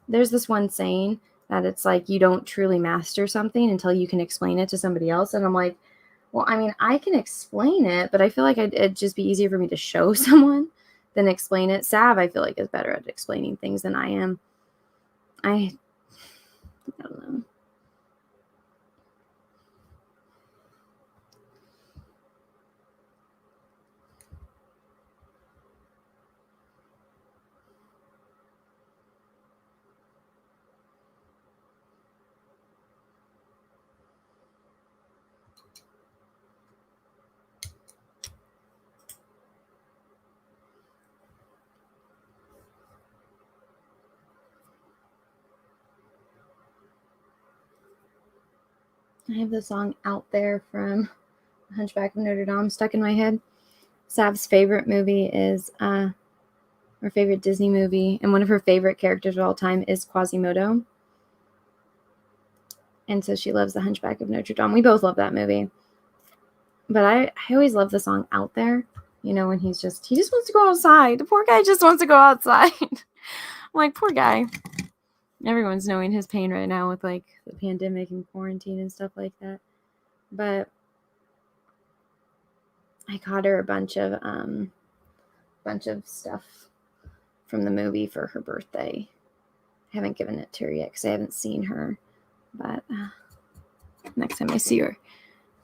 There's this one saying that it's like you don't truly master something until you can explain it to somebody else. And I'm like, well, I mean, I can explain it, but I feel like it'd just be easier for me to show someone than explain it. Sav, I feel like, is better at explaining things than I am. I don't know. I have the song Out There from Hunchback of Notre Dame stuck in my head. Sav's favorite movie is, her favorite Disney movie, and one of her favorite characters of all time is Quasimodo. And so she loves The Hunchback of Notre Dame. We both love that movie. But I always love the song Out There, when he just wants to go outside. The poor guy just wants to go outside. I'm like, poor guy. Everyone's knowing his pain right now with like the pandemic and quarantine and stuff like that. But I got her a bunch of stuff from the movie for her birthday. I haven't given it to her yet because I haven't seen her. But next time I see her,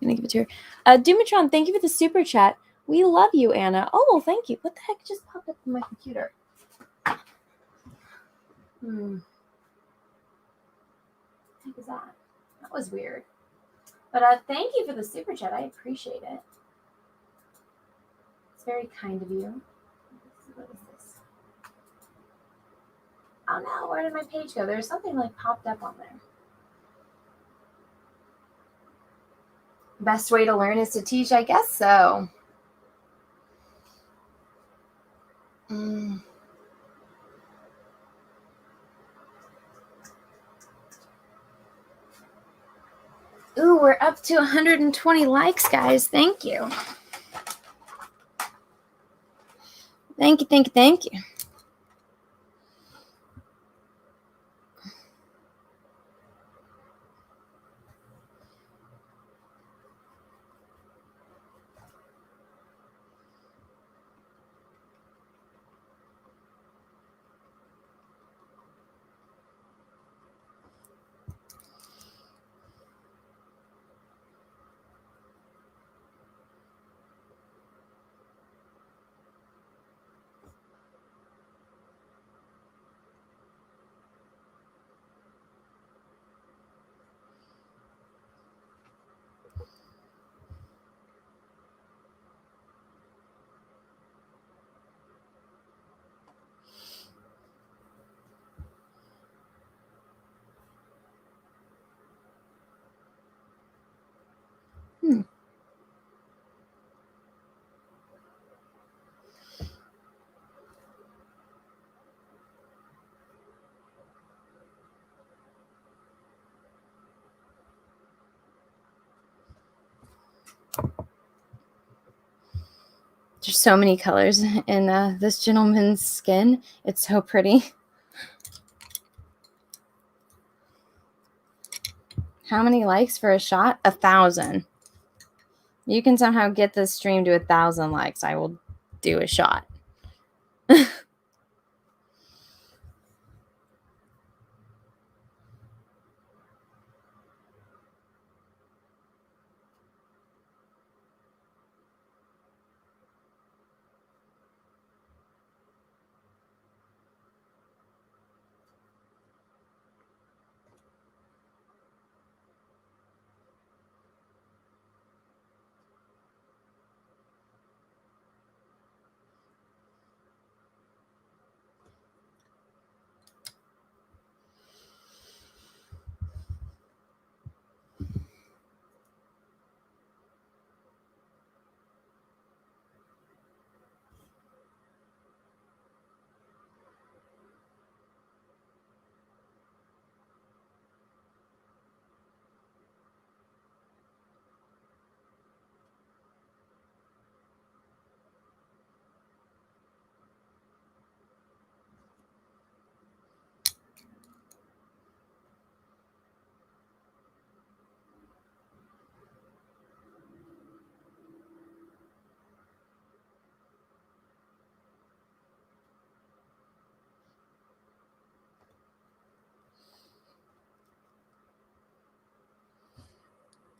I'm going to give it to her. Dumatron, thank you for the super chat. We love you, Anna. Oh, well, thank you. What the heck just popped up on my computer? What the heck is that? That was weird. But thank you for the super chat. I appreciate it. It's very kind of you. What is this? Oh no, where did my page go? There's something like popped up on there. Best way to learn is to teach, I guess so. Ooh, we're up to 120 likes, guys. Thank you. Thank you, thank you, thank you. There's so many colors in this gentleman's skin. It's so pretty. How many likes for a shot? 1,000. You can somehow get this stream to 1,000 likes. I will do a shot.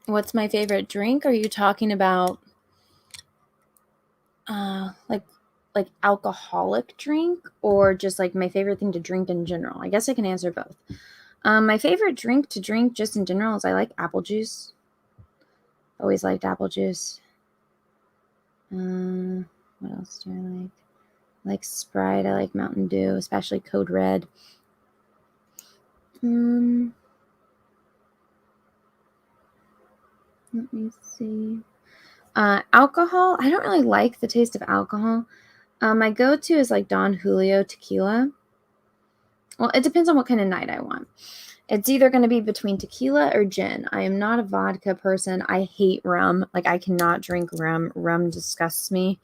What's my favorite drink? Are you talking about like alcoholic drink, or just like my favorite thing to drink in general? I guess I can answer both. My favorite drink to drink just in general is I like apple juice. Always liked apple juice. What else do I like? I like Sprite. I like Mountain Dew, especially Code Red. Let me see. Alcohol. I don't really like the taste of alcohol. My go-to is like Don Julio tequila. Well, it depends on what kind of night I want. It's either going to be between tequila or gin. I am not a vodka person. I hate rum. Like, I cannot drink rum. Rum disgusts me.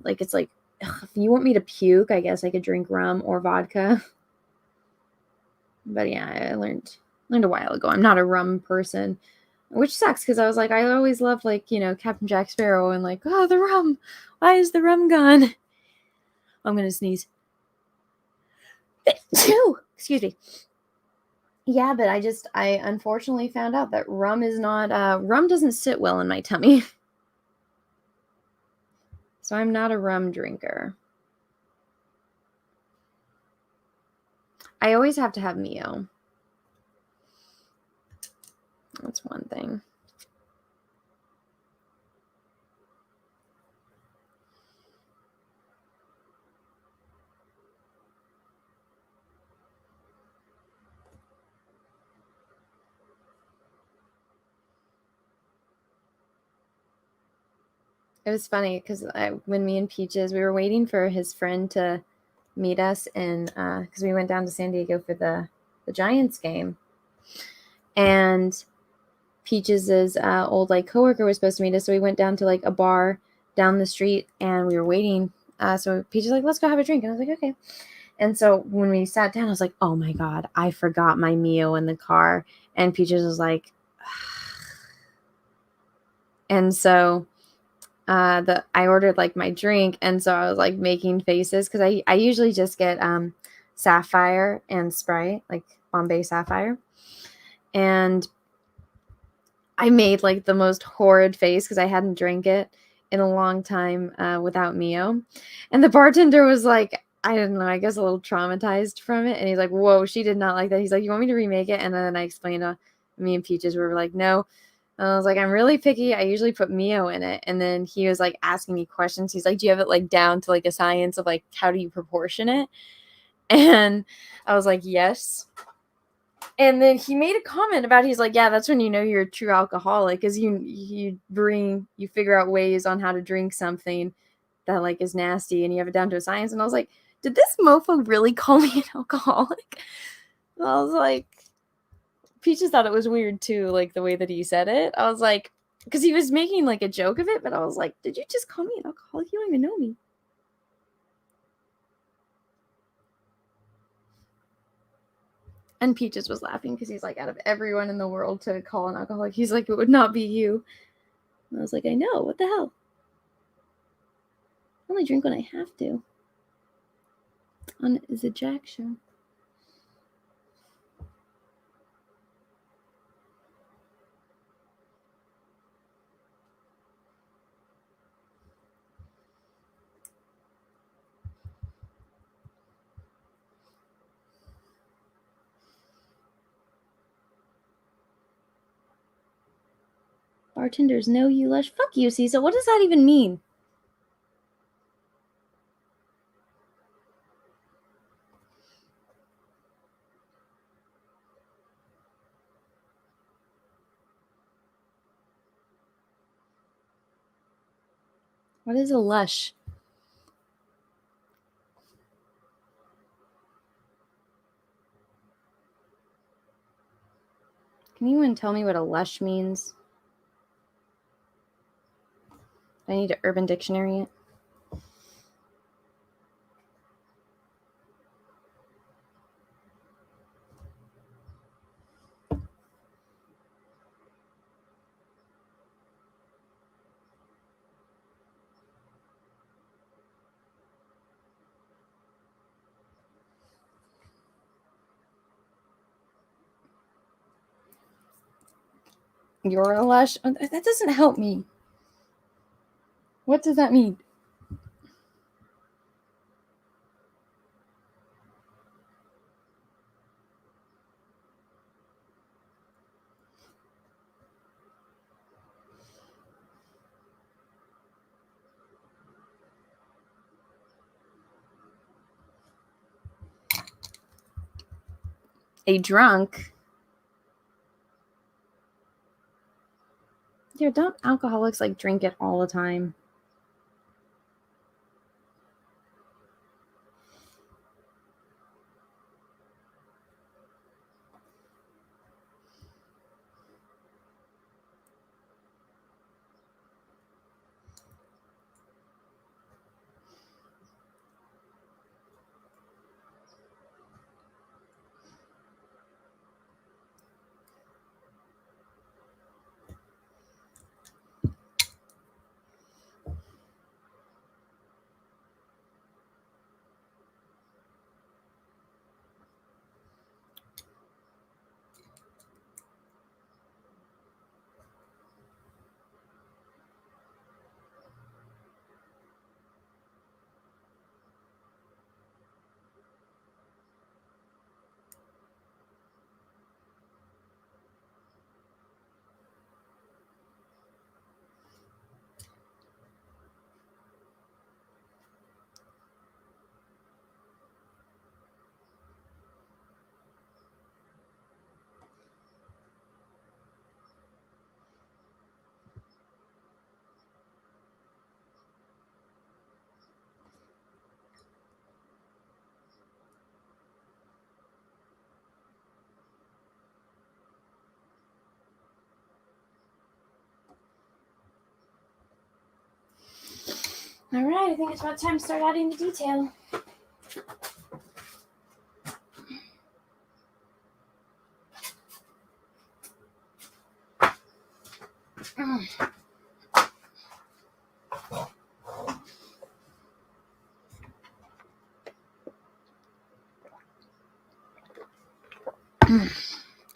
Like, it's like, ugh, if you want me to puke, I guess I could drink rum or vodka. But yeah, I learned a while ago. I'm not a rum person, which sucks because I was like, I always loved, like, you know, Captain Jack Sparrow and like, oh, the rum. Why is the rum gone? I'm going to sneeze. Excuse me. Yeah, but I unfortunately found out that rum is not, rum doesn't sit well in my tummy. So I'm not a rum drinker. I always have to have Mio. That's one thing. It was funny because when me and Peaches, we were waiting for his friend to meet us, and because we went down to San Diego for the Giants game, and Peaches' old like coworker was supposed to meet us, so we went down to like a bar down the street, and we were waiting. So Peaches was like, let's go have a drink, and I was like, okay. And so when we sat down, I was like, oh my god, I forgot my Mio in the car, and Peaches was like, and so I ordered like my drink, and so I was like making faces because I usually just get Sapphire and Sprite, like Bombay Sapphire, and I made like the most horrid face because I hadn't drank it in a long time without Mio, and the bartender was like, I don't know, I guess a little traumatized from it, and he's like, whoa, she did not like that. He's like, you want me to remake it? And then I explained to me and Peaches, we were like, no. And I was like, I'm really picky. I usually put Mio in it. And then he was like asking me questions. He's like, do you have it like down to like a science of like, how do you proportion it? And I was like, yes. And then he made a comment about, he's like, yeah, that's when you know you're a true alcoholic, is you figure out ways on how to drink something that like is nasty and you have it down to a science. And I was like, did this mofo really call me an alcoholic? And I was like, Peaches thought it was weird too, like the way that he said it. I was like, because he was making like a joke of it, but I was like, did you just call me an alcoholic? You don't even know me. And Peaches was laughing because he's like, out of everyone in the world to call an alcoholic, he's like, it would not be you. And I was like, I know, what the hell? I only drink when I have to. On the Jack show. Bartenders know you, Lush. Fuck you, Cecil. What does that even mean? What is a lush? Can anyone tell me what a lush means? I need to Urban Dictionary it. You're a lush? That doesn't help me. What does that mean? A drunk? Yeah, don't alcoholics like drink it all the time? All right, I think it's about time to start adding the detail.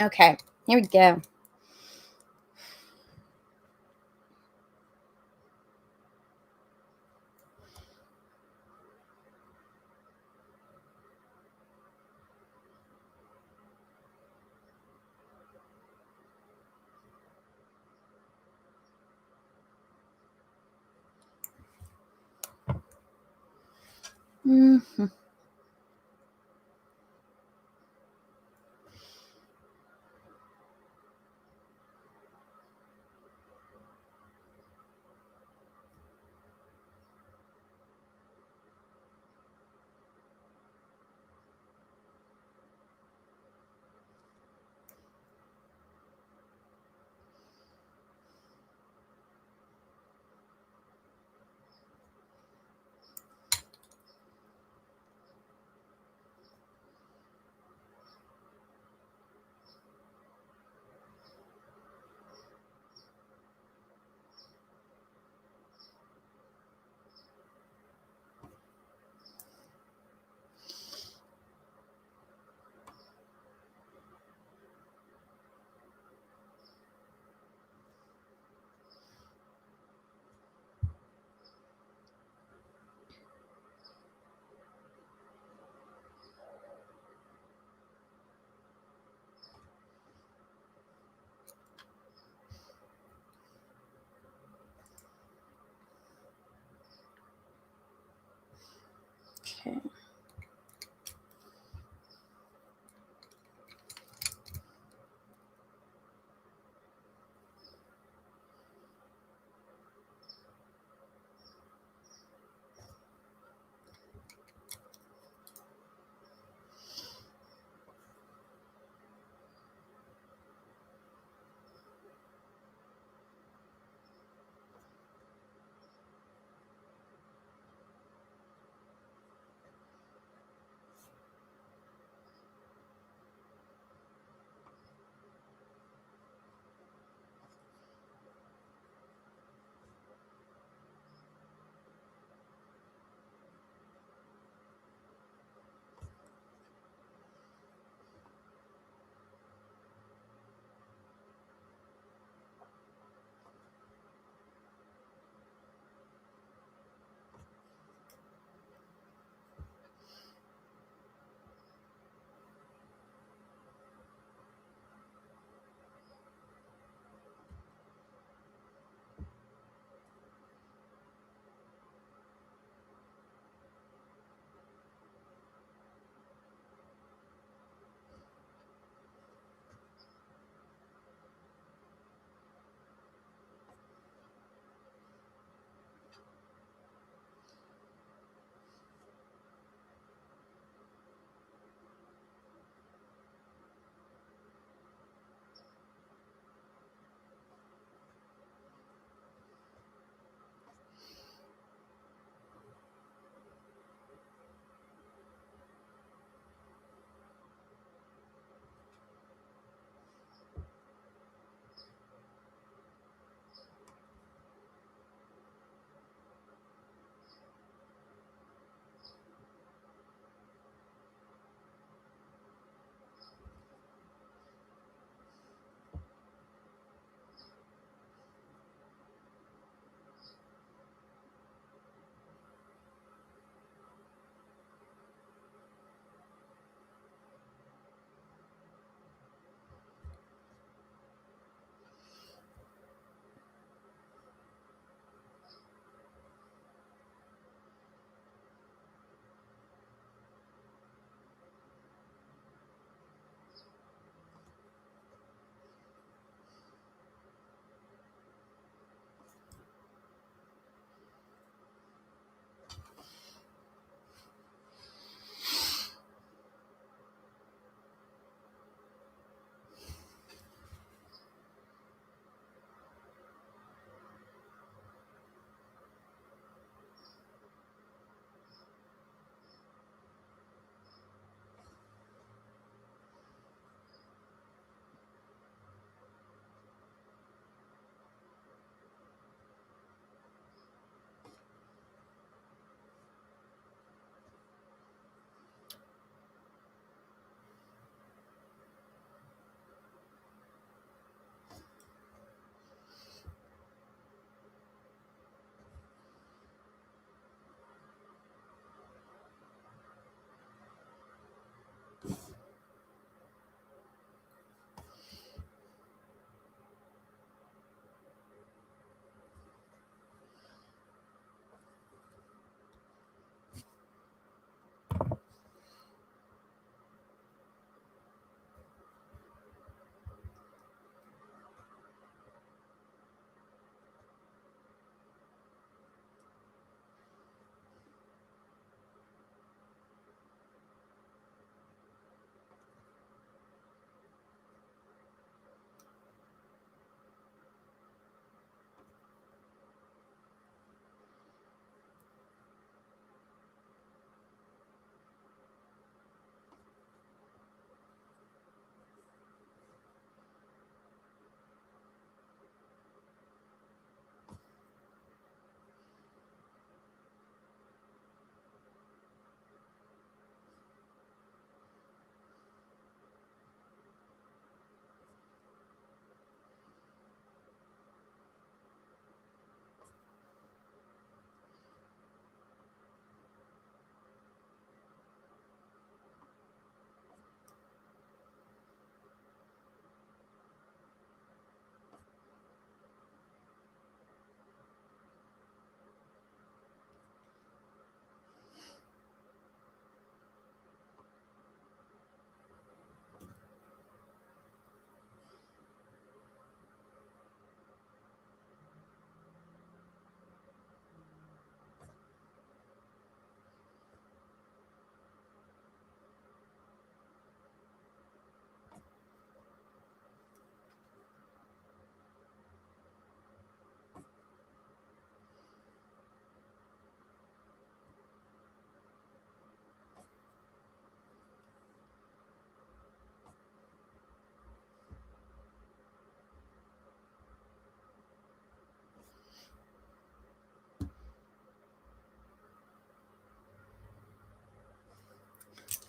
Okay, here we go. Mm-hmm. Okay.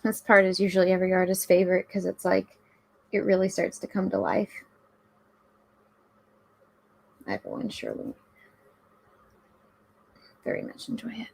This part is usually every artist's favorite because it's like it really starts to come to life. Everyone surely very much enjoy it.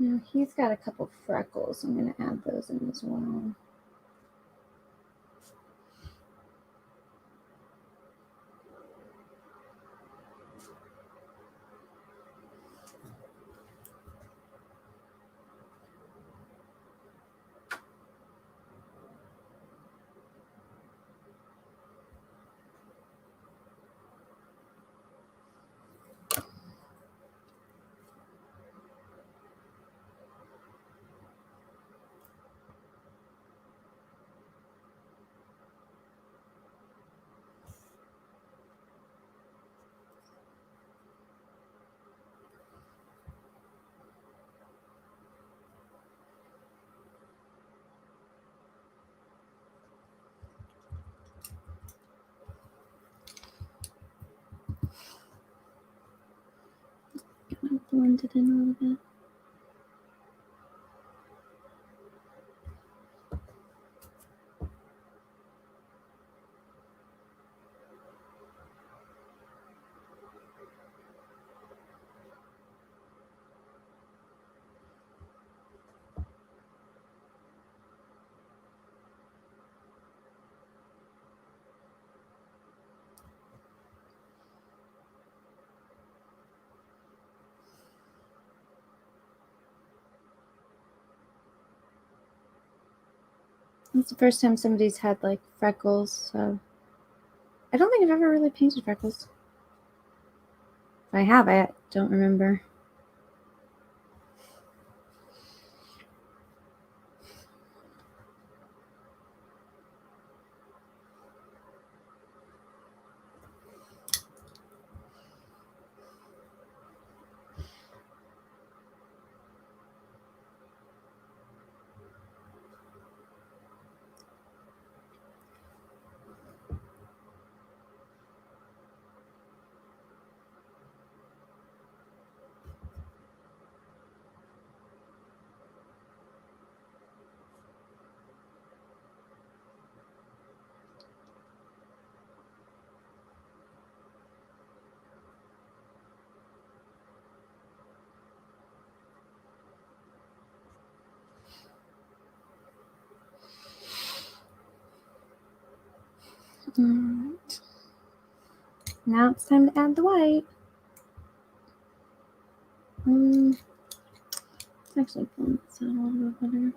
Now he's got a couple freckles. I'm going to add those in as well. Gonna blend it in a little bit. It's the first time somebody's had like freckles, so I don't think I've ever really painted freckles. If I have, I don't remember. Alright. Now it's time to add the white. Let's actually blend this out a little bit better.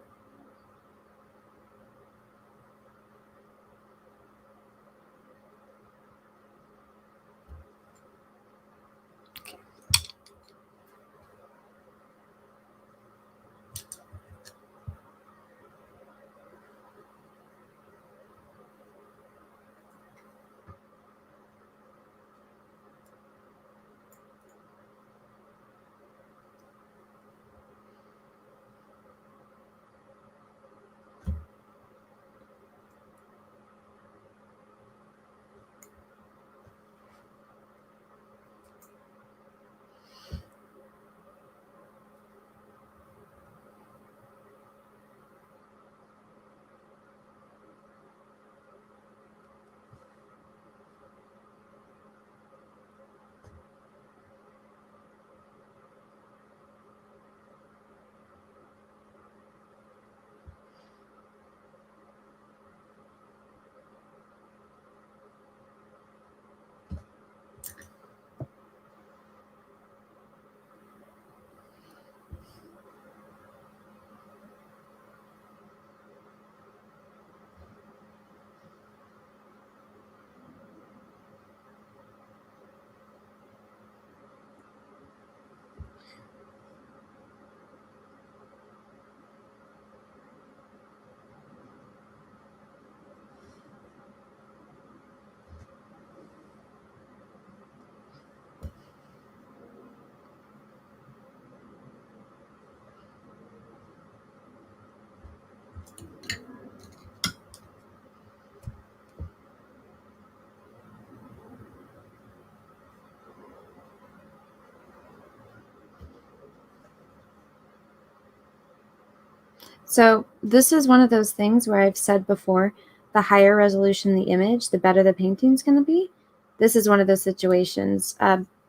So this is one of those things where I've said before, the higher resolution the image, the better the painting's going to be. This is one of those situations.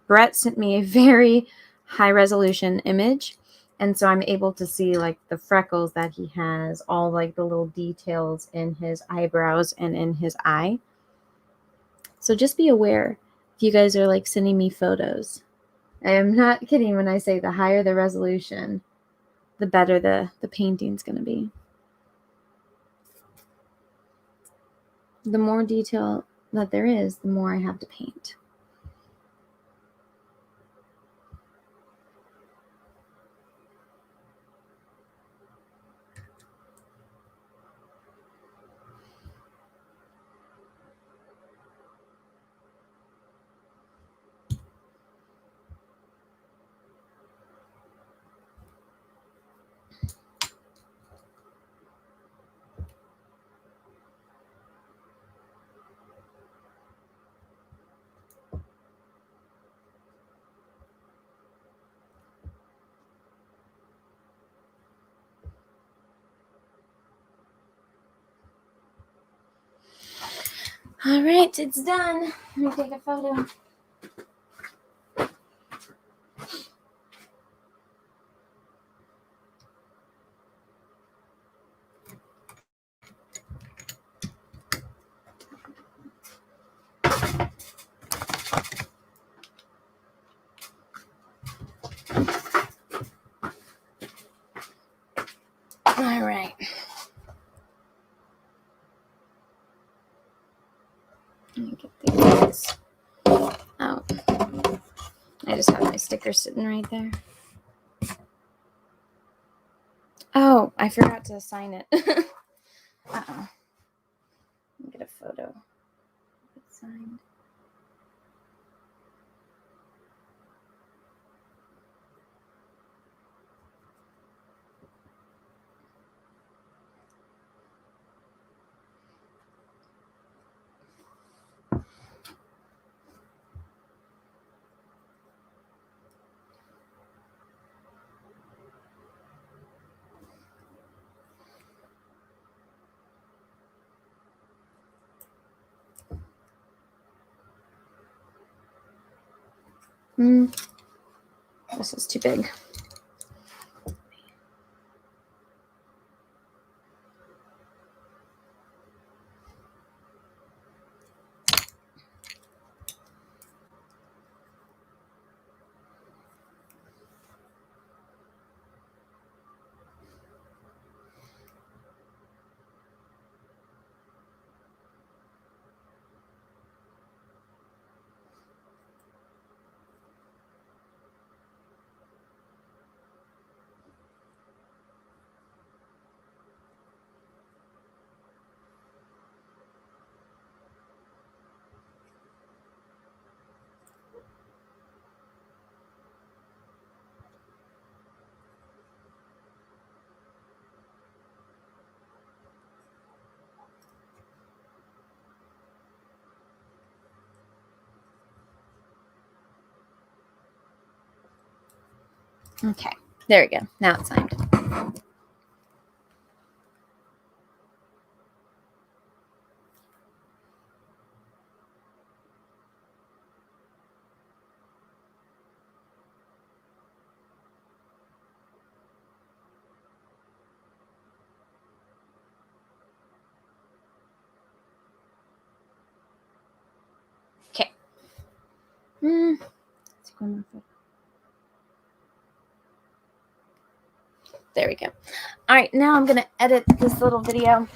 Brett sent me a very high resolution image, And so I'm able to see like the freckles that he has, all like the little details in his eyebrows and in his eye. So just be aware if you guys are like sending me photos. I am not kidding when I say the higher the resolution, the better the painting's going to be. The more detail that there is, the more I have to paint. All right, it's done. Let me take a photo. All right. Let me get these out. I just have my sticker sitting right there. Oh, I forgot to sign it. Uh-oh. Let me get a photo. It's signed. This is too big. Okay, there we go. Now it's signed. Okay. There we go. All right, now I'm going to edit this little video,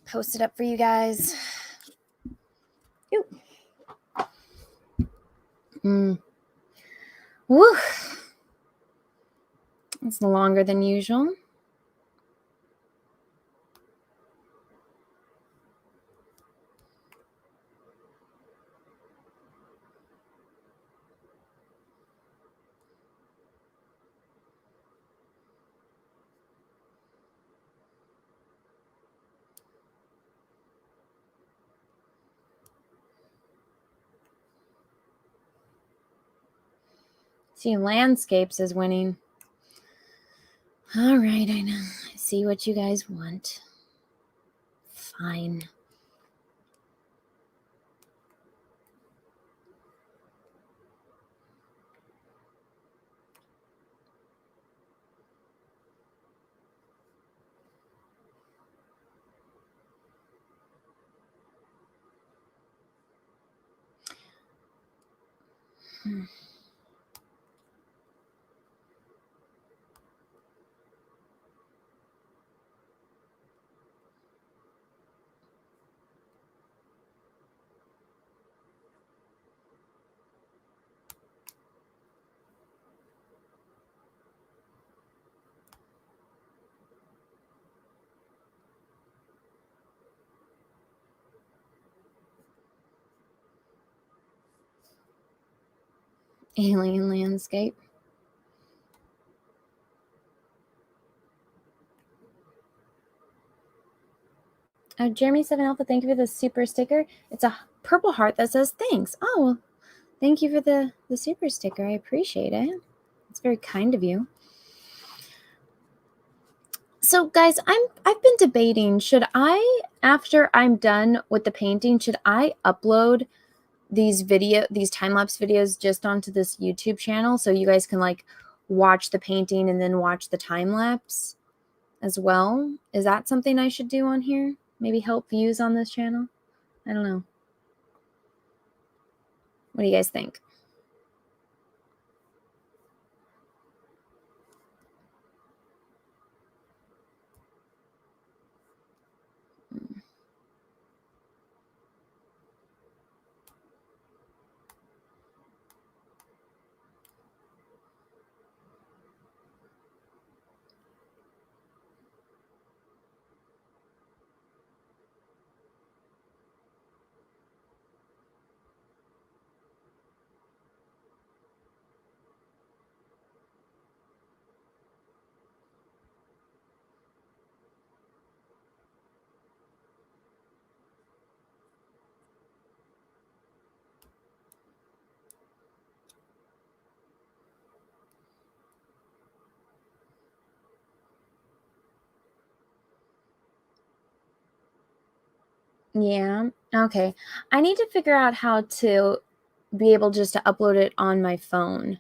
post it up for you guys. Woo. It's longer than usual. See, landscapes is winning. All right, I know. I see what you guys want. Fine. Alien landscape. Jeremy 7 Alpha, thank you for the super sticker. It's a purple heart that says thanks. Oh, well, thank you for the super sticker. I appreciate it. It's very kind of you. So guys, I've been debating, should I, after I'm done with the painting, should I upload these time-lapse videos just onto this YouTube channel so you guys can like watch the painting and then watch the time-lapse as well? Is that something I should do on here? Maybe help views on this channel? I don't know. What do you guys think? Yeah. Okay. I need to figure out how to be able just to upload it on my phone.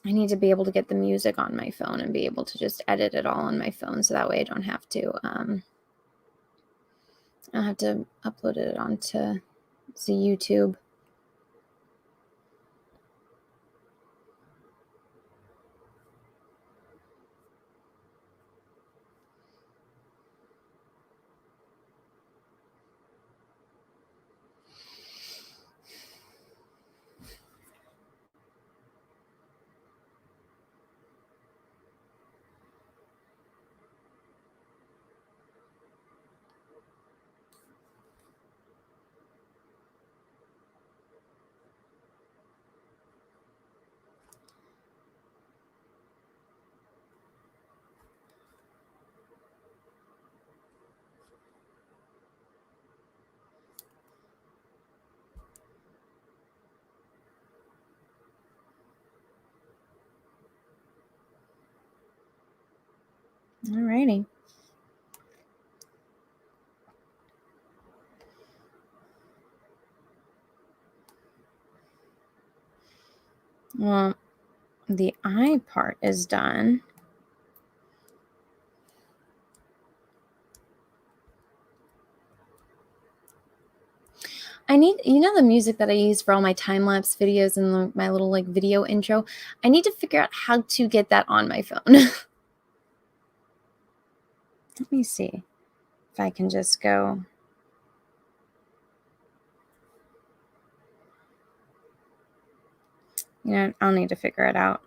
I need to be able to get the music on my phone and be able to just edit it all on my phone, so that way I don't have to upload it onto YouTube. Alrighty. Well, the eye part is done. I need, the music that I use for all my time-lapse videos and my little like video intro, I need to figure out how to get that on my phone. Let me see if I can just go. I'll need to figure it out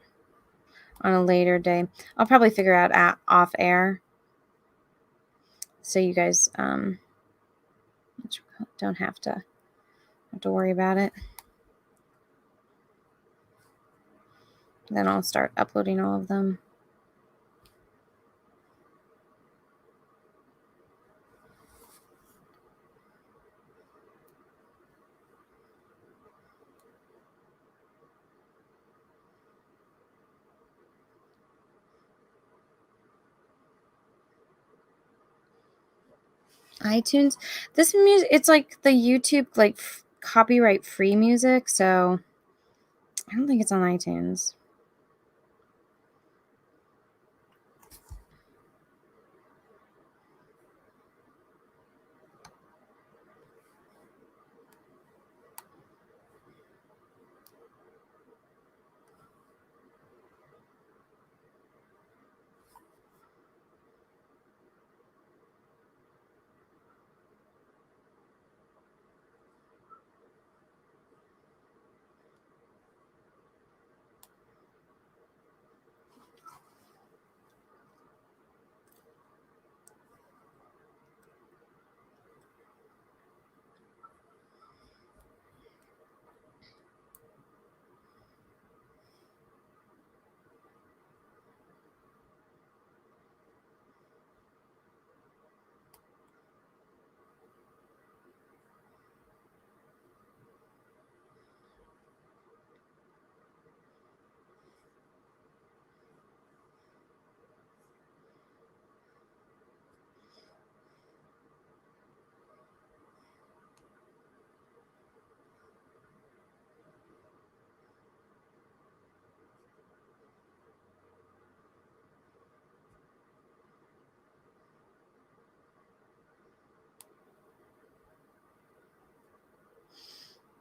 on a later day. I'll probably figure out off air, so you guys don't have to worry about it. Then I'll start uploading all of them. iTunes, this music, it's like the YouTube like copyright free music, so I don't think it's on iTunes.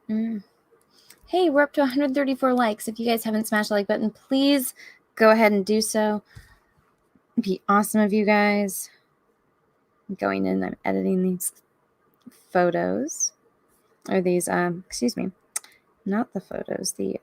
Hey, we're up to 134 likes. If you guys haven't smashed the like button, please go ahead and do so. It'd be awesome of you guys. I'm going in, I'm editing these photos. Or these, excuse me, not the photos, the,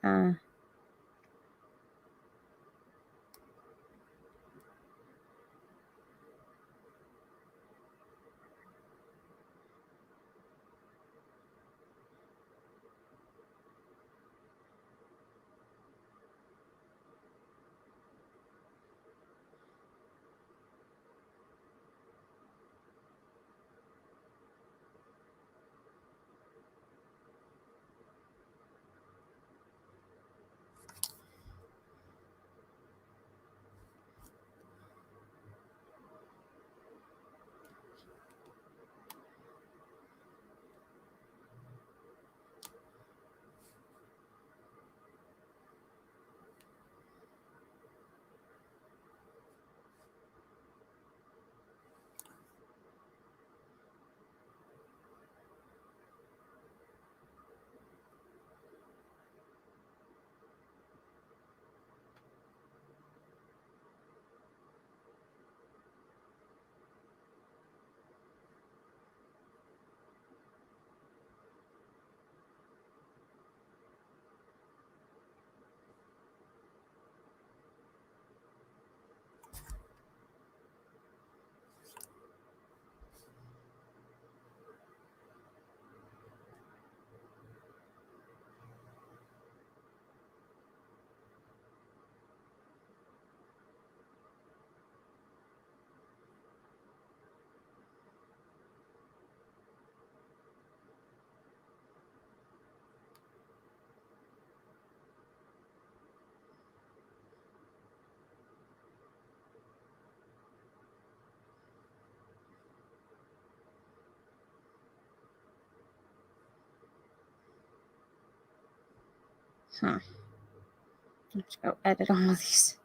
let's go edit all of these.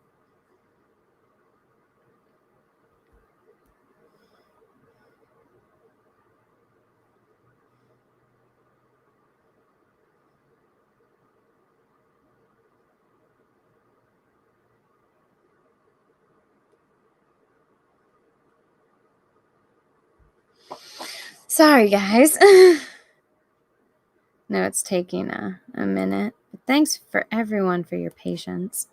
Sorry, guys. No, it's taking a minute. But thanks for everyone for your patience.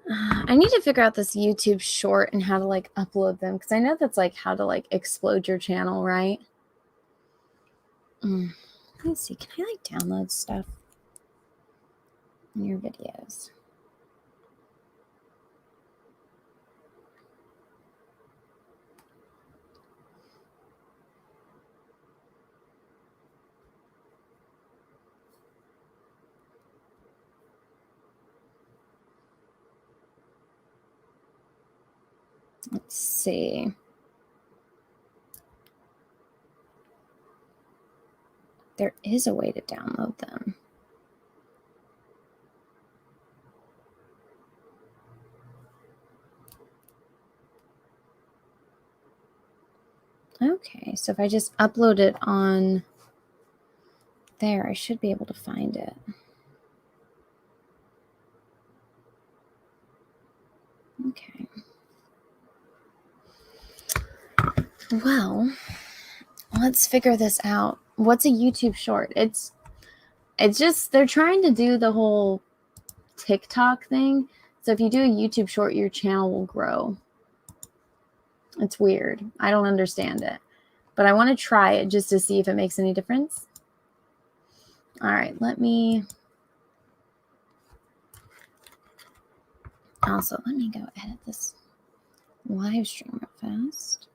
I need to figure out this YouTube short and how to like upload them, because I know that's like how to like explode your channel, right? Let me see. Can I like download stuff in your videos? Let's see. There is a way to download them. Okay, so if I just upload it on there, I should be able to find it. Okay. Well, let's figure this out. What's a YouTube short? It's just they're trying to do the whole TikTok thing. So if you do a YouTube short, your channel will grow. It's weird. I don't understand it. But I want to try it just to see if it makes any difference. All right, let me go edit this live stream real fast.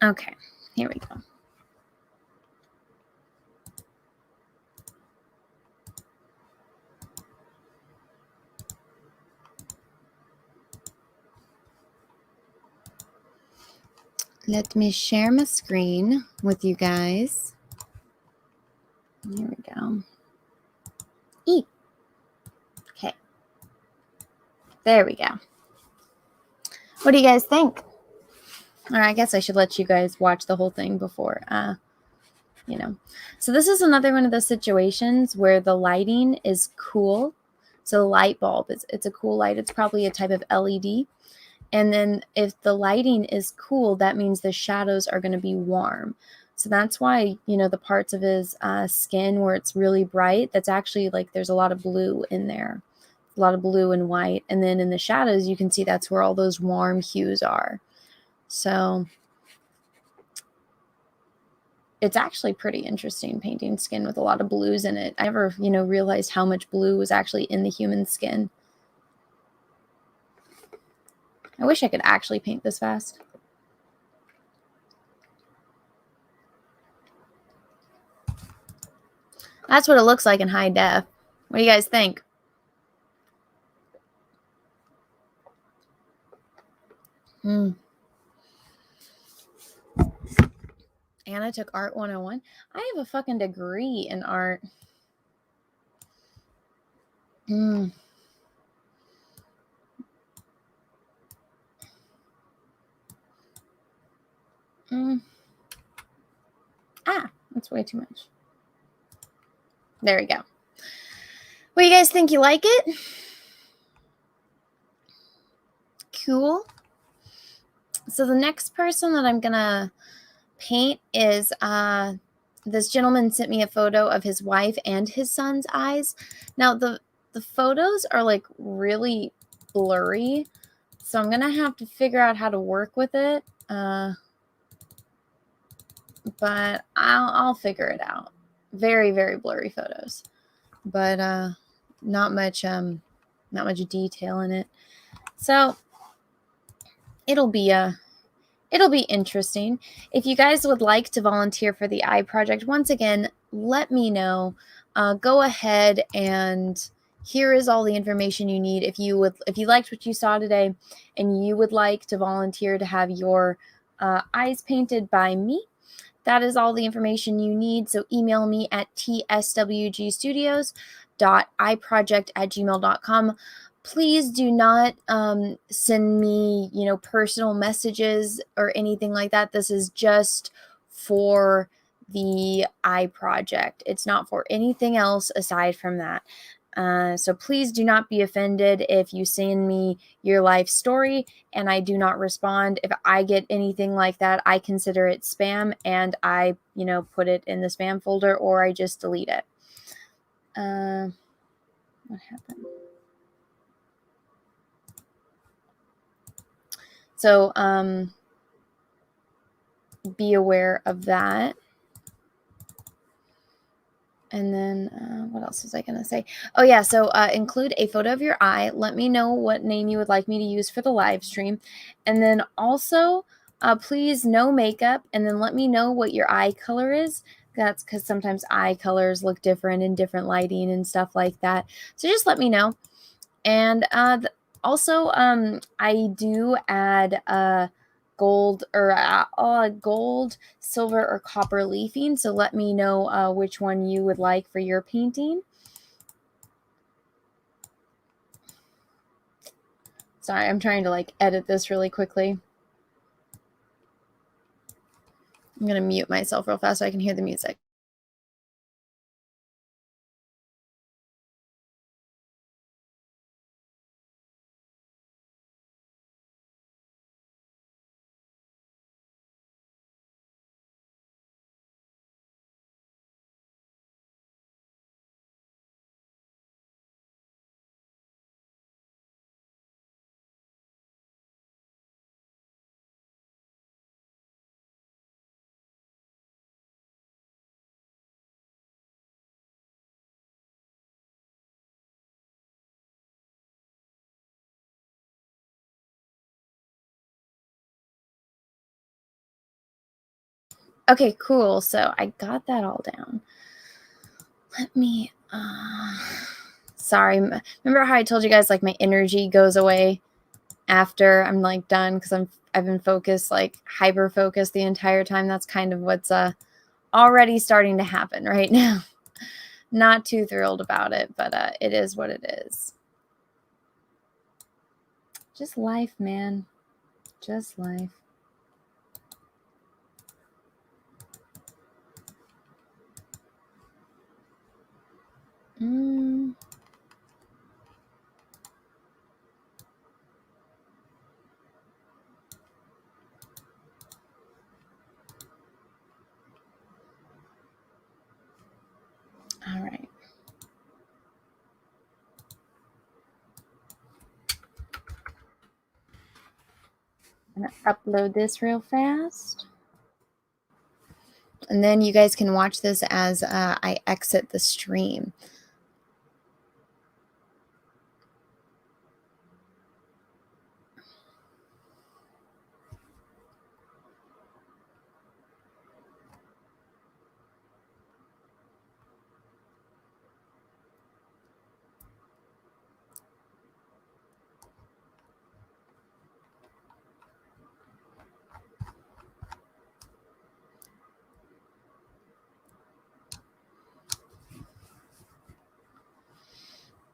Okay, here we go. Let me share my screen with you guys. Here we go. Okay. There we go. What do you guys think? Or I guess I should let you guys watch the whole thing before, So this is another one of those situations where the lighting is cool. So the light bulb, it's a cool light. It's probably a type of LED. And then if the lighting is cool, that means the shadows are going to be warm. So that's why, the parts of his skin where it's really bright, that's actually like there's a lot of blue in there, a lot of blue and white. And then in the shadows, you can see that's where all those warm hues are. So it's actually pretty interesting painting skin with a lot of blues in it. I never, realized how much blue was actually in the human skin. I wish I could actually paint this fast. That's what it looks like in high def. What do you guys think? Anna took Art 101. I have a fucking degree in art. That's way too much. There we go. What do you guys think? You like it? Cool. So the next person that I'm gonna paint is this gentleman sent me a photo of his wife and his son's eyes. Now the photos are like really blurry, so I'm gonna have to figure out how to work with it. But I'll figure it out. Very, very blurry photos, but not much detail in it. So it'll be interesting. If you guys would like to volunteer for the eye project, once again, let me know. Go ahead, and here is all the information you need. If you liked what you saw today and you would like to volunteer to have your eyes painted by me, that is all the information you need. So email me at tswgstudios.eyeproject@gmail.com. Please do not send me, personal messages or anything like that. This is just for the eye project. It's not for anything else aside from that. So please do not be offended if you send me your life story and I do not respond. If I get anything like that, I consider it spam and I, put it in the spam folder or I just delete it. What happened? So be aware of that. And then what else was I going to say? Oh, yeah. So include a photo of your eye. Let me know what name you would like me to use for the live stream. And then also, please, no makeup. And then let me know what your eye color is. That's because sometimes eye colors look different in different lighting and stuff like that. So just let me know. And also, I do add gold or gold, silver, or copper leafing. So let me know which one you would like for your painting. Sorry, I'm trying to edit this really quickly. I'm going to mute myself real fast so I can hear the music. Okay, cool. So I got that all down. Let me, sorry. Remember how I told you guys my energy goes away after I'm done because I've been focused, hyper focused the entire time. That's kind of what's already starting to happen right now. Not too thrilled about it, but it is what it is. Just life, man. Just life. All right. I'm going to upload this real fast. And then you guys can watch this as I exit the stream.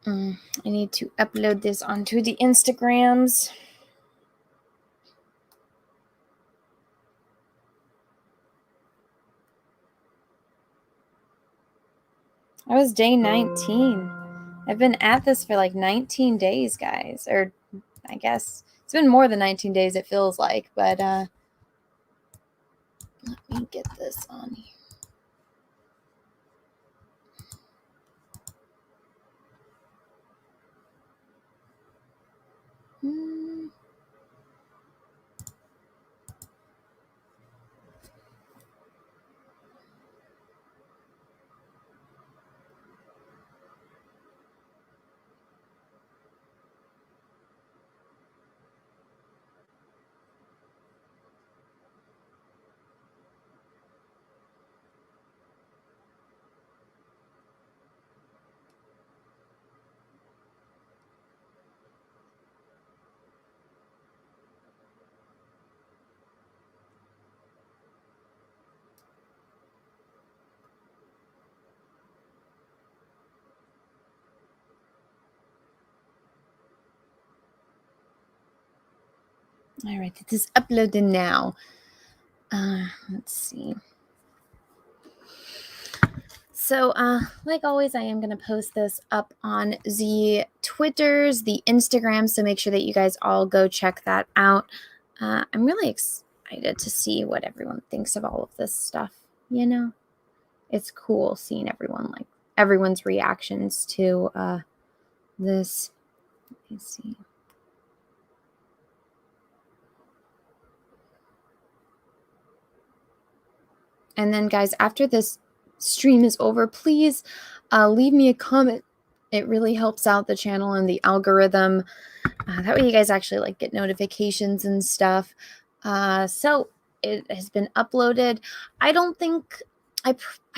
I need to upload this onto the Instagrams. That was day 19. I've been at this for 19 days, guys. Or I guess it's been more than 19 days, it feels like. But let me get this on here. All right, it is uploaded now. Let's see. So, like always, I am going to post this up on the Twitters, the Instagram, so make sure that you guys all go check that out. I'm really excited to see what everyone thinks of all of this stuff, you know? It's cool seeing everyone's reactions to this. Let me see. And then, guys, after this stream is over, please leave me a comment. It really helps out the channel and the algorithm. That way you guys actually like get notifications and stuff. So it has been uploaded. I don't think I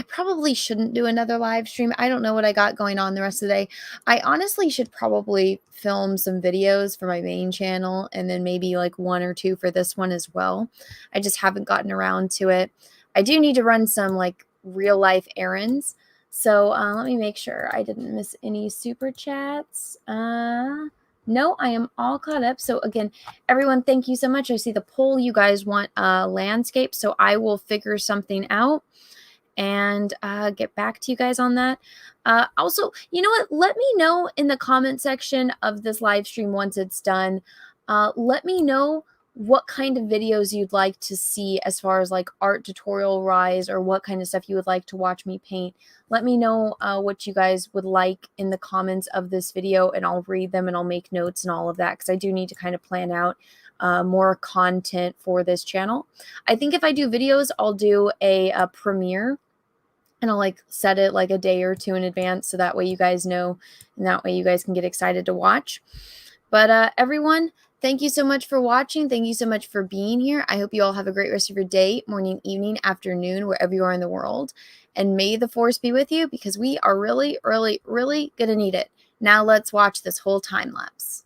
probably shouldn't do another live stream. I don't know what I got going on the rest of the day. I honestly should probably film some videos for my main channel and then maybe like one or two for this one as well. I just haven't gotten around to it. I do need to run some like real life errands. So let me make sure I didn't miss any super chats. No, I am all caught up. So again, everyone, thank you so much. I see the poll. You guys want landscape, so I will figure something out and get back to you guys on that. Also, you know what? Let me know in the comment section of this live stream once it's done. Let me know what kind of videos you'd like to see as far as like art tutorial rise or what kind of stuff you would like to watch me paint. Let me know what you guys would like in the comments of this video, and I'll read them and I'll make notes and all of that, because I do need to kind of plan out more content for this channel. I think if I do videos, I'll do a premiere, and I'll like set it like a day or two in advance, so that way you guys know, and that way you guys can get excited to watch. But everyone, thank you so much for watching. Thank you so much for being here. I hope you all have a great rest of your day, morning, evening, afternoon, wherever you are in the world. And may the force be with you, because we are really, really, really going to need it. Now let's watch this whole time lapse.